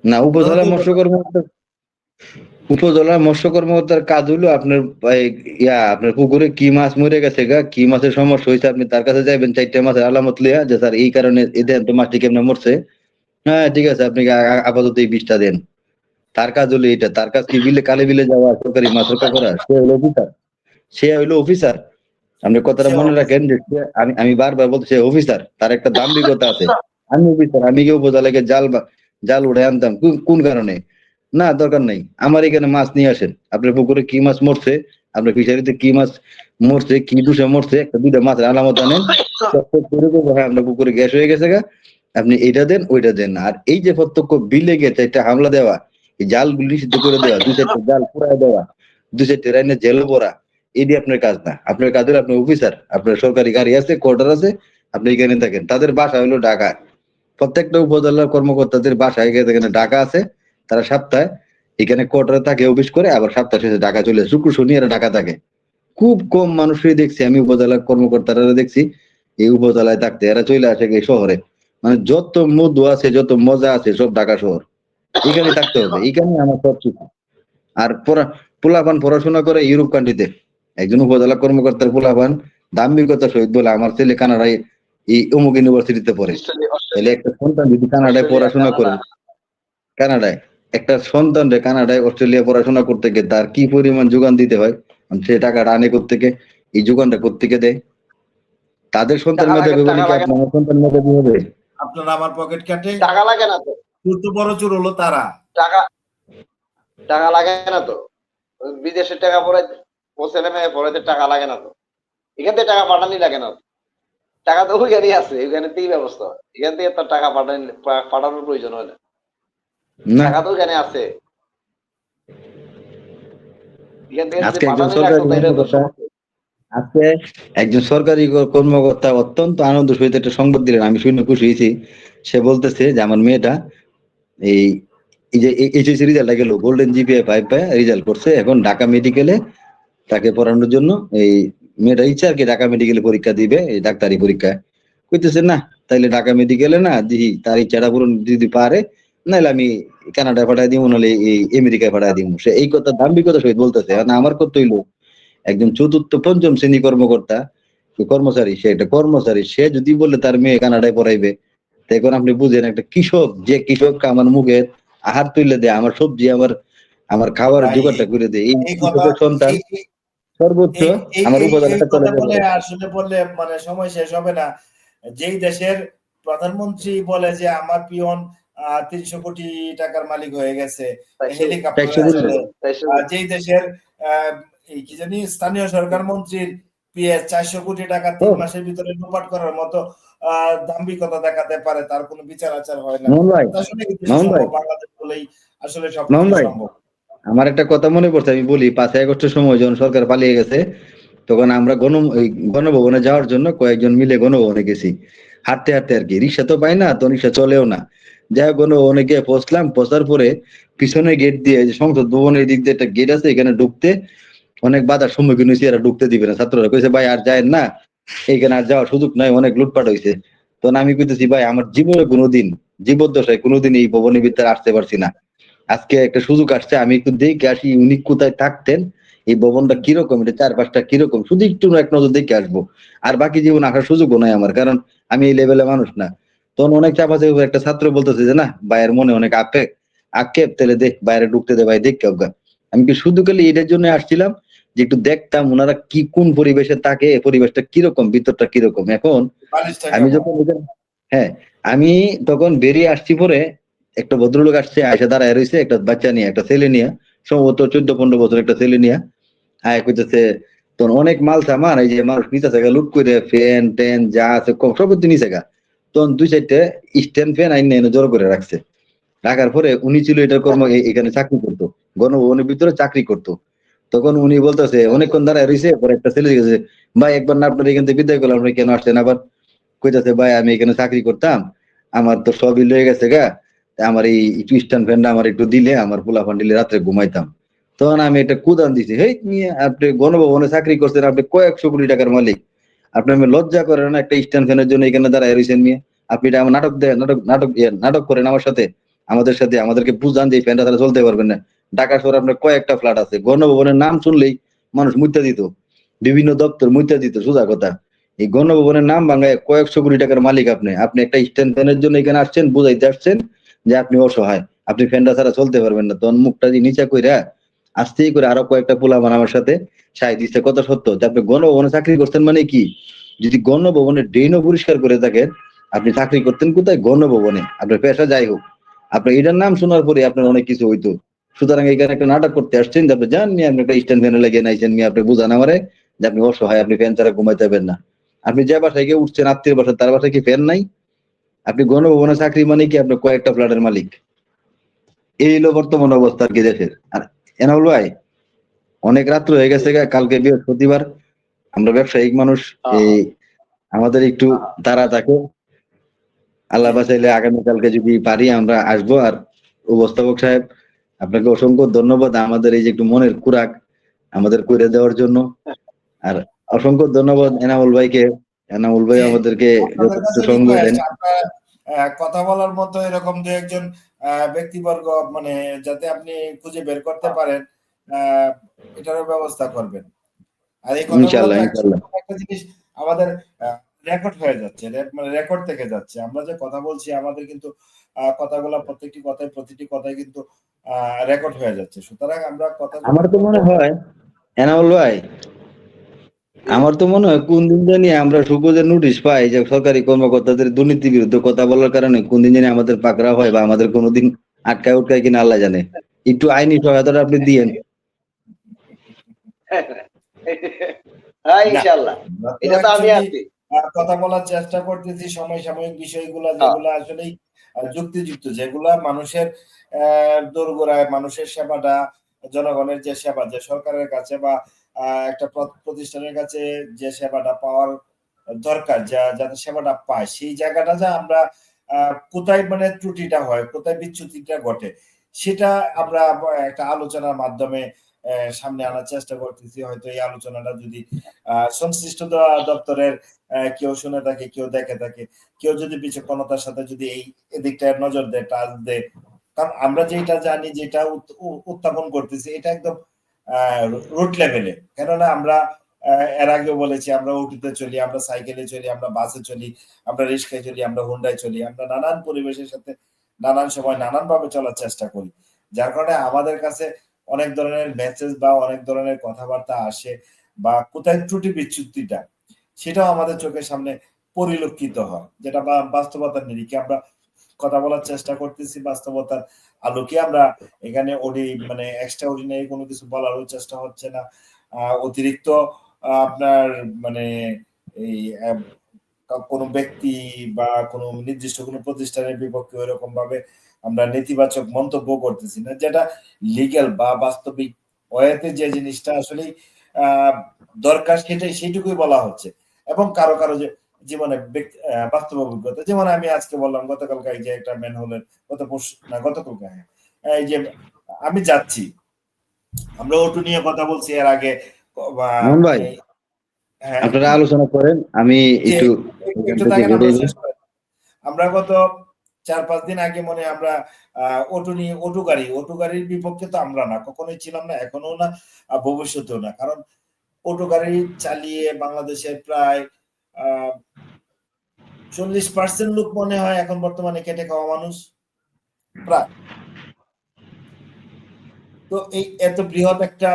না, ওনারা উপজেলা তো মৎস্য কর্মকর্তা, উপজেলা মৎস্য কর্মকর্তার কাজ হলো আপনার আপনার পুকুরে কি মাছ মরে গেছে গা, কি মাছের সমস্যা হয়েছে, আপনি তার কাছে যাইবেন 4টা মাছের আলামত লিয়া, যে স্যার এই কারণে এদের তো মাছটি কেমনে মরছে, হ্যাঁ ঠিক আছে আপনি আপাতত এই বিষটা দেন। তার কাজ হলো এটা। তার কাজ কি বিলে কালে বিলে যাওয়া সরকারি মাছ রক্ষা করা? সে হলো অফিসার, সে হইলো অফিসার। আপনি কথাটা সে মনে অফিস- রাখেন যে আমি আমি বারবার বলতে, সে অফিসার, তার একটা দাম্ভিকতা আছে। আমি অফিসার, আমি কি উপজেলাকে জাল উঠে আনতাম কোন কারণে? না, দরকার নাই, আমার এখানে মাছ নিয়ে আসেন, আপনার পুকুরে কি মাছ মরছে, আপনার ফিশারিতে কি মাছ মরছে, কি দোষে মরছে, একটা দুইটা মাছের আলামত আনেন, চকচক করে বলবো, হ্যাঁ আপনার পুকুরে গ্যাস হয়ে গেছে গা, আপনি এইটা দেন ওইটা দেন। আর এই যে প্রত্যক্ষ বিলে গেছে একটা হামলা দেওয়া, এই জাল গুলি নিষিদ্ধ করে দেওয়া, 2-4টা জাল পুরাই দেওয়া, 2-4টা রাইনে জেলে পড়া, এটি আপনার কাজ না। আপনার কাজ হলো, আপনার অফিসার, আপনার সরকারি গাড়ি আছে, কোয়ার্টার আছে, আপনি এখানে থাকেন। তাদের বাসা হলো ঢাকা, প্রত্যেকটা উপজেলার কর্মকর্তাদের বাসা এখানে ঢাকা আছে, তারা সপ্তাহে এখানে কোয়ার্টারে থাকে, অফিস করে, আবার সপ্তাহ শেষে ঢাকা চলে যায়, শুক্র শনি এরা ঢাকা থাকে। খুব কম মানুষই দেখছি আমি উপজেলার কর্মকর্তারা দেখছি এই উপজেলায় থাকতে, এরা চলে আসে এই শহরে। মানে যত মধু আছে, যত মজা আছে, সব ঢাকা শহর, এখানে থাকতে হবে, এখানে আমার সব কিছু। আর পোলাপান পড়াশোনা করে ইউরোপ কান্ট্রিতে, একজন উপজেলা কর্মকর্তার পোলাপান দাম্ভিকতার সহিত বলে আমার ছেলে কানাডায় এই অমুক ইউনিভার্সিটিতে পড়ে। তাহলে একটা সন্তান যদি কানাডায় অস্ট্রেলিয়া, পড়াশোনা করে, কানাডা, কানাডায় একটা সন্তান রে কানাডায় অস্ট্রেলিয়া পড়াশোনা করতে গিয়ে তার কি পরিমাণ যোগান দিতে হয়, সে টাকাটা আনে কোত্থেকে, এই যোগানটা কোত্থেকে দেয়? তাদের সন্তান টাকা লাগে, মেধাবী বলে টাকা কি লাগে না, আপনার সন্তান মেধাবী হবে? আপনার আমার পকেট কাটে, টাকা লাগে না তো, চুর বড় চুর হলো তারা। টাকা টাকা লাগে না তো, বিদেশের টাকা পড়ে ও ছেলে মেয়ে পড়াতে টাকা লাগে না তো, এখান থেকে টাকা পাঠানি লাগে না তো। টাকা তো ওইখানেই আছে, ওইখানে থেকেই ব্যবস্থা হয়, এখান থেকে তো টাকা পাঠানোর প্রয়োজন হয় না, না, টাকা তো ওইখানে আছে, এখান থেকে যদি আজকে একজন পাঠানি লাগতো সরকারি তাহলে তো কর্মকর্তা, সমস্যা। আজকে একজন সরকারি কর্মকর্তা অত্যন্ত আনন্দ সহিত একটা সংবাদ দিলেন, আমি শুনে খুশি হয়েছি। সে বলতেছে যে আমার মেয়েটা এই এই যে এইচএসসি রেজাল্টটা গেল, গোল্ডেন জিপিএ 5 পায় রেজাল্ট করছে, এখন ঢাকা মেডিকেলে তাকে পড়ানোর জন্য এই মেয়েটা ইচ্ছা আর কি ঢাকা মেডিকেলে পরীক্ষা দিবে, এই ডাক্তারি পরীক্ষায়। কইতেছে না, তাইলে ঢাকা মেডিকেলে না দিই, তার ইচ্ছাটা পূরণ যদি পারে, নাহলে আমি কানাডায় পাঠাই দিব, নাহলে এই আমেরিকায় পাঠাই দিব। সে এই কথা দাম্ভিকতার সহিত বলতেছে। এখন আমার কথা হইলো, একজন চতুর্থ পঞ্চম শ্রেণী কর্মকর্তা, কর্মচারী, সে একটা কর্মচারী, সে যদি বলে তার মেয়ে কানাডায় পড়াইবে, তো এখন আপনি বুঝেন একটা কৃষক, যে কৃষক আমার মুখে আহার তুলে দেয়, আমার সবজি, আমার আমার খাবার ভাই, জোগাড়টা করে দেয়, এই এই কথা কৃষকের সন্তান এই সর্বোচ্চ এই এই আমার এই এই উপজেলাটা কথা কলেজে বলে পড়ে। আসলে বললে মানে সময় শেষ হবে না। যেই দেশের প্রধানমন্ত্রী বলে যে আমার পিয়ন 300 কোটি টাকার মালিক হয়ে গেছে, 400 হেলিকপ্টারে 400 চলে। 400 যেই দেশের আহ, এই কি জানি স্থানীয় সরকার মন্ত্রীর পিএস 400 কোটি টাকা 3 মাসের ভিতরে লোপাট করার মতো দাম্ভিকতা দেখাতে পারে, তার কোনো বিচার আচার হয় না। মোহন ভাই, এটা আসলে কিন্তু মোহন ভাই, সম্ভব, বাংলাদেশ বলেই আসলে মোহন সবকিছু ভাই, সম্ভব। আমার একটা কথা মনে পড়ছে, আমি বলি। 5ই আগস্টের সময় যখন সরকার পালিয়ে গেছে, তখন আমরা গণভবনে যাওয়ার জন্য কয়েকজন মিলে গণভবনে গেছি, হাঁটতে হাঁটতে আর কি। রিক্সা তো পাই না, তো রিক্সা চলেও না। যাই হোক, গণভবনে গিয়ে পৌঁছলাম। পৌঁছার পরে পিছনে গেট দিয়ে, যে সংসদ ভবনের দিক দিয়ে একটা গেট আছে, এখানে ঢুকতে অনেক বাধার সম্মুখীন হয়েছি, এরা ঢুকতে দিবে না। ছাত্ররা কইছে ভাই আর যায়েন না, এইখানে আর যাওয়ার সুযোগ নাই, অনেক লুটপাট হয়েছে। তখন আমি কইতেছি ভাই, আমার জীবনে কোনোদিন, জীবদ্দশায় কোনোদিন এই ভবনের ভিতরে আসতে পারছি না। আজকে একটা সুযোগ আসছে, আমি একটু দেখে আসি উনি কোথায় থাকতেন, এই ভবনটা কিরকম, এটা চারপাশটা কিরকম, শুধু একটু এক নজর দেখে আসবো। আর বাকি জীবন আসার সুযোগও নাই আমার, কারণ আমি এই লেভেলে মানুষ না। তখন অনেক চাপাচাপি করে একটা ছাত্র বলতেছে যে না, ভাইয়ের মনে অনেক আক্ষেপ, তাহলে দেখ বাইরে ঢুকতে দে ভাই, দেখ কেউ। আমি কি শুধু খালি এটার জন্য আসছিলাম যে একটু দেখতাম ওনারা কি কোন পরিবেশে থাকে, পরিবেশটা কিরকম, ভিতরটা কিরকম। এখন বালিশটা আমি কেমন? যখন হ্যাঁ, আমি তখন বেরিয়ে আসছি পরে, একটা ভদ্রলোক আসছে, আয়সা দাঁড়ায় রয়েছে একটা বাচ্চা নিয়ে, একটা ছেলে নিয়ে, সম্ভবত 14-15 বছর একটা ছেলে নিয়ে। আয় কইতেছে, তখন অনেক মাল সামান, এই যে মানুষ নিচে লুট করে ফ্যান ট্যান যা আছে কম সব কিছু নিচে। তখন 2-4টে স্ট্যান্ড ফ্যান আইন এনে জড়ো করে রাখছে। রাখার পরে উনি ছিল এটার এখানে চাকরি করতো, গণভবনের ভিতরে চাকরি করতো। তখন উনি বলতেছে, অনেকক্ষণ দাঁড়ায় রয়েছে, পরে একটা ছেলে জিজ্ঞেসে, ভাই একবার না আপনার এখান থেকে বিদায় করলাম, আপনি কেন আসছেন আবার? কইতাছে ভাই আমি এখানে চাকরি করতাম, আমার তো সবই লয়ে গেছে গা, তা আমার এই একটু স্ট্যান্ড ফ্যানটা আমার একটু দিলে, আমার পোলা ফান্ডিলে রাত্রে ঘুমাইতাম। তখন আমি একটা কুদান দিছি, হেই নিয়ে আপনি গণভবনে চাকরি করছেন, আপনি কয়েকশো কোটি টাকার মালিক, আপনি আমি লজ্জা করেন না একটা স্ট্যান্ড ফ্যানের জন্য এখানে দাঁড়ায় রয়েছেন নিয়ে? আপনি এটা আমার নাটক দেন, নাটক করেন আমার সাথে, আমাদের সাথে, আমাদেরকে বুঝান যে এই ফ্যানটা তারা চলতে পারবেন না। ঢাকা শহরে আপনার কয়েকটা ফ্ল্যাট আছে, গণভবনের নাম শুনলেই মানুষ মুইত্যা দিত, বিভিন্ন দপ্তর মুইত্যা দিত, সোজা কথা। এই গণভবনের নাম ভাঙায় কয়েকশো কোটি টাকার মালিক আপনি, আপনি একটা স্ট্যান্ড ফ্যানের জন্য এখানে আসছেন, বুঝাইতে আসছেন যে আপনি অসহায়, আপনি ফ্যানটা ছাড়া চলতে পারবেন না। তখন মুখটা দিয়ে নিচা কইরা আস্তেই করে আরো কয়েকটা পোলাপান আমার সাথে সাই দিচ্ছে। কথা সত্য যে আপনি গণভবনে চাকরি করতেন মানে কি, যদি গণভবনের ড্রেনও পরিষ্কার করে থাকেন, আপনি চাকরি করতেন কোথায়? গণভবনে। আপনার পেশা যাই হোক, আপনার এটার নাম শোনার পরে আপনার অনেক কিছু হইতো। সুতরাং এখানে একটা নাটক করতে আসছেন যে আপনি জান নিয়ে, আপনি একটা স্ট্যান্ড ফ্যানে লাগিয়ে নাইছেন নিয়ে, আপনি বুঝান আমারে যে আপনি অসহায়, আপনি ফ্যান ছাড়া ঘুমাইতে পারবেন না। আপনি যে বাসায় গিয়ে উঠছেন, আত্মীয় বাসায়, তার বাসায় কি ফ্যান নাই? আপনি গণভবনে চাকরি মানে কি, আপনি কয়েকটা ফ্ল্যাটের মালিক। এই হলো বর্তমান অবস্থা আর কি দেশের। আর এনাউল ভাই, অনেক রাত্র হয়ে গেছে গা, কালকে বৃহস্পতিবার, আমরা ব্যবসায়িক মানুষ, এই আমাদের একটু তাড়া থাকে। আল্লাহ জি, বাঁচাইলে আগামীকালকে যদি পারি আমরা আসবো। আর উপস্থাপক সাহেব, আপনাকে অসংখ্য ধন্যবাদ আমাদের এই যে একটু মনের খোরাক আমাদের করে দেওয়ার জন্য। আর অসংখ্য ধন্যবাদ এনামুল ভাইকে, এনামুল ভাই জি, আমাদেরকে আপনাদের যথেষ্ট কাছে সঙ্গ দেন। রিকোয়েস্ট, আপনার কথা বলার মতো এরকম দু একজন ব্যক্তিবর্গ মানে যাতে আপনি খুঁজে বের করতে পারেন, আহ, এটারও ব্যবস্থা করবেন। আর এই কথাগুলো ইনশাল্লাহ, তো ইনশাল্লাহ। একটা জিনিস আমাদের রেকর্ড হয়ে যাচ্ছে, মানে রেকর্ড থেকে যাচ্ছে। আমরা যে কথা বলছি আমাদের কিন্তু কথাগুলো, প্রতিটি কথাই কিন্তু রেকর্ড হয়ে যাচ্ছে। সুতরাং আমরা কথাগুলো আমার তো মনে বলবো। হয় এনামুল ভাই, আমার তো মনে হয় কোন দিন জানি আমরা সুযোগের নোটিশ পাই যে সরকারি কর্মকর্তাদের দুর্নীতির বিরুদ্ধে কথা বলার কারণে কোন দিন জানি আমাদের পাকড়া হয়, বা আমাদের কোনোদিন আটকায় উটকায় কিনা আল্লাহ জানে। একটু আইনি সহায়তা আপনি দিয়েন। হ্যাঁ, না, ইনশাল্লাহ। আমরা তো এটা তো আমি অ্যাকচুয়ালি আছি। কথা বলার চেষ্টা করতেছি সমসাময়িক বিষয়গুলো, হ্যাঁ, যেগুলো আসলেই যুক্তিযুক্ত, যেগুলা মানুষের দোরগোড়ায়, মানুষের সেবাটা, জনগণের যে সেবা, যে সরকারের কাছে বা একটা প্রতিষ্ঠানের কাছে যে সেবাটা পাওয়ার দরকার, যাতে সেবাটা পায়, সেই জায়গাটা যা আমরা কোথায় মানে ত্রুটিটা হয়, কোথায় বিচ্যুতিটা ঘটে, সেটা আমরা একটা আলোচনার মাধ্যমে সামনে আনার চেষ্টা করতেছি। হয়তো এই আলোচনাটা যদি সংশ্লিষ্ট দপ্তরের কেউ শুনে থাকে, কেউ দেখে থাকে, কেউ যদি বিচক্ষণতার সাথে যদি এই এদিকটা নজর দেয়, টাচ দেয়, কারণ আমরা যেটা জানি, যেটা উত্থাপন করতেছি, এটা একদম রুট লেভেলে। কেননা আমরা এর আগেও বলেছি, আমরা অটোতে চলি, আমরা সাইকেলে চলি, আমরা বাসে চলি, আমরা রিক্সায় চলি, আমরা হুন্ডায় চলি, আমরা নানান পরিবেশের সাথে নানান সময় নানান ভাবে চলার চেষ্টা করি। যার কারণে আমাদের কাছে অনেক ধরনের মেসেজ বা অনেক ধরনের কথাবার্তা আসে, বা কোথায় ত্রুটি বিচ্যুতিটা, সেটাও আমাদের চোখের সামনে পরিলক্ষিত হয়, যেটা বাস্তবতার নিরিখে আমরা কথা বলার চেষ্টা করতেছি। বাস্তবতার আলোকে আমরা এখানে মানে এক্সট্রা অর্ডিনারি কোনো কিছু বলারও চেষ্টা হচ্ছে না। অতিরিক্ত আপনার মানে এই কোনো ব্যক্তি বা কোনো নির্দিষ্ট কোনো প্রতিষ্ঠানের বিপক্ষে ওইরকম ভাবে আমরা নেতিবাচক মন্তব্য করতেছি না, যেটা লিগ্যাল বা বাস্তবিক ওয়েতে যে জিনিসটা আসলে দরকার সেইটুকুই বলা হচ্ছে। এবং কারো কারো যে জীবনে বাস্তব অভিজ্ঞতা, যেমন আমি আজকে বললাম গতকালকে যে একটা ম্যানহোলের, গতকালকে, হ্যাঁ, এই যে আমি যাচ্ছি, আমরা ওটু নিয়ে কথা বলছি এর আগে, মোহন ভাই, হ্যাঁ, আপনারা আলোচনা করেন, আমি যে একটু এখান একটু থেকে দেখেন, আমরা বেরিয়ে শেষ করি। আমরা গত 4-5 দিন আগে মনে আমরা অটো গাড়ির বিপক্ষে তো আমরা না, কখনোই ছিলাম না, এখনো না, ভবিষ্যতেও না। কারণ অটো গাড়ি চালিয়ে বাংলাদেশের প্রায় 40% লোক মনে হয় এখন বর্তমানে খেটে খাওয়া মানুষ, প্রায়। তো এই এত বৃহৎ একটা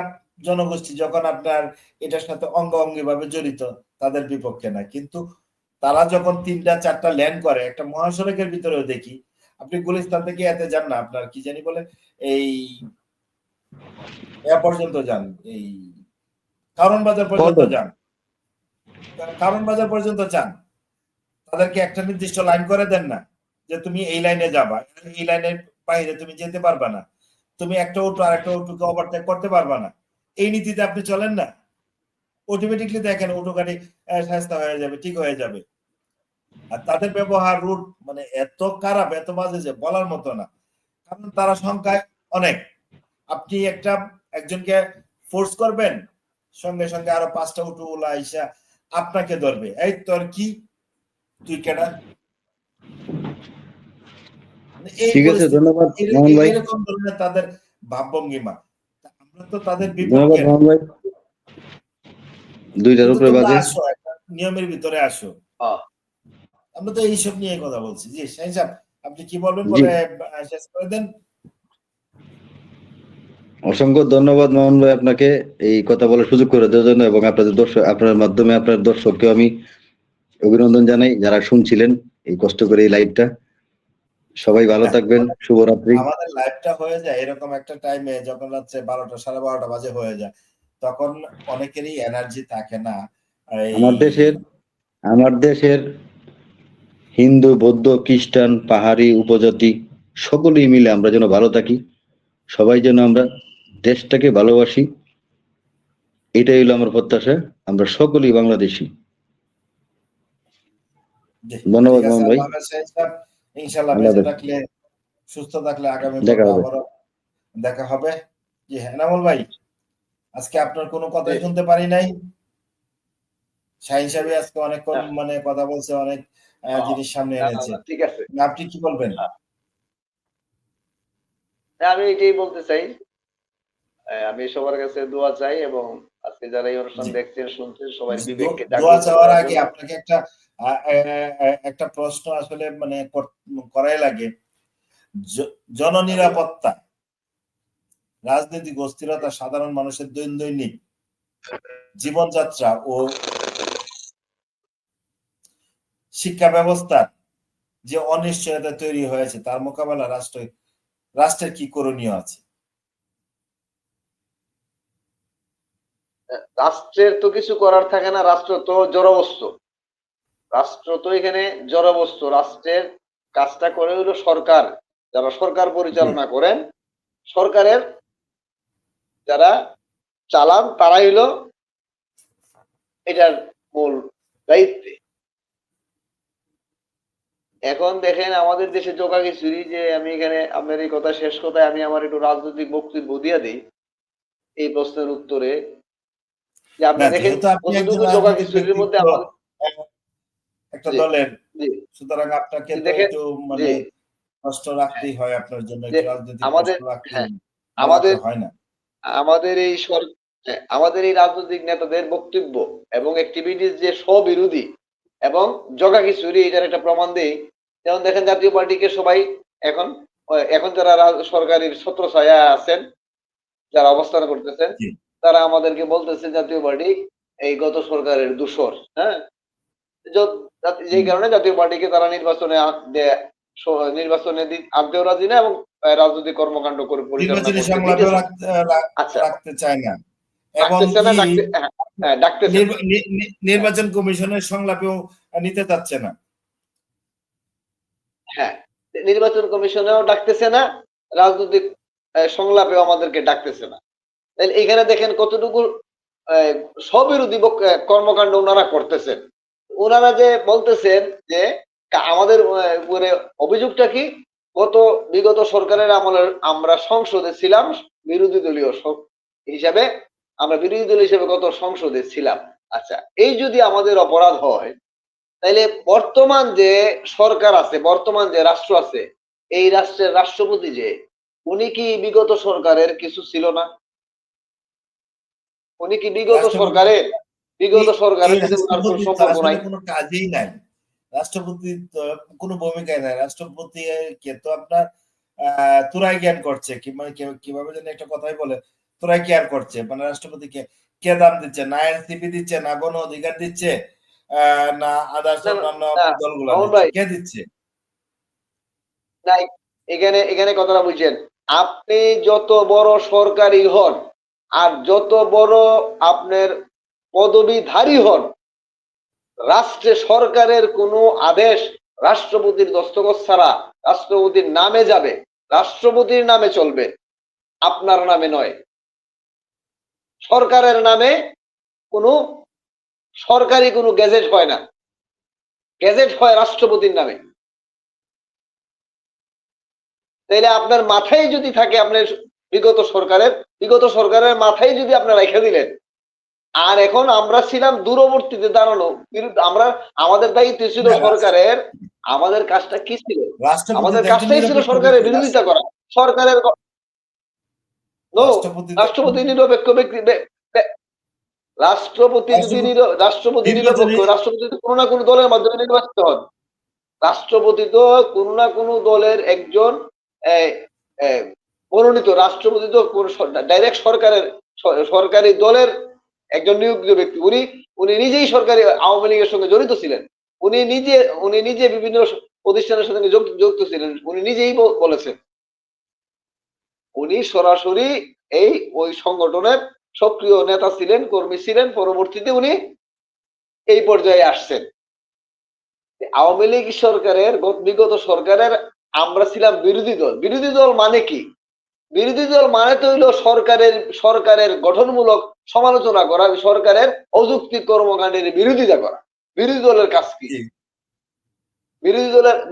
জনগোষ্ঠী যখন আপনার এটার সাথে অঙ্গাঅঙ্গি ভাবে জড়িত, তাদের বিপক্ষে না। কিন্তু তারা যখন 3টা-4টা ল্যান্ড করে, একটা মহাসড়কের ভিতরেও দেখি, আপনি গুলিস্তান থেকে এতে যান না, আপনার কি জানি বলে, এই পর্যন্ত যান, এই কারণ বাজার পর্যন্ত পল্টন। যান, কারণ বাজার পর্যন্ত যান, তাদেরকে একটা নির্দিষ্ট লাইন করে দেন না, যে তুমি এই লাইনে যাবা, এই লাইনের বাইরে তুমি যেতে পারবা না, তুমি একটা অটো আর একটা অটোকে ওভারটেক করতে পারবা না। এই নীতিতে আপনি চলেন না, অটোমেটিকলি দেখেন অটো গাড়ি শাস্তা হয়ে যাবে, ঠিক হয়ে যাবে। আর তাদের ব্যবহার রুট মানে এত খারাপ, এত বাজে যে বলার মতো না। কারণ তারা সংখ্যায় অনেক, আপনি একজনকে ফোর্স করবেন, সঙ্গে সঙ্গে আরো 5টা অটো ওলা আইসা আপনাকে ধরবে, এই তোর কি, তুই কেডা। এই ঠিক আছে, পরিস্থিতি, ধন্যবাদ মোহন ভাই। এরকম ধরনের তাদের ভাবভঙ্গিমা। আমরা তো তাদের ধন্যবাদ বিপক্ষে, মোহন ভাই। 2টার কিন্তু উপরে তোমরা বাজে। আসো, একটা নিয়মের ভিতরে আসো। আমরা তো এইসব নিয়ে কথা বলছি। জি শাহিন সাহেব, আপনি কি বলবেন জি, বলে শেষ করে দেন। অসংখ্য ধন্যবাদ মোহন ভাই আপনাকে এই কথা বলার সুযোগ করে দেওয়ার জন্য, এবং আপনাদের দর্শক, আপনার মাধ্যমে আপনার দর্শককে আমি অভিনন্দন জানাই যারা শুনছিলেন এই কষ্ট করে এই লাইভটা। সবাই ভালো থাকবেন, শুভরাত্রি। আমাদের লাইভটা হয়ে যায় এরকম একটা টাইমে, যখন রাত্রে 12টা 12:30 বাজে হয়ে যায়, তখন অনেকেরই এনার্জি থাকে না। এই আমার দেশের হিন্দু, বৌদ্ধ, খ্রিস্টান, পাহাড়ি, উপজাতি সকলেই মিলে আমরা যেন ভালো থাকি, সবাই যেন আমরা দেশটাকে ভালোবাসি, এটাই হলো আমার প্রত্যাশা। আমরা সকলেই বাংলাদেশী। জি, ঠিক ধন্যবাদ আছে, মোহন ভাই। আল্লাহ হাফেজ শাহিন সাহেব। ইনশাআল্লাহ আল্লাহ বেঁচে হাফেজ। থাকলে, সুস্থ থাকলে আগামী দেখা পর্বে হবে। আবারও দেখা হবে। জি এনামুল ভাই, আজকে আপনার কোনো কথাই জি। শুনতে পারি নাই। শাহিন সাহেব আজকে অনেকক্ষণ না, মানে কথা বলছে, অনেক জিনিস সামনে না, না, এনেছে। না, ঠিক আছে। আপনি কি বলবেন? আমি এটাই বলতে চাই, আমি সবার কাছে দোয়া চাই, এবং আজকে যারা এই অনুষ্ঠান জি, দেখছেন, শুনছেন, সবাই বিবেককে দোয়া জাগ্রত চাওয়ার করার আগে জন্য। আপনাকে একটা প্রশ্ন আসলে মানে করাই লাগে। জননিরাপত্তা, রাজনৈতিক অস্থিরতা, সাধারণ মানুষের দৈনন্দিন জীবনযাত্রা ও শিক্ষা ব্যবস্থার যে অনিশ্চয়তা তৈরি হয়েছে, তার মোকাবেলা রাষ্ট্রের কি করণীয় আছে? রাষ্ট্রের তো কিছু করার থাকে না, রাষ্ট্র তো জড়বস্তু। রাষ্ট্র তো এখানে জড়বস্তু। রাষ্ট্রের কাজটা করে হলো সরকার, যারা সরকার জি, পরিচালনা করেন, সরকারের যারা চালান, তারাই হলো এটার মূল দায়িত্বে। এখন দেখেন আমাদের দেশে জোকা খিচুড়ি, যে আমি এখানে আপনার এই কথা শেষ কথায় আমি আমার একটু রাজনৈতিক বক্তব্য দিয়া দিই এই প্রশ্নের উত্তরে, যে আপনি না, দেখেন যেহেতু আপনি একজন কতটুকু জোকা রাজনৈতিক খিচুড়ির মধ্যে ব্যক্তিত্ব আমাদের। একটা জি, দলের, জি, সুতরাং আপনাকে জি, তো দেখেন, একটু জি, মানে কষ্ট হ্যাঁ, রাখতেই হয়, আপনার জন্য যে একটু রাজনৈতিক কষ্ট আমাদের, রাখতেই হ্যাঁ, না আমাদের রাখলে হয় না। আমাদের এই হ্যাঁ, আমাদের এই রাজনৈতিক নেতাদের বক্তব্য এবং অ্যাক্টিভিটিস যে স্ববিরোধী এবং জগা খিচুড়ি, এটার একটা প্রমাণ দেই। যেমন দেখেন জাতীয় পার্টিকে সবাই এখন এখন যারা সরকারের ছত্রছায়া আছেন, যারা অবস্থান করতেছেন, জি, তারা আমাদেরকে বলতেছে জাতীয় পার্টি এই গত সরকারের দূষর। হ্যাঁ, যেই হুম। কারণে জাতীয় পার্টিকে তারা নির্বাচনে নির্বাচনে আনতেও রাজি না এবং রাজনৈতিক কর্মকাণ্ড করে পরিচালনা নির্বাচনী করতে সংলাপেও দিতেছে। আচ্ছা, রাখতে চায় না, এবং ডাকতেছে না, কি হ্যাঁ, হ্যাঁ, ডাকতেছে না। হ্যাঁ, নির্বাচন কমিশনের সংলাপেও নিতে চাচ্ছে না। হ্যাঁ, নির্বাচন কমিশনেও ডাকতেছে না, রাজনৈতিক সংলাপেও আমাদেরকে ডাকতেছে না। তাহলে এখানে দেখেন কতটুকু আহ, স্ববিরোধী কর্মকাণ্ড ওনারা করতেছেন। ওনারা যে বলতেছেন যে আমাদের উপরে অভিযোগটা কি, গত বিগত সরকারের আমলের আমরা সংসদে ছিলাম বিরোধী দলীয় হিসাবে, আমরা বিরোধী দল হিসেবে গত সংসদে ছিলাম। আচ্ছা, এই যদি আমাদের অপরাধ হয়, তাইলে বর্তমান যে সরকার আছে, বর্তমান যে রাষ্ট্র আছে, এই রাষ্ট্রের রাষ্ট্রপতি যে, উনি কি বিগত সরকারের কিছু ছিল না? উনি কি রাষ্ট্রপতি এই বিগত এই সরকারের সাথে উনার কোনো রাষ্ট্রপতির তো সম্পর্ক আসলে নাই? কোনো কাজেই নাই, রাষ্ট্রপতির তো কোনো ভূমিকাই নাই। রাষ্ট্রপতি কে তো আপনার তুরাই জ্ঞান করছে, কিংবা কিভাবে যেন একটা কথাই বলে, তুরাই কেয়ার করছে, মানে রাষ্ট্রপতিকে কে দাম দিচ্ছে, না এনসিপি দিচ্ছে, না গণ অধিকার দিচ্ছে, না আদার্স না, না, অন্যান্য না, দলগুলা মামুন দিচ্ছে, ভাই, কে দিচ্ছে? না, এখানে এখানে কথাটা বুঝছেন। আপনি যত বড় সরকারি হন আর যত বড় আপনার পদবীধারী হন, রাষ্ট্রে সরকারের কোনো আদেশ রাষ্ট্রপতির দস্তখত ছাড়া রাষ্ট্রপতির নামে যাবে, রাষ্ট্রপতির নামে চলবে, আপনার নামে নয়। সরকারের নামে কোনো সরকারি কোনো গেজেট হয় না, গেজেট হয় রাষ্ট্রপতির নামে। তাইলে আপনার মাথায় যদি থাকে, আপনার বিগত সরকারের মাথায় যদি আপনারা রেখে দিলেন, আর এখন আমরা ছিলাম দূরবর্তীতে দাঁড়ানো, আমরা, আমাদের দায়িত্ব ছিল না, সরকারের, আমাদের কাজটা কি ছিল? রাষ্ট্রপতি আমাদের তো একজন কাজটাই ছিল নিরপেক্ষ সরকারের ব্যক্তি। বিরোধিতা করা। সরকারের নো, রাষ্ট্রপতি তো একজন, রাষ্ট্রপতি নিরপেক্ষ ব্যক্তি, রাষ্ট্রপতি নিরপেক্ষ, নির্বাচনী রাষ্ট্রপতি তো কোনো না কোনো দলের মাধ্যমে নির্বাচিত হন। রাষ্ট্রপতি তো কোনো না কোনো দলের একজন আহ, আহ, মনোনীত, রাষ্ট্রপতি তো ডাইরেক্ট সরকারি দলের একজন নিয়োজিত ব্যক্তি। উনি নিজেই সরকারি আওয়ামী লীগের সঙ্গে জড়িত ছিলেন। উনি নিজে বিভিন্ন প্রতিষ্ঠানের সঙ্গে যুক্ত ছিলেন, উনি নিজেই বলেছেন। উনি সরাসরি ওই সংগঠনের সক্রিয় নেতা ছিলেন, কর্মী ছিলেন। পরবর্তীতে উনি এই পর্যায়ে আসছেন। আওয়ামী লীগ সরকারের, বিগত সরকারের আমরা ছিলাম বিরোধী দল। বিরোধী দল মানে কি? বিরোধী দল মানে তো হইল সরকারের গঠনমূলক সমালোচনা করা, সরকারের অযৌক্তিক কর্মকাণ্ডের বিরোধিতা করা। বিরোধী দলের কাজ কি?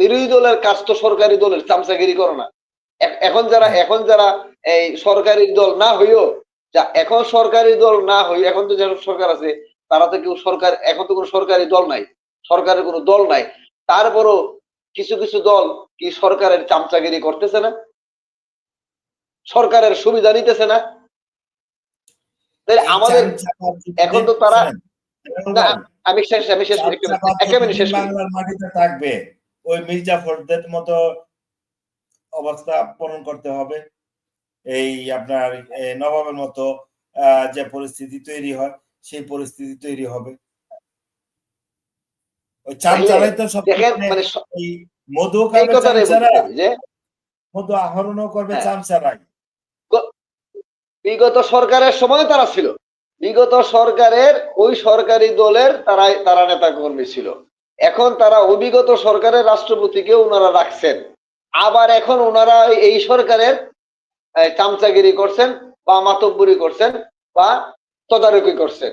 বিরোধী দলের কাজ তো সরকারি দলের চামচাগিরি করো না। এখন যারা এই সরকারি দল না হইও, এখন সরকারি দল না হই, এখন তো যেসব সরকার আছে, তারা তো কেউ সরকার, এখন তো কোনো সরকারি দল নাই, সরকারের কোনো দল নাই। তারপরও কিছু কিছু দল কি সরকারের চামচাগিরি করতেছে না, সরকারের সুবিধা নিতেছে না? তাহলে এই আমাদের চামচাপা এখন যতদিন, তো তারা, শোনেন না, আমি শেষ চামচাপা একটা মিনিট যতদিন শেষ করি। বাংলার মাটিতে থাকবে, ওই মির্জাফরদের মতো অবস্থা পূরণ করতে হবে। এই আপনার নবাবের মতো যে পরিস্থিতি তৈরি হয়, সেই পরিস্থিতি তৈরি হবে। ওই তাইলে চামচারাই তো সব, দেখেন, মানে মানে এই মধু এই খাবে কথাটাই বলতে চামচারা, চাই যে, মধু আহরণও করবে হ্যাঁ, চামচারাই। বিগত সরকারের সময় তারা ছিল, বিগত সরকারের ওই সরকারি দলের তারা নেতা কর্মী ছিল। এখন তারা অবিগত সরকারের রাষ্ট্রপতিকে ওনারা রাখছেন, আবার এখন ওনারা এই সরকারের চামচাগিরি করছেন বা মাতব্বরি করছেন বা তদারকি করছেন।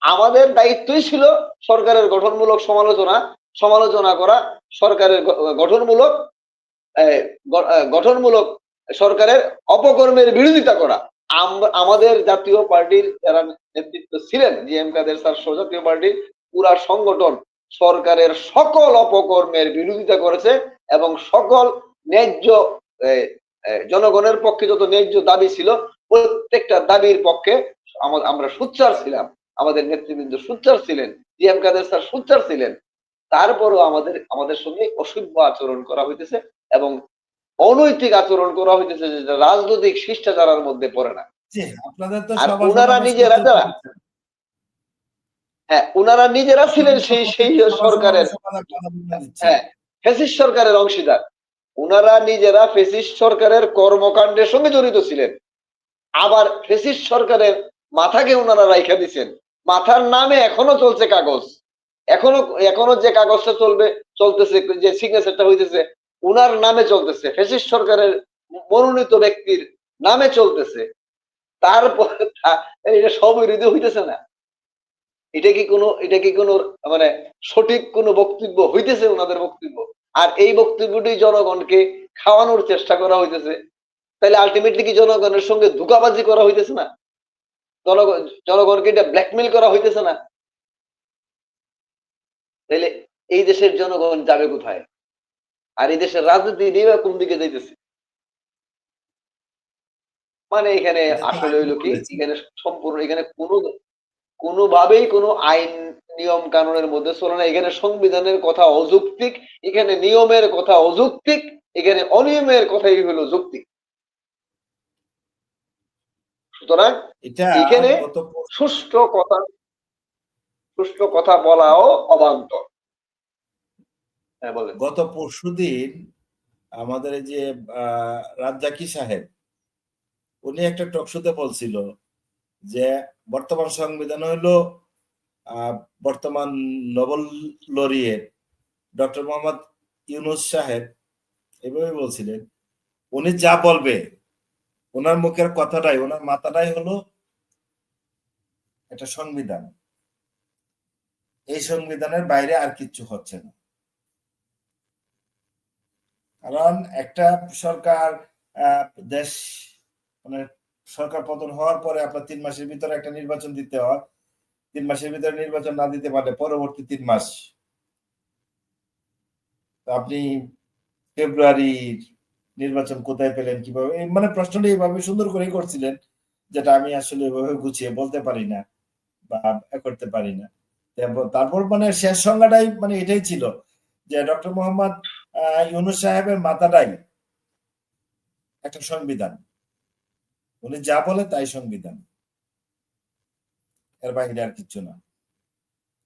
আমাদের দায়িত্বই ছিল সরকারের গঠনমূলক সমালোচনা, সমালোচনা করা, সরকারের গঠনমূলক সরকারের অপকর্মের বিরোধিতা করা। আমাদের জাতীয় পার্টির যারা নেতৃত্ব ছিলেন, জিএম কাদের স্যার সহ জাতীয় পার্টির পুরা সংগঠন সরকারের সকল অপকর্মের বিরোধিতা করেছে এবং সকল ন্যায্য জনগণের পক্ষে যত ন্যায্য দাবি ছিল প্রত্যেকটা দাবির পক্ষে আমরা সোচ্চার ছিলাম। আমাদের নেতৃবৃন্দ সোচ্চার ছিলেন, জিএম কাদের স্যার সোচ্চার ছিলেন। তারপরও আমাদের সঙ্গে অসভ্য আচরণ করা হইতেছে এবং অনৈতিক আচরণ করা হইতেছে, যেটা রাজনৈতিক শিষ্টাচারের মধ্যে পড়ে না। জি, আপনাদের তো আর সবার ওনারা সমাবেশ নিজেরা করতে যারা, হচ্ছে। হ্যাঁ ওনারা নিজেরা ছিলেন সেই সরকারের, হ্যাঁ ফ্যাসিস্ট সরকারের অংশীদার। ওনারা নিজেরা ফ্যাসিস্ট সরকারের কর্মকাণ্ডের সঙ্গে জড়িত ছিলেন। আবার ফ্যাসিস্ট সরকারের মাথাকে ওনারা রাইখা দিচ্ছেন, মাথার নামে এখনো চলছে কাগজ, এখনো যে কাগজটা চলতেছে, যে সিগনেচারটা হইতেছে ওনার নামে চলতেছে, ফ্যাসিস্ট সরকারের মনোনীত ব্যক্তির নামে চলতেছে। তারপর এটা স্ববিরোধী হইতেছে না? এটা কি কোনো মানে সঠিক কোনো বক্তব্য হইতেছে ওনাদের বক্তব্য? আর এই বক্তব্যটি জনগণকে খাওয়ানোর চেষ্টা করা হইতেছে। তাহলে আলটিমেটলি কি জনগণের সঙ্গে ধোঁকাবাজি করা হইতেছে না? জনগণকে এটা ব্ল্যাকমেল করা হইতেছে না? তাহলে এই দেশের জনগণ যাবে কোথায়? আর এই দেশের রাজনীতি নিয়ে কোন দিকে যাইতেছে? মানে এখানে এটা তো আসলে আগে হইলো কি, বলেছি। এখানে সম্পূর্ণ এখানে কোনোভাবেই কোনো আইন নিয়ম কানুনের মধ্যে চলে না। এখানে সংবিধানের কথা অযৌক্তিক, এখানে নিয়মের কথা অযৌক্তিক, এখানে অনিয়মের কথাই হলো যৌক্তিক। সুতরাং এটা এখানে গত সুষ্ঠু কথা বলাও অবান্তর। হ্যাঁ বলেন। গত পরশুদিন আমাদের এই যে রাজ্জাকি সাহেব, উনি একটা টকশোতে বলছিল যে বর্তমান সংবিধান হইলো বর্তমান Nobel laureate doctor Mohammad Yunus সাহেব এভাবে বলছিলেন, উনি যা বলবে ওনার মুখের কথাটাই, ওনার মাথাটাই হলো একটা সংবিধান, এই সংবিধানের বাইরে আর কিচ্ছু হচ্ছে না। কারণ একটা সরকার দেশ মানে সরকার পতন হওয়ার পরে আপনার 3 মাসের ভিতরে একটা নির্বাচন দিতে হয়, 3 মাসের ভিতরে নির্বাচন না দিতে পারলে পরবর্তী 3 মাস আপনি ফেব্রুয়ারির নির্বাচন কোথায় পেলেন, কিভাবে, মানে প্রশ্নটা এইভাবে সুন্দর করে করছিলেন যেটা আমি আসলে এভাবে গুছিয়ে বলতে পারি না বা করতে পারি না। তারপর মানে শেষ সংজ্ঞাটাই মানে এটাই ছিল যে ডক্টর মোহাম্মদ ইউনুস সাহেবের মাথাটাই একটা সংবিধান, উনি যা বলে তাই সংবিধান, এর বাইরে আর কিচ্ছু না।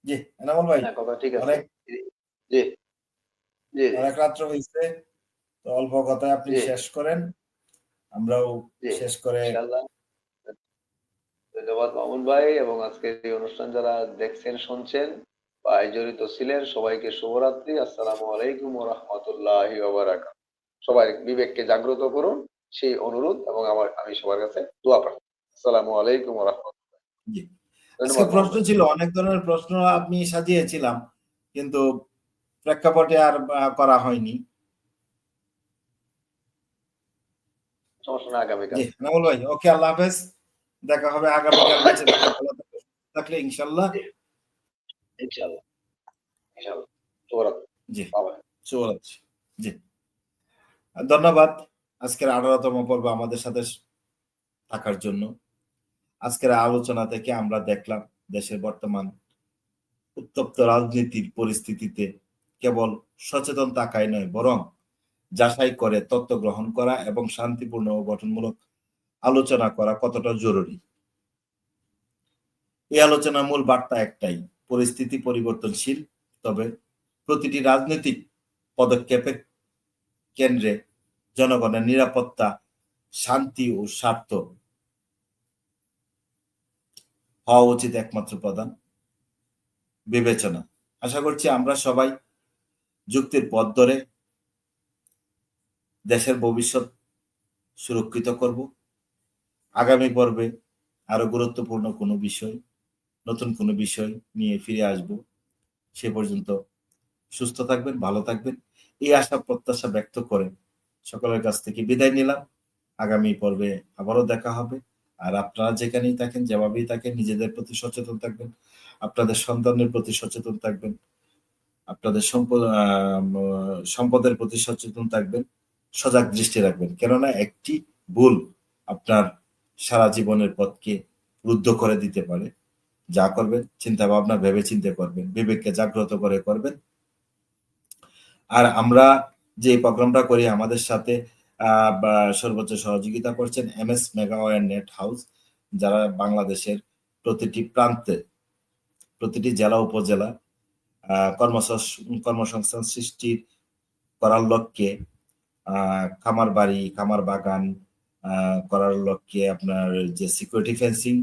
জি এনামুল ভাই, হ্যাঁ কথা ঠিক আছে। অনেক জি জি অনেক রাত্র হয়েছে, তো অল্প কথায় আপনি জি শেষ করেন, আমরাও জি শেষ করে। ইনশাআল্লাহ। ধন্যবাদ মামুন ভাই, এবং আজকের এই অনুষ্ঠান যারা দেখছেন শুনছেন বা জড়িত ছিলেন সবাইকে শুভরাত্রি। আসসালামু আলাইকুম ওয়া রাহমাতুল্লাহি ওয়া বারাকাতুহু। সবাই বিবেককে জাগ্রত করুন সেই অনুরোধ, এবং আমি সবার কাছে দোয়া প্রার্থনা। আসসালামু আলাইকুম ওয়া রাহমাতুল্লাহ। জি, আজকে ধন্যবাদ মামুন প্রশ্ন ভাই। ছিল, অনেক ধরনের প্রশ্ন আপনি সাজিয়েছিলাম, কিন্তু প্রেক্ষাপটে আর করা হয়নি। সমস্যা না, আগামীকাল। জি এনামুল ভাই, ওকে, আল্লাহ হাফেজ, দেখা হবে আগামীকাল বেঁচে থাকলে ইনশাল্লাহ। জি ইনশাআল্লাহ ইনশাআল্লাহ। শুভরাত্রি। জি, বাবা। শুভরাত্রি। জি, আর ধন্যবাদ আজকের 18তম পর্ব আমাদের সাথে থাকার জন্য। আজকের আলোচনা থেকে আমরা দেখলাম দেশের বর্তমান উত্তপ্ত রাজনীতির পরিস্থিতিতে কেবল সচেতন থাকাই নয়, বরং যাচাই করে তথ্য গ্রহণ করা এবং শান্তিপূর্ণ ও গঠনমূলক আলোচনা করা কতটা জরুরি। এই আলোচনার মূল বার্তা একটাই: পরিস্থিতি পরিবর্তনশীল, তবে প্রতিটি রাজনৈতিক পদক্ষেপের কেন্দ্রে জনগণের নিরাপত্তা, শান্তি ও স্বার্থ হওয়া উচিত একমাত্র প্রধান বিবেচনা। আশা করছি আমরা সবাই যুক্তির পথ ধরে দেশের ভবিষ্যৎ সুরক্ষিত করব। আগামী পর্বে আরো গুরুত্বপূর্ণ কোনো বিষয়, নতুন কোনো বিষয় নিয়ে ফিরে আসব। সে পর্যন্ত সুস্থ থাকবেন, ভালো থাকবেন, এই আশা প্রত্যাশা ব্যক্ত করে সকলের কাছ থেকে বিদায় নিলাম। আগামী পর্বে আবারও দেখা হবে। আর আপনারা যেখানেই থাকেন, যেভাবেই থাকেন, নিজেদের প্রতি সচেতন থাকবেন, আপনাদের সন্তানের প্রতি সচেতন থাকবেন, আপনাদের সম্পদের প্রতি সচেতন থাকবেন, সজাগ দৃষ্টি রাখবেন। কেননা একটি ভুল আপনার সারা জীবনের পথকে রুদ্ধ করে দিতে পারে। যা করবেন চিন্তা ভাবনা ভেবে চিন্তে করবেন, বিবেককে জাগ্রত করে করবেন। আর আমরা যে প্রোগ্রামটা করি আমাদের সাথে সর্বোচ্চ সহযোগিতা করছেন MS মেগাওয়্যার নেট হাউস, যারা বাংলাদেশের প্রতিটি প্রান্তে, প্রতিটি জেলা উপজেলা কর্মসংস্থান সৃষ্টির করার লক্ষ্যে খামার বাড়ি, খামার বাগান করার লক্ষ্যে আপনার যে সিকিউরিটি ফেন্সিং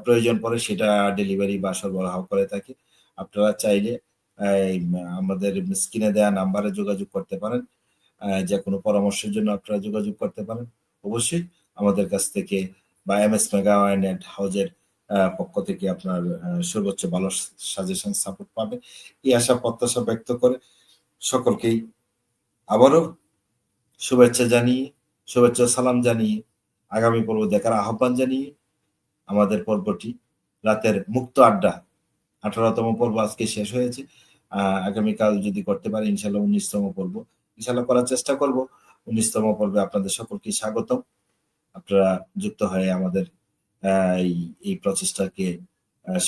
প্রয়োজন পড়ে সেটা ডেলিভারি বা সরবরাহ করে থাকে। আপনারা চাইলে আমাদের স্ক্রিনে দেওয়া নাম্বারে যোগাযোগ করতে পারেন। যে কোনো পরামর্শের জন্য আপনারা যোগাযোগ করতে পারেন। অবশ্যই আমাদের কাছ থেকে বা MS মেগাওয়্যার নেট হাউসের পক্ষ থেকে আপনার সর্বোচ্চ ভালো সাজেশন সাপোর্ট পাবে, এই আশা প্রত্যাশা ব্যক্ত করে সকলকেই আবারও শুভেচ্ছা জানিয়ে, শুভেচ্ছা সালাম জানিয়ে, আগামী পর্ব দেখার আহ্বান জানিয়ে আমাদের পর্বটি রাতের মুক্ত আড্ডা 18তম পর্ব আজকে শেষ হয়েছে। আগামীকাল যদি করতে পারি ইনশাল্লাহ 19তম পর্ব ইনশাল্লাহ করার চেষ্টা করব। 19তম পর্বে আপনাদের সকলকে স্বাগতম। আপনারা যুক্ত হয়ে আমাদের এই প্রচেষ্টাকে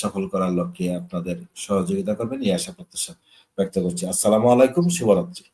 সফল করার লক্ষ্যে আপনাদের সহযোগিতা করবেন, এই আশা প্রত্যাশা ব্যক্ত করছি। আসসালামু আলাইকুম, শুভরাত্রি।